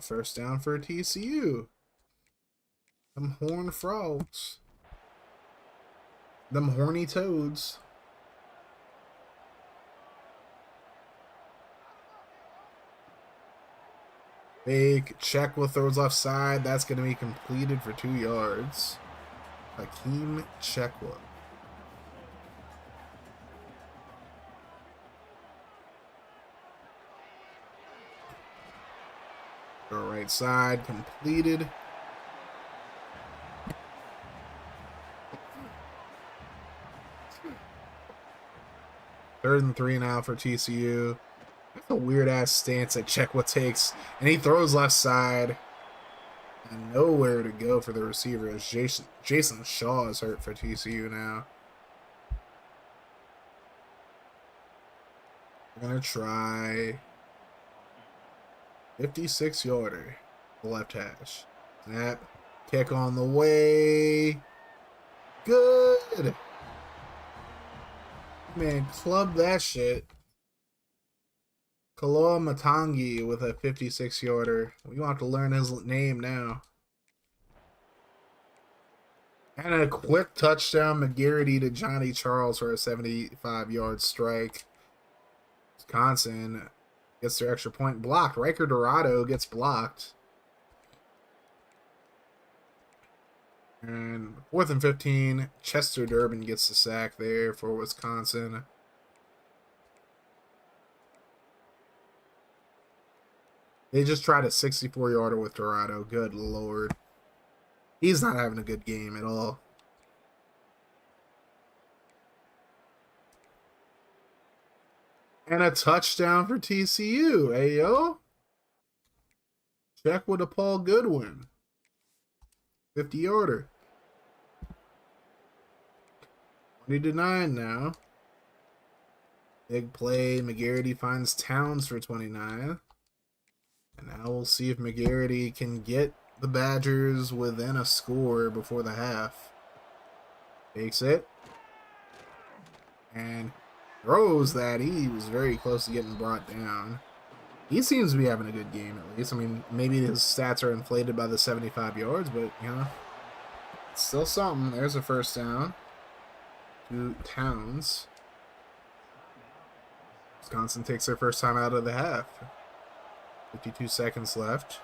S3: First down for TCU. Them Horned Frogs. Them horny toads. Fake check with throws left side. That's going to be completed for 2 yards. Hakeem Checkwood. Right side completed. Third and 3 now for TCU. That's a weird ass stance that Checkwood takes, and he throws left side. And nowhere to go for the receiver as Jason Shaw is hurt for TCU now. We're gonna try 56-yarder, the left hash. Snap, kick on the way. Good. Man, club that shit. Kaloa Matangi with a 56-yarder. We want to learn his name now. And a quick touchdown, McGarity to Johnny Charles for a 75-yard strike. Wisconsin gets their extra point blocked. Riker Dorado gets blocked. And 4th and 15, Chester Durbin gets the sack there for Wisconsin. They just tried a 64-yarder with Dorado. Good lord. He's not having a good game at all. And a touchdown for TCU. Hey, yo. Check with a Paul Goodwin. 50-yarder. 20-9 now. Big play. McGarity finds Towns for 29. And now we'll see if McGarity can get the Badgers within a score before the half. Takes it. And throws that. He was very close to getting brought down. He seems to be having a good game at least. I mean, maybe his stats are inflated by the 75 yards, but, you know, it's still something. There's a first down to Towns. Wisconsin takes their first time out of the half. 52 seconds left.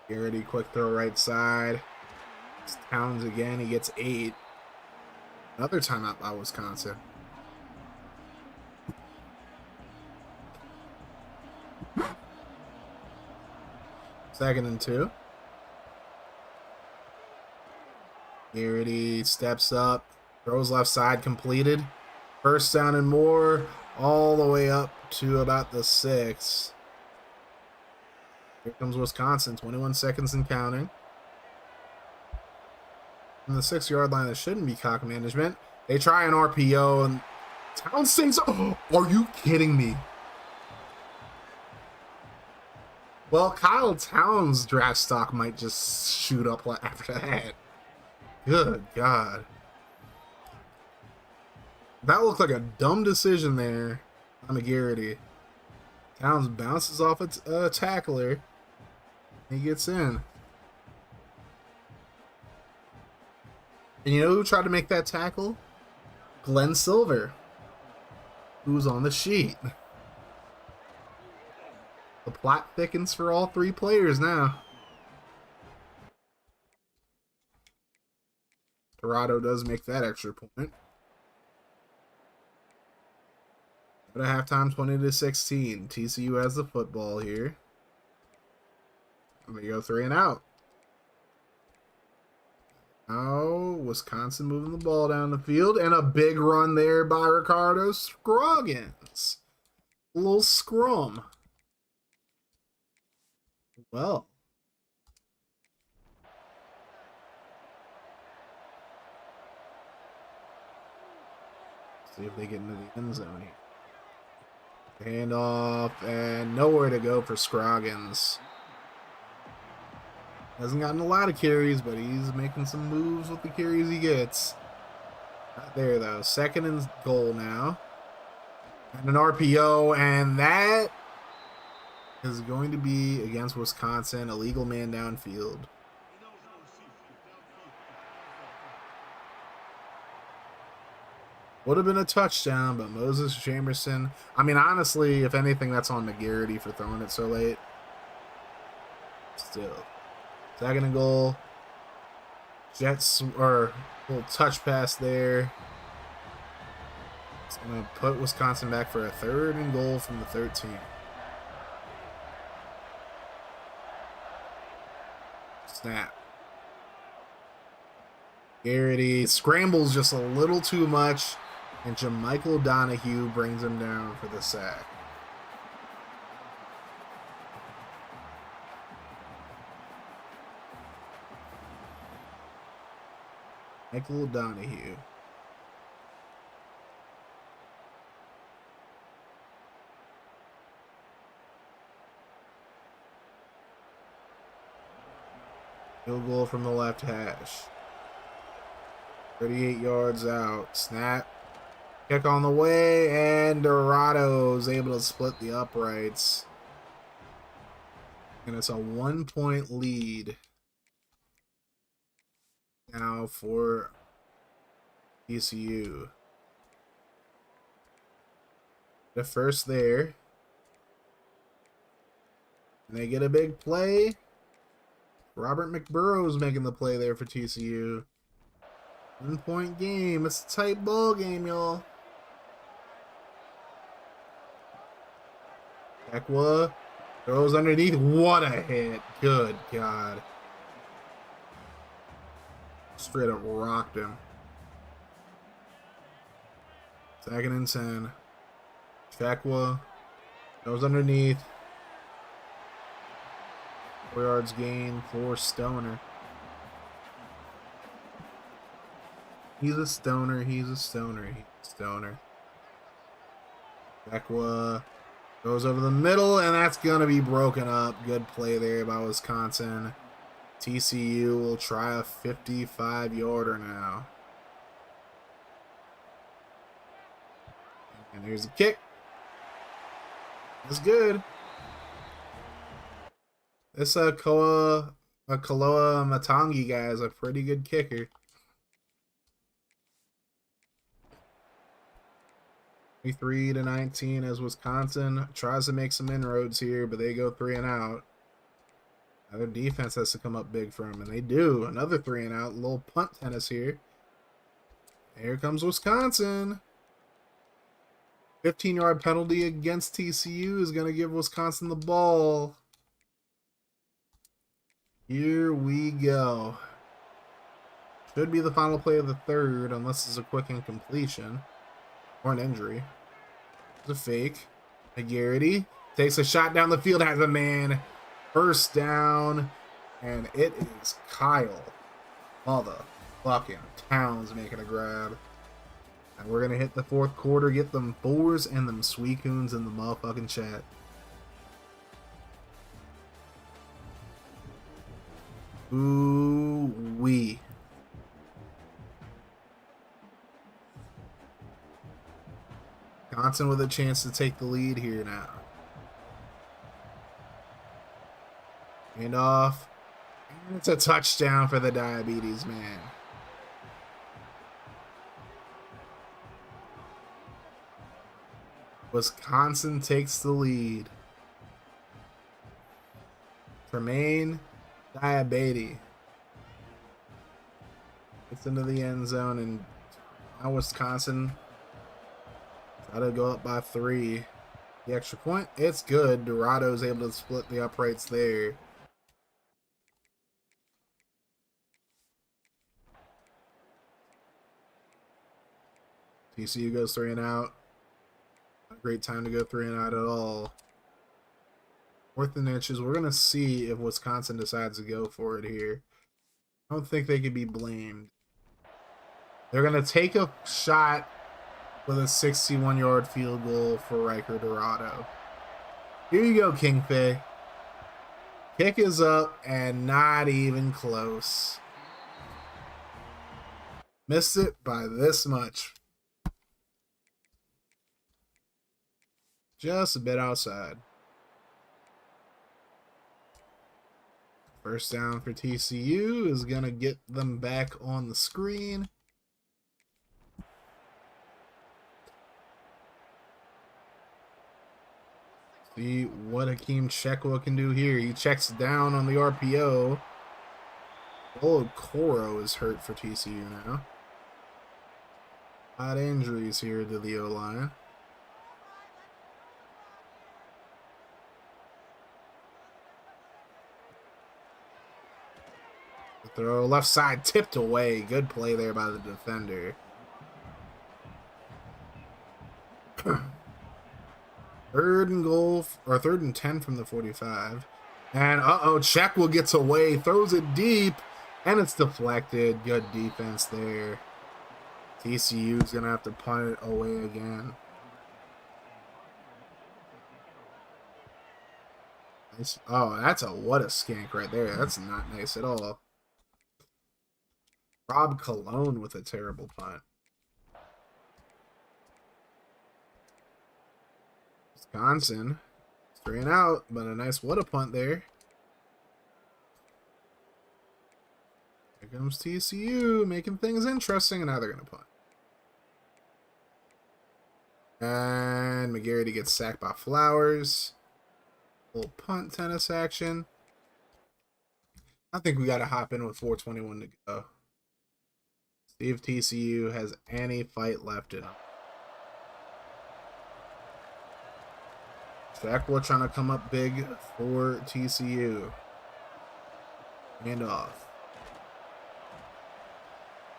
S3: Garrity, quick throw right side. It's Towns again. He gets 8. Another timeout by Wisconsin. Second and 2. Garrity steps up. Throws left side completed. First down and more. All the way up to about the 6. Here comes Wisconsin. 21 seconds and counting. On the 6-yard line, there shouldn't be clock management. They try an RPO, and Towns thinks, oh, are you kidding me? Well, Kyle Towns' draft stock might just shoot up after that. Good God. That looked like a dumb decision there on McGarity. Towns bounces off a tackler. He gets in. And you know who tried to make that tackle? Glenn Silver, who's on the sheet. The plot thickens for all 3 players now. Dorado does make that extra point. But at halftime, 20-16. TCU has the football here. And they go 3 and out. Now, Wisconsin moving the ball down the field, and a big run there by Ricardo Scroggins. A little scrum. Well. See if they get into the end zone here. Hand off, and nowhere to go for Scroggins. Hasn't gotten a lot of carries, but he's making some moves with the carries he gets. Not there, though. 2nd and goal now. And an RPO, and that is going to be against Wisconsin. A legal man downfield. Would have been a touchdown, but Moses Jamerson. I mean, honestly, if anything, that's on McGarity for throwing it so late. Still. 2nd and goal. Jets, or little touch pass there. It's going to put Wisconsin back for a 3rd and goal from the 13. Snap. Garrity scrambles just a little too much, and Jamichael Donahue brings him down for the sack. Michael Donahue. Field goal from the left hash. 38 yards out. Snap. Kick on the way, and Dorado is able to split the uprights. And it's a 1-point lead now for TCU. The first there. And they get a big play. Robert McBurrow's making the play there for TCU. 1-point game. It's a tight ball game, y'all. Ekwa throws underneath. What a hit. Good God. Straight up rocked him. 2nd and 10. Ekwa goes underneath. 4 yards gain for Stoner. He's a stoner. He's a stoner. He's a stoner. Ekwa goes over the middle, and that's going to be broken up. Good play there by Wisconsin. TCU will try a 55-yarder now. And here's a kick. That's good. This Kaloa Matangi guy is a pretty good kicker. 23-19 as Wisconsin tries to make some inroads here, but they go 3 and out. Their defense has to come up big for them, and they do. Another 3 and out. A little punt tennis here. Here comes Wisconsin. 15-yard penalty against TCU is going to give Wisconsin the ball. Here we go. Should be the final play of the 3rd, unless it's a quick incompletion. Or an injury. It's a fake. McGarity takes a shot down the field, has a man. First down. And it is Kyle. Motherfucking Towns making a grab. And we're going to hit the 4th quarter. Get them 4s and them Sweetcoons in the motherfucking chat. Ooh-wee. Wisconsin with a chance to take the lead here now. Hand off. And it's a touchdown for the Diabetes man. Wisconsin takes the lead. Tremaine Diabetes gets into the end zone, and now Wisconsin try to go up by 3. The extra point, it's good. Dorado's able to split the uprights there. TCU goes 3 and out. Not a great time to go 3 and out at all. 4th and inches. We're going to see if Wisconsin decides to go for it here. I don't think they could be blamed. They're going to take a shot with a 61-yard field goal for Riker Dorado. Here you go, King Fei. Kick is up and not even close. Missed it by this much. Just a bit outside. First down for TCU is going to get them back on the screen. See what Hakeem Chekwa can do here. He checks down on the RPO. Old Coro is hurt for TCU now. A lot of injuries here to the O-line. The throw left side tipped away. Good play there by the defender. Third and 10 from the 45. And Chekwa gets away, throws it deep, and it's deflected. Good defense there. TCU's gonna have to punt it away again. Nice. Oh, what a skank right there. That's not nice at all. Rob Cologne with a terrible punt. Wisconsin, 3 and out, but a nice what a punt there. Here comes TCU, making things interesting, and now they're going to punt. And McGarity gets sacked by Flowers. Little punt tennis action. I think we got to hop in with 4:21 to go. See if TCU has any fight left in them. Chekwa trying to come up big for TCU. Hand off.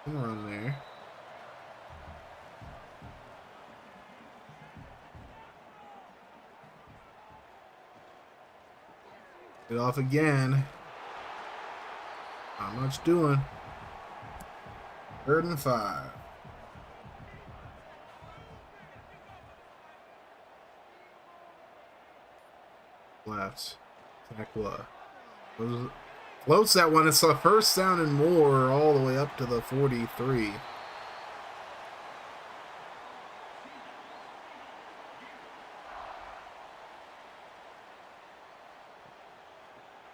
S3: Come on there. Get off again. Not much doing. 3rd and 5. Left. Chekwa floats that one. It's a first down and more all the way up to the 43.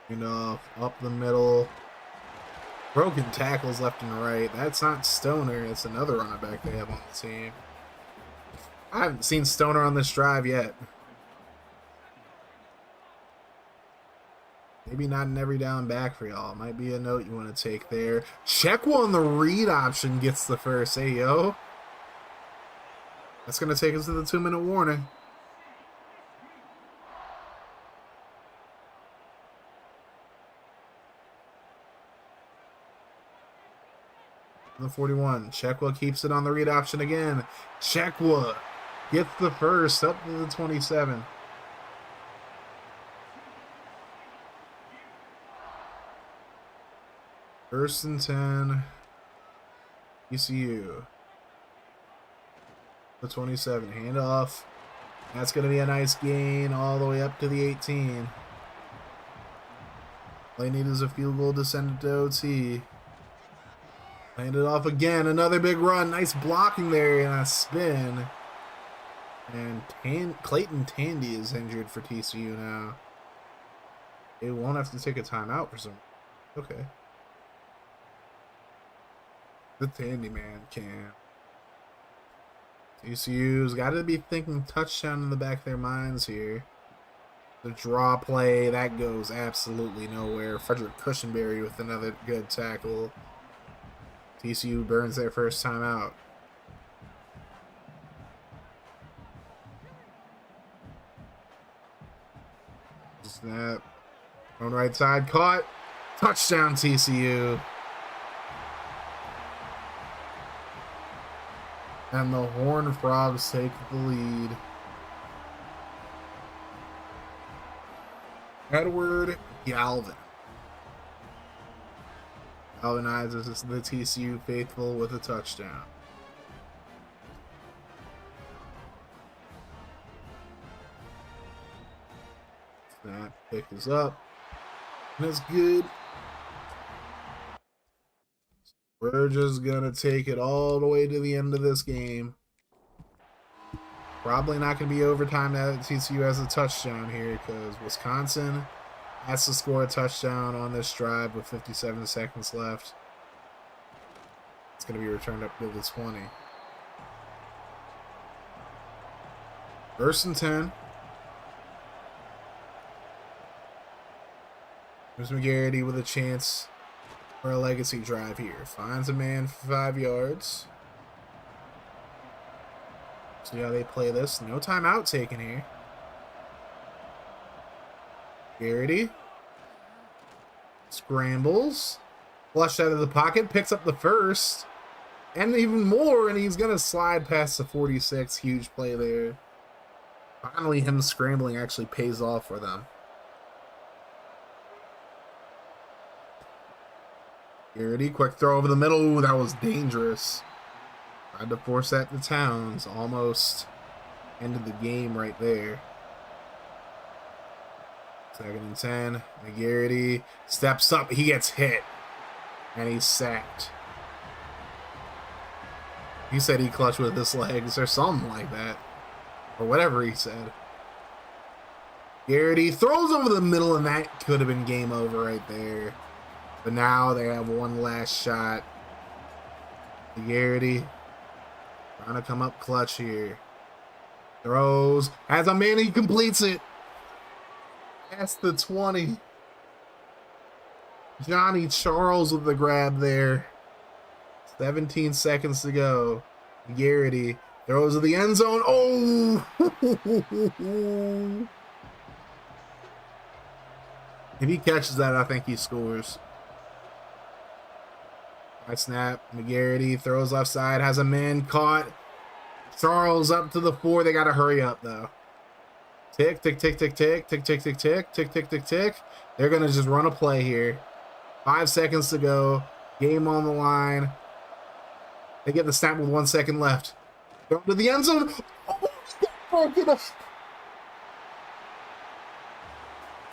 S3: And up the middle. Broken tackles left and right. That's not Stoner. It's another running back they have on the team. I haven't seen Stoner on this drive yet. Maybe not an every down back for y'all. Might be a note you want to take there. Chekwa on the read option gets the first. Hey, yo. That's going to take us to the 2-minute warning. The 41. Chekwa keeps it on the read option again. Chekwa gets the first up to the 27. First and 10. ECU. The 27. Hand off. That's going to be a nice gain all the way up to the 18. All they need is a field goal to send it to OT. Hand it off again. Another big run. Nice blocking there and a spin. And Clayton Tandy is injured for TCU now. They won't have to take a timeout for some. Okay. The Tandy man can. TCU's got to be thinking touchdown in the back of their minds here. The draw play, that goes absolutely nowhere. Frederick Cushenberry with another good tackle. TCU burns their first time out. Snap. On right side, caught. Touchdown TCU. And the Horned Frogs take the lead. Edward Galvin galvanizes the TCU faithful with a touchdown. Snap, pick is up. And it's good. We're just gonna take it all the way to the end of this game. Probably not gonna be overtime that TCU has a touchdown here because Wisconsin has to score a touchdown on this drive with 57 seconds left. It's gonna be returned up to the 20. 1st and 10. Here's McGarity with a chance for a legacy drive here. Finds a man for 5 yards. See how they play this. No timeout taken here. Garrity scrambles. Flushed out of the pocket. Picks up the first. And even more. And he's going to slide past the 46. Huge play there. Finally, him scrambling actually pays off for them. Garrity, quick throw over the middle. Ooh, that was dangerous. Tried to force that to Towns. Almost ended the game right there. 2nd and 10. McGarity steps up. He gets hit. And he's sacked. He said he clutched with his legs or something like that. Or whatever he said. Garrity throws over the middle, and that could have been game over right there. But now they have one last shot. Garrity trying to come up clutch here. Throws. Has a man. He completes it. That's the 20. Johnny Charles with the grab there. 17 seconds to go. Garrity throws to the end zone. Oh! If he catches that, I think he scores. Snap. McGarity throws left side. Has a man caught. Charles up to the 4. They got to hurry up, though. Tick, tick, tick, tick, tick, tick, tick, tick, tick, tick, tick, tick, tick. They're going to just run a play here. 5 seconds to go. Game on the line. They get the snap with 1 second left. Go to the end zone. Oh, get up.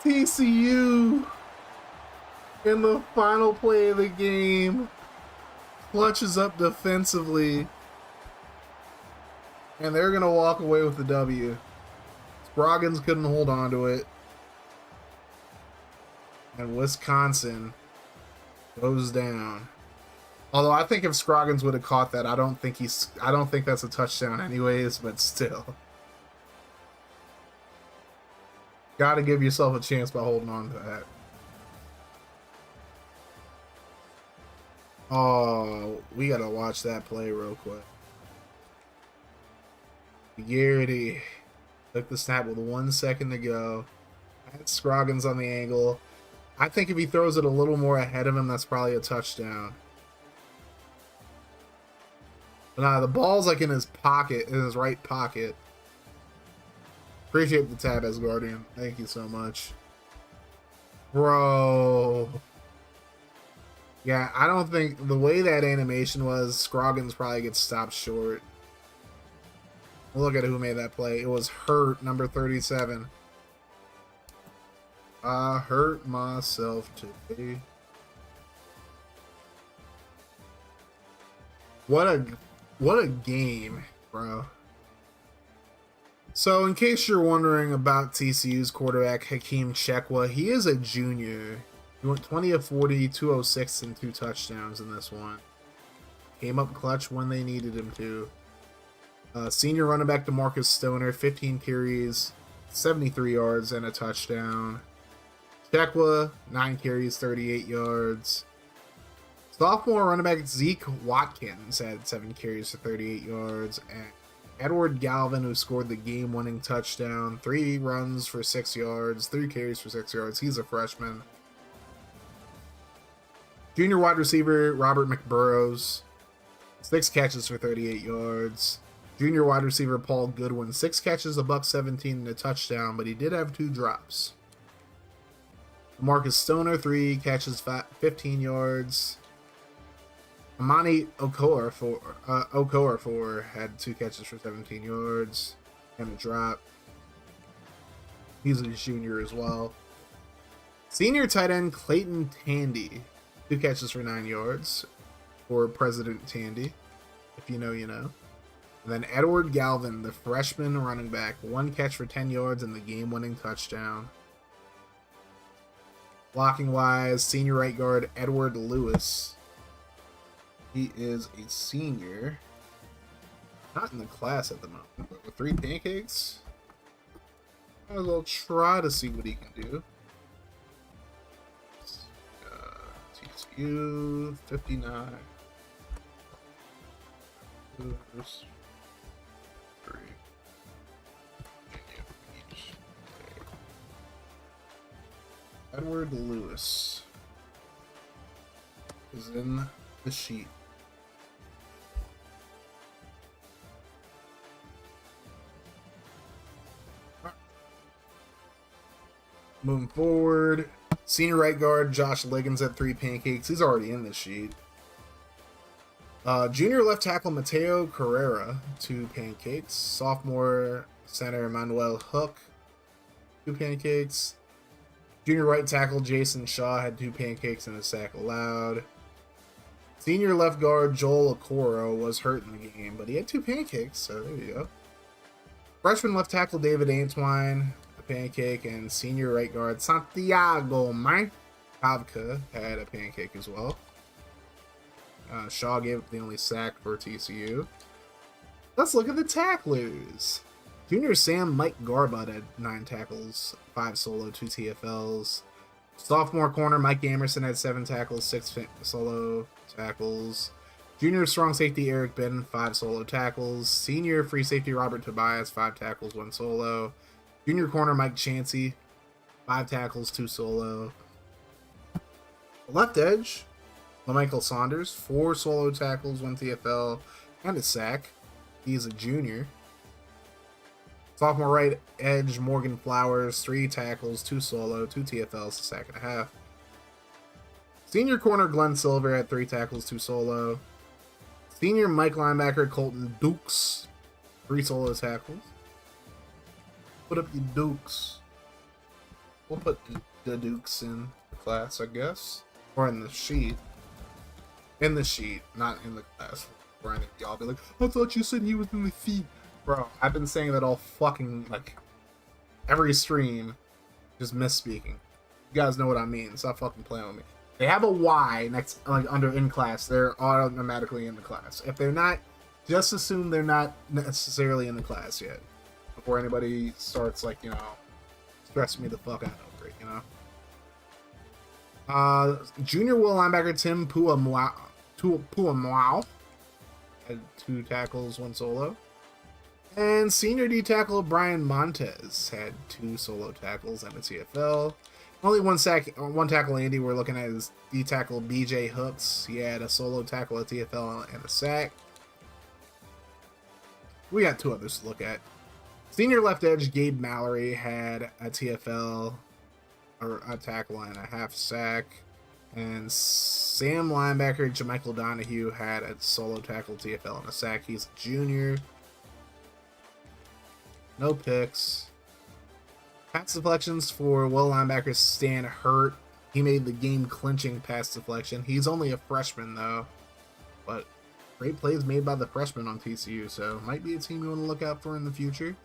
S3: TCU in the final play of the game clutches up defensively, and they're going to walk away with the W. Scroggins couldn't hold on to it, and Wisconsin goes down. Although I think if Scroggins would have caught that, I don't think that's a touchdown anyways, but still. Got to give yourself a chance by holding on to that. Oh, we got to watch that play real quick. Garrity took the snap with 1 second to go. Had Scroggins on the angle. I think if he throws it a little more ahead of him, that's probably a touchdown. But nah, the ball's like in his pocket, in his right pocket. Appreciate the tab as Guardian. Thank you so much. Bro. Yeah, I don't think the way that animation was, Scroggins probably gets stopped short. Look at who made that play. It was Hurt, number 37. I hurt myself today. What a game, bro. So, in case you're wondering about TCU's quarterback, Hakeem Chekwa, he is a junior. He went 20 of 40, 206, and 2 touchdowns in this one. Came up clutch when they needed him to. Senior running back DeMarcus Stoner, 15 carries, 73 yards, and a touchdown. Chekwa, 9 carries, 38 yards. Sophomore running back Zeke Watkins had 7 carries for 38 yards. And Edward Galvin, who scored the game-winning touchdown, 3 runs for 6 yards, 3 carries for 6 yards. He's a freshman. Junior wide receiver Robert McBurrows, 6 catches for 38 yards. Junior wide receiver Paul Goodwin, 6 catches, a $117 and a touchdown, but he did have 2 drops. Marcus Stoner, 3 catches, 15 yards. Amani Okorafor had 2 catches for 17 yards and a drop. He's a junior as well. Senior tight end Clayton Tandy, 2 catches for 9 yards for President Tandy. If you know, you know. And then Edward Galvin, the freshman running back, 1 catch for 10 yards and the game-winning touchdown. Blocking wise, senior right guard Edward Lewis. He is a senior. Not in the class at the moment, but with 3 pancakes. Might as well try to see what he can do. TCU 59. There's 3. Each. Okay. Edward Lewis is in the sheet. Moving forward, senior right guard Josh Liggins at 3 pancakes. He's already in the sheet. Junior left tackle Mateo Carrera, 2 pancakes. Sophomore center Emmanuel Hook, 2 pancakes. Junior right tackle Jason Shaw had 2 pancakes and a sack allowed. Senior left guard Joel Okoro was hurt in the game, but he had 2 pancakes, so there you go. Freshman left tackle David Antwine, a pancake, and senior right guard Santiago Kavka had a pancake as well. Shaw gave up the only sack for TCU. Let's look at the tacklers. Junior Sam Mike Garbutt had 9 tackles, 5 solo, 2 TFLs. Sophomore corner Mike Amerson had 7 tackles, 6 solo tackles. Junior strong safety Eric Ben, 5 solo tackles. Senior free safety Robert Tobias, 5 tackles, 1 solo. Junior corner Mike Chansey, 5 tackles, 2 solo. Left edge LaMichael Saunders, 4 solo tackles, 1 TFL, and a sack. He's a junior. Sophomore right edge Morgan Flowers, 3 tackles, 2 solo, 2 TFLs, a sack and a half. Senior corner Glenn Silver had 3 tackles, 2 solo. Senior Mike linebacker Colton Dukes, 3 solo tackles. Put up your Dukes. We'll put the Dukes in the class, I guess. Or in the sheet. In the sheet, not in the class. Brandon, y'all be like, I thought you said he was in the sheet. Bro, I've been saying that all fucking, like, every stream. Just misspeaking. You guys know what I mean. Stop fucking playing with me. They have a Y next, like, under in class. They're automatically in the class. If they're not, just assume they're not necessarily in the class yet. Before anybody starts, like, you know, stressing me the fuck out over it, you know? Junior will linebacker Tim Puamlau had 2 tackles, 1 solo. And senior D tackle Brian Montez had 2 solo tackles and a TFL. Only 1 tackle Andy we're looking at is D tackle BJ Hooks. He had a solo tackle, a TFL, and a sack. We got 2 others to look at. Senior left edge Gabe Mallory had a TFL, or a tackle and a half sack. And Sam linebacker Jamichael Donahue had a solo tackle, TFL, and a sack. He's a junior. No picks. Pass deflections for will linebacker Stan Hurt. He made the game-clinching pass deflection. He's only a freshman, though. But great plays made by the freshman on TCU, so might be a team you want to look out for in the future.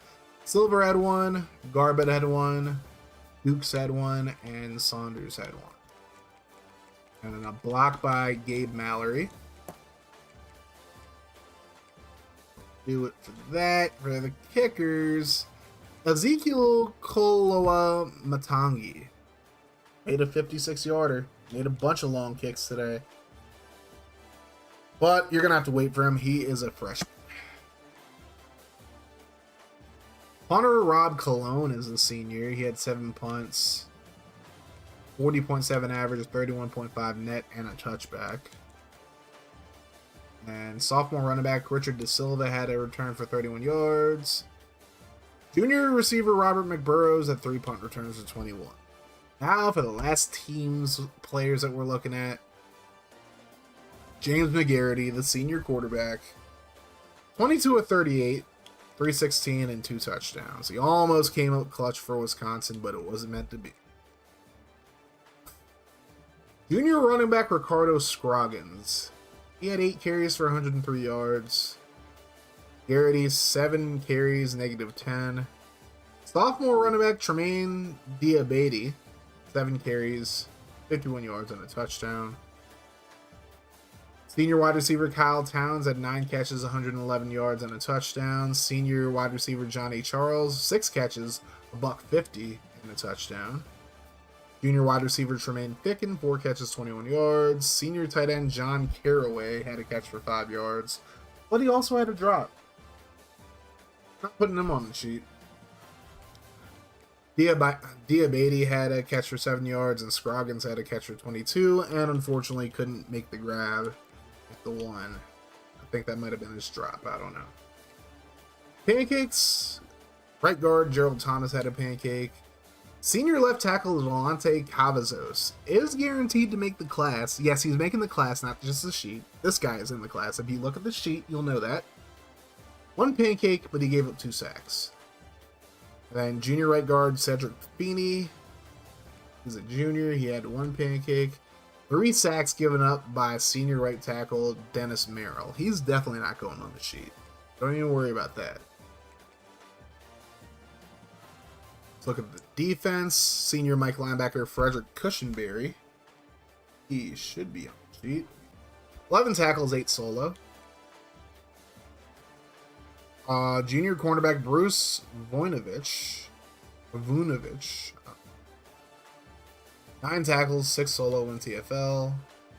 S3: Silver had 1. Garbutt had 1. Dukes had 1. And Saunders had 1. And then a block by Gabe Mallory. Do it for that. For the kickers, Ezekiel Koloa Matangi made a 56-yarder. Made a bunch of long kicks today. But you're going to have to wait for him. He is a freshman. Hunter Rob Cologne is a senior. He had 7 punts, 40.7 average, 31.5 net, and a touchback. And sophomore running back Richard De Silva had a return for 31 yards. Junior receiver Robert McBurrows had 3 punt returns for 21. Now for the last team's players that we're looking at. James McGarity, the senior quarterback. 22 of 38, 316, and 2 touchdowns. He almost came up clutch for Wisconsin, but it wasn't meant to be. Junior running back Ricardo Scroggins. He had 8 carries for 103 yards. Garrity, 7 carries, -10. Sophomore running back Tremaine Diabate, 7 carries, 51 yards, and a touchdown. Senior wide receiver Kyle Towns had 9 catches, 111 yards, and a touchdown. Senior wide receiver Johnny Charles, 6 catches, $150, and a touchdown. Junior wide receiver Tremaine Ficken, 4 catches, 21 yards. Senior tight end John Caraway had a catch for 5 yards, but he also had a drop. Not putting him on the sheet. Diabate had a catch for 7 yards, and Scroggins had a catch for 22, and unfortunately couldn't make the grab at the 1. I think that might have been his drop. I don't know. Pancakes. Right guard Gerald Thomas had a pancake. Senior left tackle Volante Cavazos is guaranteed to make the class. Yes, he's making the class, not just the sheet. This guy is in the class. If you look at the sheet, you'll know that. 1 pancake, but he gave up 2 sacks. And then junior right guard Cedric Feeney. He's a junior. He had 1 pancake. 3 sacks given up by senior right tackle Dennis Merrill. He's definitely not going on the sheet. Don't even worry about that. Let's look at the defense. Senior Mike linebacker Frederick Cushenberry. He should be on the sheet. 11 tackles, 8 solo. Junior cornerback Bruce Vunovich. 9 tackles, 6 solo, 1 TFL.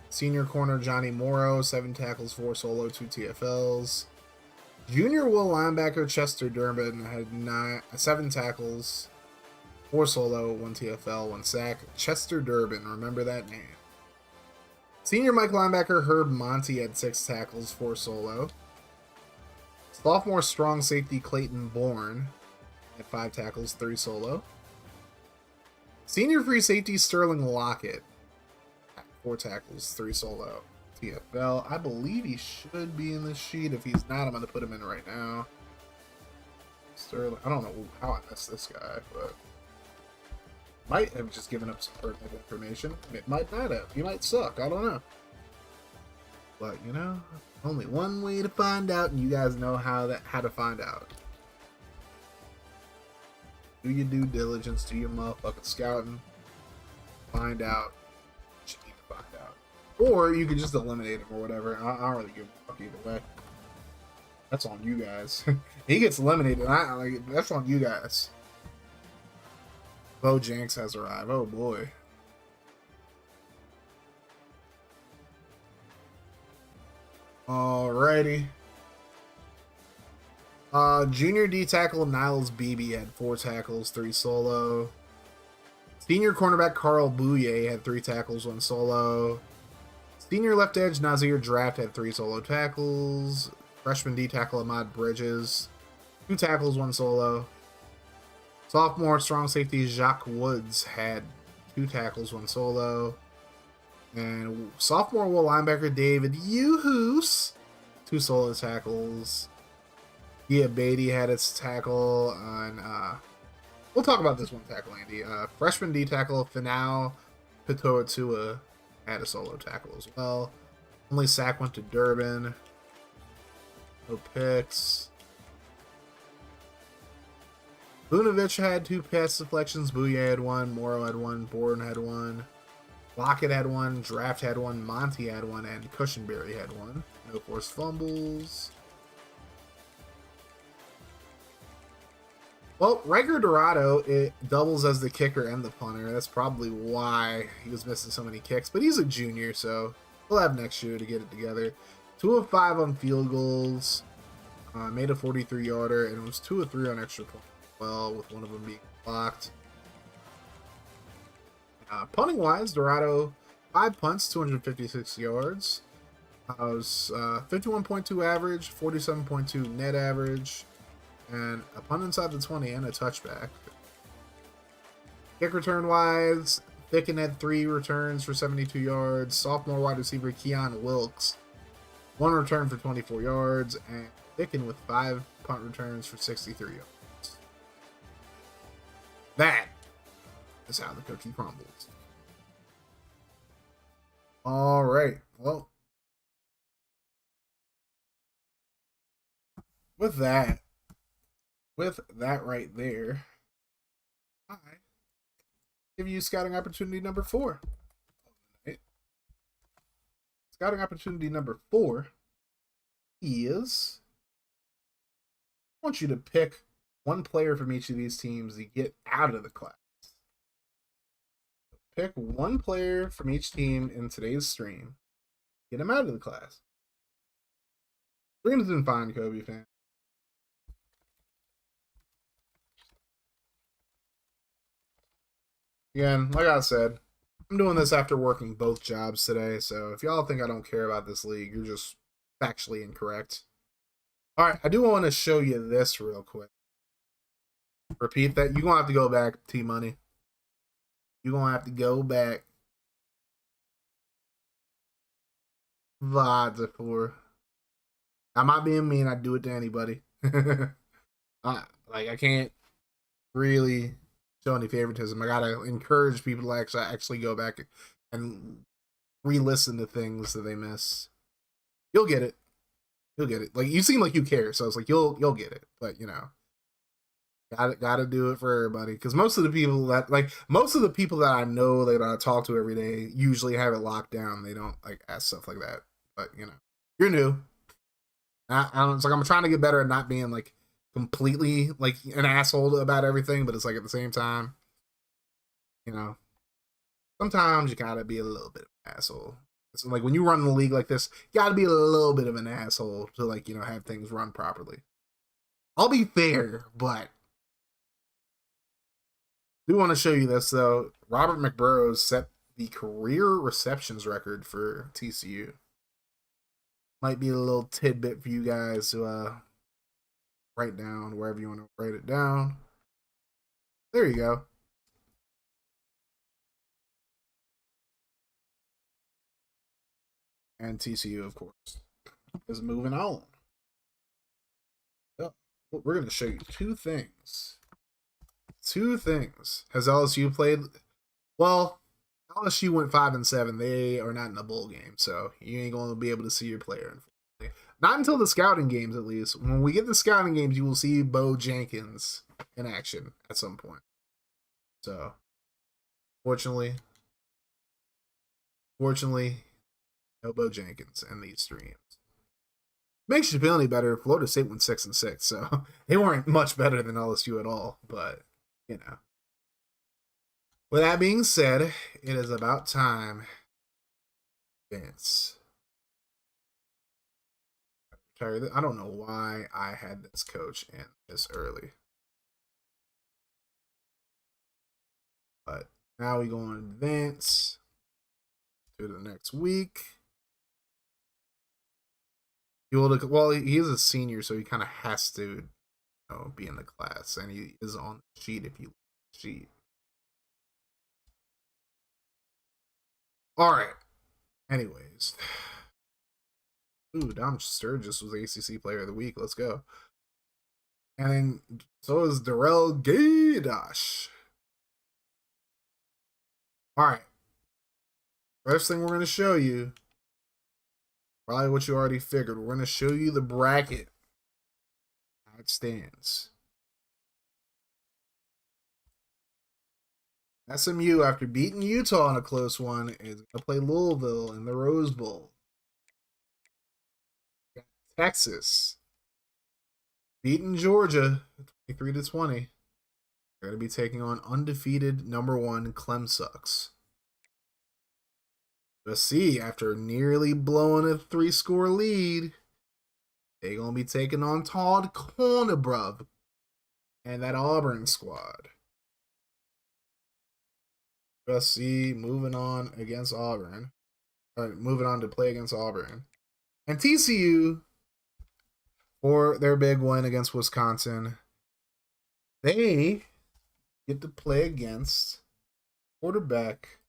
S3: Senior corner Johnny Morrow, 7 tackles, 4 solo, 2 TFLs. Junior will linebacker Chester Durbin had 7 tackles, 4 solo, 1 TFL, 1 sack. Chester Durbin, remember that name. Senior Mike linebacker Herb Monty had 6 tackles, 4 solo. Sophomore strong safety Clayton Bourne had 5 tackles, 3 solo. Senior free safety Sterling Lockett, 4 tackles, 3 solo. TFL. I believe he should be in this sheet. If he's not, I'm going to put him in right now. Sterling. I don't know how I missed this guy, but might have just given up some pertinent information. It might not have. He might suck. I don't know. But you know, only one way to find out, and you guys know how to find out. Do your due diligence, do your motherfucking scouting, find out what you need to find out. Or you can just eliminate him or whatever. I don't really give a fuck either way. That's on you guys. He gets eliminated. That's on you guys. Bo Jenks has arrived. Oh boy. Alrighty. Junior D tackle Niles Beebe had 4 tackles, 3 solo. Senior cornerback Carl Bouye had 3 tackles, 1 solo. Senior left edge Nazir Draft had 3 solo tackles. Freshman D tackle Ahmad Bridges, 2 tackles, 1 solo. Sophomore strong safety Jacques Woods had 2 tackles, 1 solo. And sophomore will linebacker David Uhus, 2 solo tackles. Beatty had its tackle on, we'll talk about this one tackle, Andy. Freshman D tackle Finau Pitoatua had a solo tackle as well. Only sack went to Durbin. No picks. Vunovich had 2 pass deflections. Bouye had 1. Morrow had 1. Bourne had 1. Lockett had 1. Draft had 1. Monty had 1. And Cushenberry had 1. No forced fumbles. Well, Riker Dorado, it doubles as the kicker and the punter. That's probably why he was missing so many kicks. But he's a junior, so we'll have next year to get it together. 2 of 5 on field goals. Made a 43-yarder, and it was 2 of 3 on extra points as well, with one of them being blocked. Punting-wise, Dorado, 5 punts, 256 yards. I was 51.2 average, 47.2 net average, and a punt inside the 20 and a touchback. Kick return wise, Thicken had 3 returns for 72 yards. Sophomore wide receiver Keon Wilkes, 1 return for 24 yards, and Thicken with 5 punt returns for 63 yards. That is how the cookie crumbles. All right. Well, with that right there, I give you scouting opportunity number 4. Right. Scouting opportunity number 4 is, I want you to pick one player from each of these teams to get out of the class. Pick one player from each team in today's stream. Get him out of the class. Stream's been fine, Kobe fan. Again, like I said, I'm doing this after working both jobs today, so if y'all think I don't care about this league, you're just factually incorrect. Alright, I do want to show you this real quick. Repeat that. You're going to have to go back, T-Money. You're going to have to go back. VODs are for. I'm not being mean. I do it to anybody. I can't really show any favoritism. I gotta encourage people to actually go back and re-listen to things that they miss. You'll get it. You'll get it. Like, you seem like you care, so it's like you'll get it. But you know, gotta do it for everybody, because most of the people that I know that I talk to every day usually have it locked down. They don't like ask stuff like that. But you know, you're new. It's like I'm trying to get better at not being like completely like an asshole about everything, but it's like at the same time, you know, sometimes you gotta be a little bit of an asshole. It's like when you run the league like this, you gotta be a little bit of an asshole to, like, you know, have things run properly. I'll be fair, but I do want to show you this though. Robert McBurrows set the career receptions record for TCU. Might be a little tidbit for you guys to write down wherever you want to write it down. There you go. And TCU, of course, is moving on. So, we're going to show you 2 things. 2 things. Has LSU played? Well, LSU went 5-7. They are not in a bowl game, so you ain't going to be able to see your player, unfortunately. Not until the scouting games, at least. When we get the scouting games, you will see Bo Jenkins in action at some point. So, fortunately, no Bo Jenkins in these streams. Makes you feel any better. Florida State went 6-6, so they weren't much better than LSU at all. But, you know. With that being said, it is about time. Vince. I don't know why I had this coach in this early. But now we go on advance to the next week. Well, he is a senior, so he kind of has to, you know, be in the class, and he is on the sheet if you look at the sheet. All right. Anyways. Ooh, Dom Sturgis was ACC Player of the Week. Let's go. And then, so is Darrell Gaydash. All right. First thing we're going to show you, probably what you already figured, we're going to show you the bracket. How it stands. SMU, after beating Utah in a close one, is going to play Louisville in the Rose Bowl. Texas beating Georgia 23-20. They're going to be taking on undefeated #1 Clemson. USC, after nearly blowing a 3-score lead, they're going to be taking on Todd Cornerbrough and that Auburn squad. USC moving on against Auburn. Moving on to play against Auburn. And TCU, for their big win against Wisconsin, they get to play against quarterback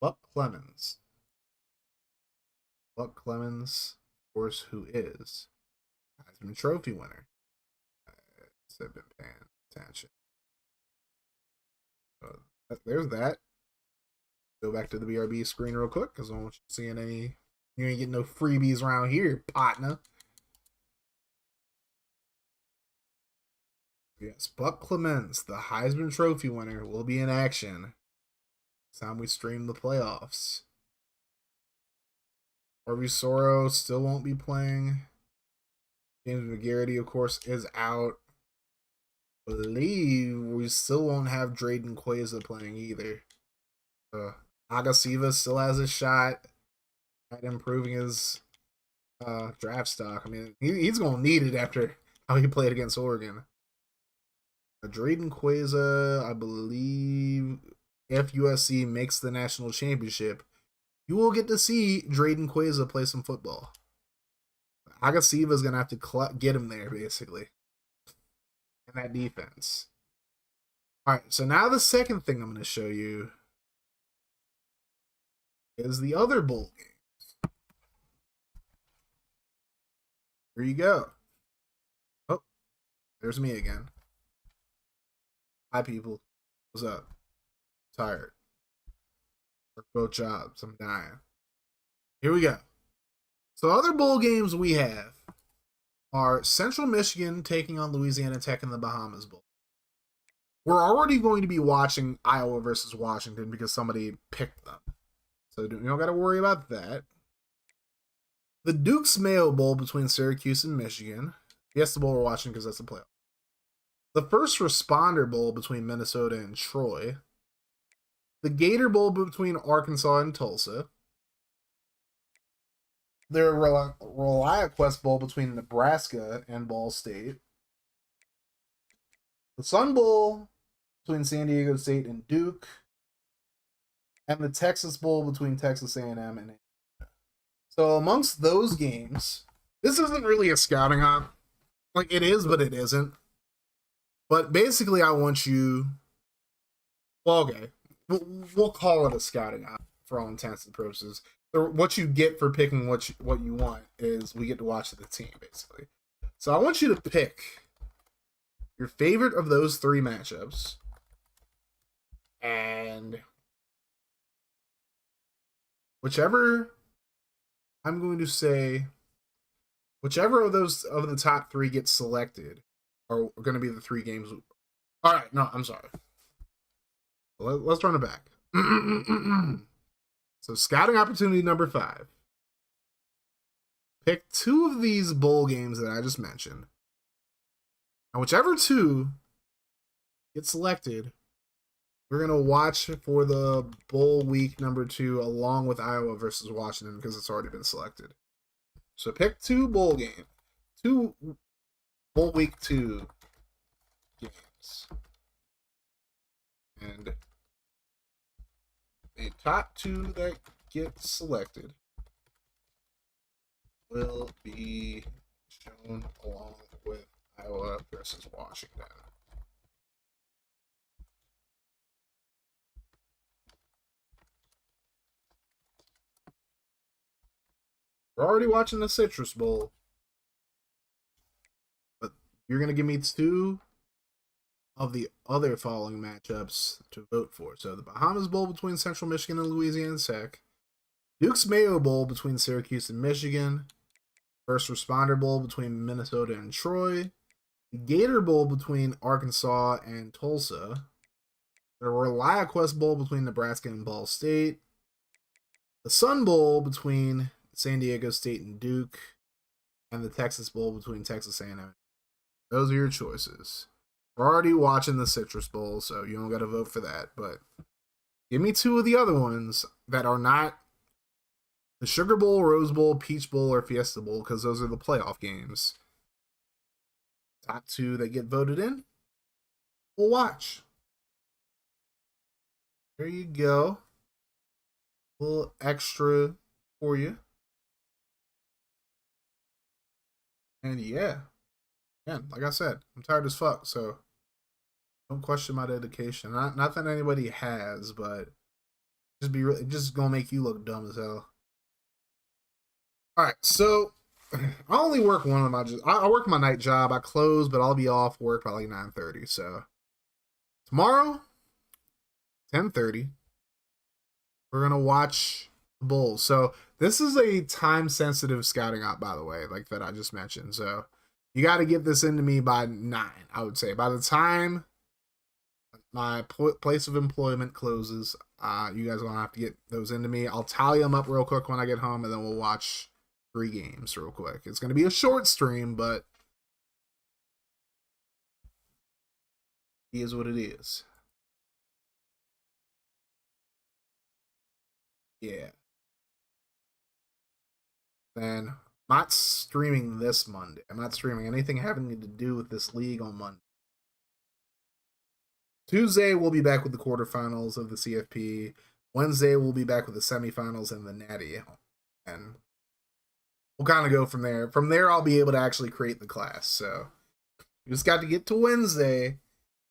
S3: Buck Clemens. Buck Clemens, of course, who is Heisman Trophy winner. I've been paying attention. There's that. Go back to the BRB screen real quick because I don't want you seeing any. You ain't getting no freebies around here, partner. Yes, Buck Clemens, the Heisman Trophy winner, will be in action. It's time we stream the playoffs. Harvey Soro still won't be playing. James McGarity, of course, is out. I believe we still won't have Drayden Queza playing either. Agasiva still has a shot at improving his draft stock. I mean, he's going to need it after how he played against Oregon. Drayden Queza, I believe, if USC makes the national championship, you will get to see Drayden Queza play some football. Agasiva is going to have to get him there, basically, in that defense. All right, so now the second thing I'm going to show you is the other bowl games. Here you go. Oh, there's me again. Hi, people. What's up? Tired. Work both jobs. I'm dying. Here we go. So other bowl games we have are Central Michigan taking on Louisiana Tech in the Bahamas Bowl. We're already going to be watching Iowa versus Washington because somebody picked them. So you don't got to worry about that. The Duke's Mayo Bowl between Syracuse and Michigan. Yes, the bowl we're watching because that's the playoff. The First Responder Bowl between Minnesota and Troy. The Gator Bowl between Arkansas and Tulsa. The ReliaQuest Bowl between Nebraska and Ball State. The Sun Bowl between San Diego State and Duke. And the Texas Bowl between Texas A&M and Indiana. So amongst those games, this isn't really a scouting op. Like, it is, but it isn't. But basically, I want you... Well, okay. We'll call it a scouting op for all intents and purposes. What you get for picking what you want is we get to watch the team, basically. So I want you to pick your favorite of those three matchups. And whichever... I'm going to say... Whichever of those of the top three gets selected are going to be the three games. All right, no, I'm sorry. Let's run it back. So, scouting opportunity number 5. Pick 2 of these bowl games that I just mentioned. And whichever 2 get selected, we're going to watch for the bowl week number 2 along with Iowa versus Washington because it's already been selected. So, pick 2 bowl games. 2 bowl week 2 games. And the top 2 that get selected will be shown along with Iowa versus Washington. We're already watching the Citrus Bowl, but you're going to give me 2 of the other following matchups to vote for. So the Bahamas Bowl between Central Michigan and Louisiana Tech, Duke's Mayo Bowl between Syracuse and Michigan, First Responder Bowl between Minnesota and Troy, the Gator Bowl between Arkansas and Tulsa, the ReliaQuest Bowl between Nebraska and Ball State, the Sun Bowl between San Diego State and Duke, and the Texas Bowl between Texas A&M. Those are your choices. We're already watching the Citrus Bowl, so you don't got to vote for that. But give me 2 of the other ones that are not the Sugar Bowl, Rose Bowl, Peach Bowl, or Fiesta Bowl, because those are the playoff games. Top 2 that get voted in, we'll watch. There you go. A little extra for you. And yeah, again, like I said, I'm tired as fuck, so don't question my dedication. Not that anybody has, but just gonna make you look dumb as hell. All right, so I only work one of my I work my night job. I close, but I'll be off work by like 9:30. So tomorrow, 10:30, we're gonna watch the Bulls. So this is a time sensitive scouting op, by the way, like that I just mentioned. So you got to get this into me by 9. I would say by the time my place of employment closes, you guys are gonna have to get those into me. I'll tally them up real quick when I get home, and then we'll watch 3 games real quick. It's gonna be a short stream, but it is what it is. Yeah. Then I'm not streaming this Monday. I'm not streaming anything having to do with this league on Monday. Tuesday, we'll be back with the quarterfinals of the CFP. Wednesday, we'll be back with the semifinals and the Natty. And we'll kind of go from there. From there, I'll be able to actually create the class. So you just got to get to Wednesday.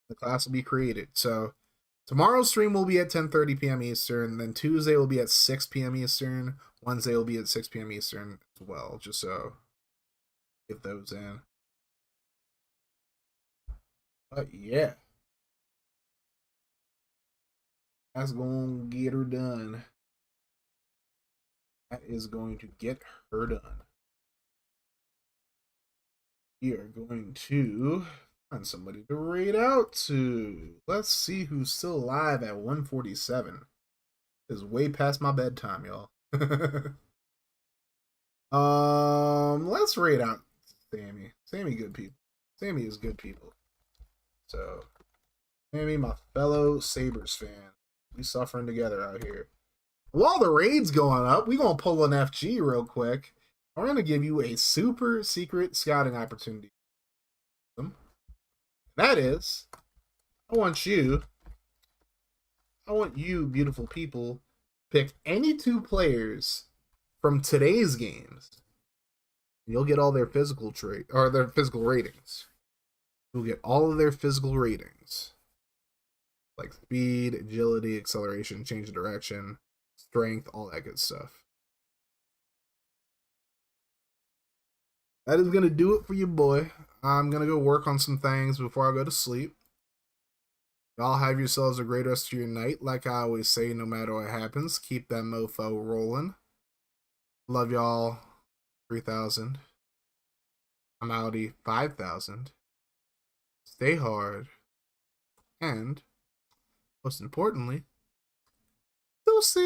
S3: The class will be created. So tomorrow's stream will be at 10:30 p.m. Eastern. Then Tuesday will be at 6 p.m. Eastern. Wednesday will be at 6 p.m. Eastern as well. Just so get those in. But yeah. That's going to get her done. That is going to get her done. We are going to find somebody to raid out to. Let's see who's still alive at 147. It's way past my bedtime, y'all. Let's raid out Sammy. Sammy, good people. Sammy is good people. So, Sammy, my fellow Sabres fan. We suffering together out here. While the raid's going up, we gonna pull an FG real quick. We're gonna give you a super secret scouting opportunity. That is, I want you, beautiful people, pick any 2 players from today's games. You'll get all their physical trait or their physical ratings. You'll get all of their physical ratings. Like speed, agility, acceleration, change of direction, strength, all that good stuff. That is going to do it for you, boy. I'm going to go work on some things before I go to sleep. Y'all have yourselves a great rest of your night. Like I always say, no matter what happens, keep that mofo rolling. Love y'all. 3,000. I'm outie. 5,000. Stay hard. And most importantly, deuces.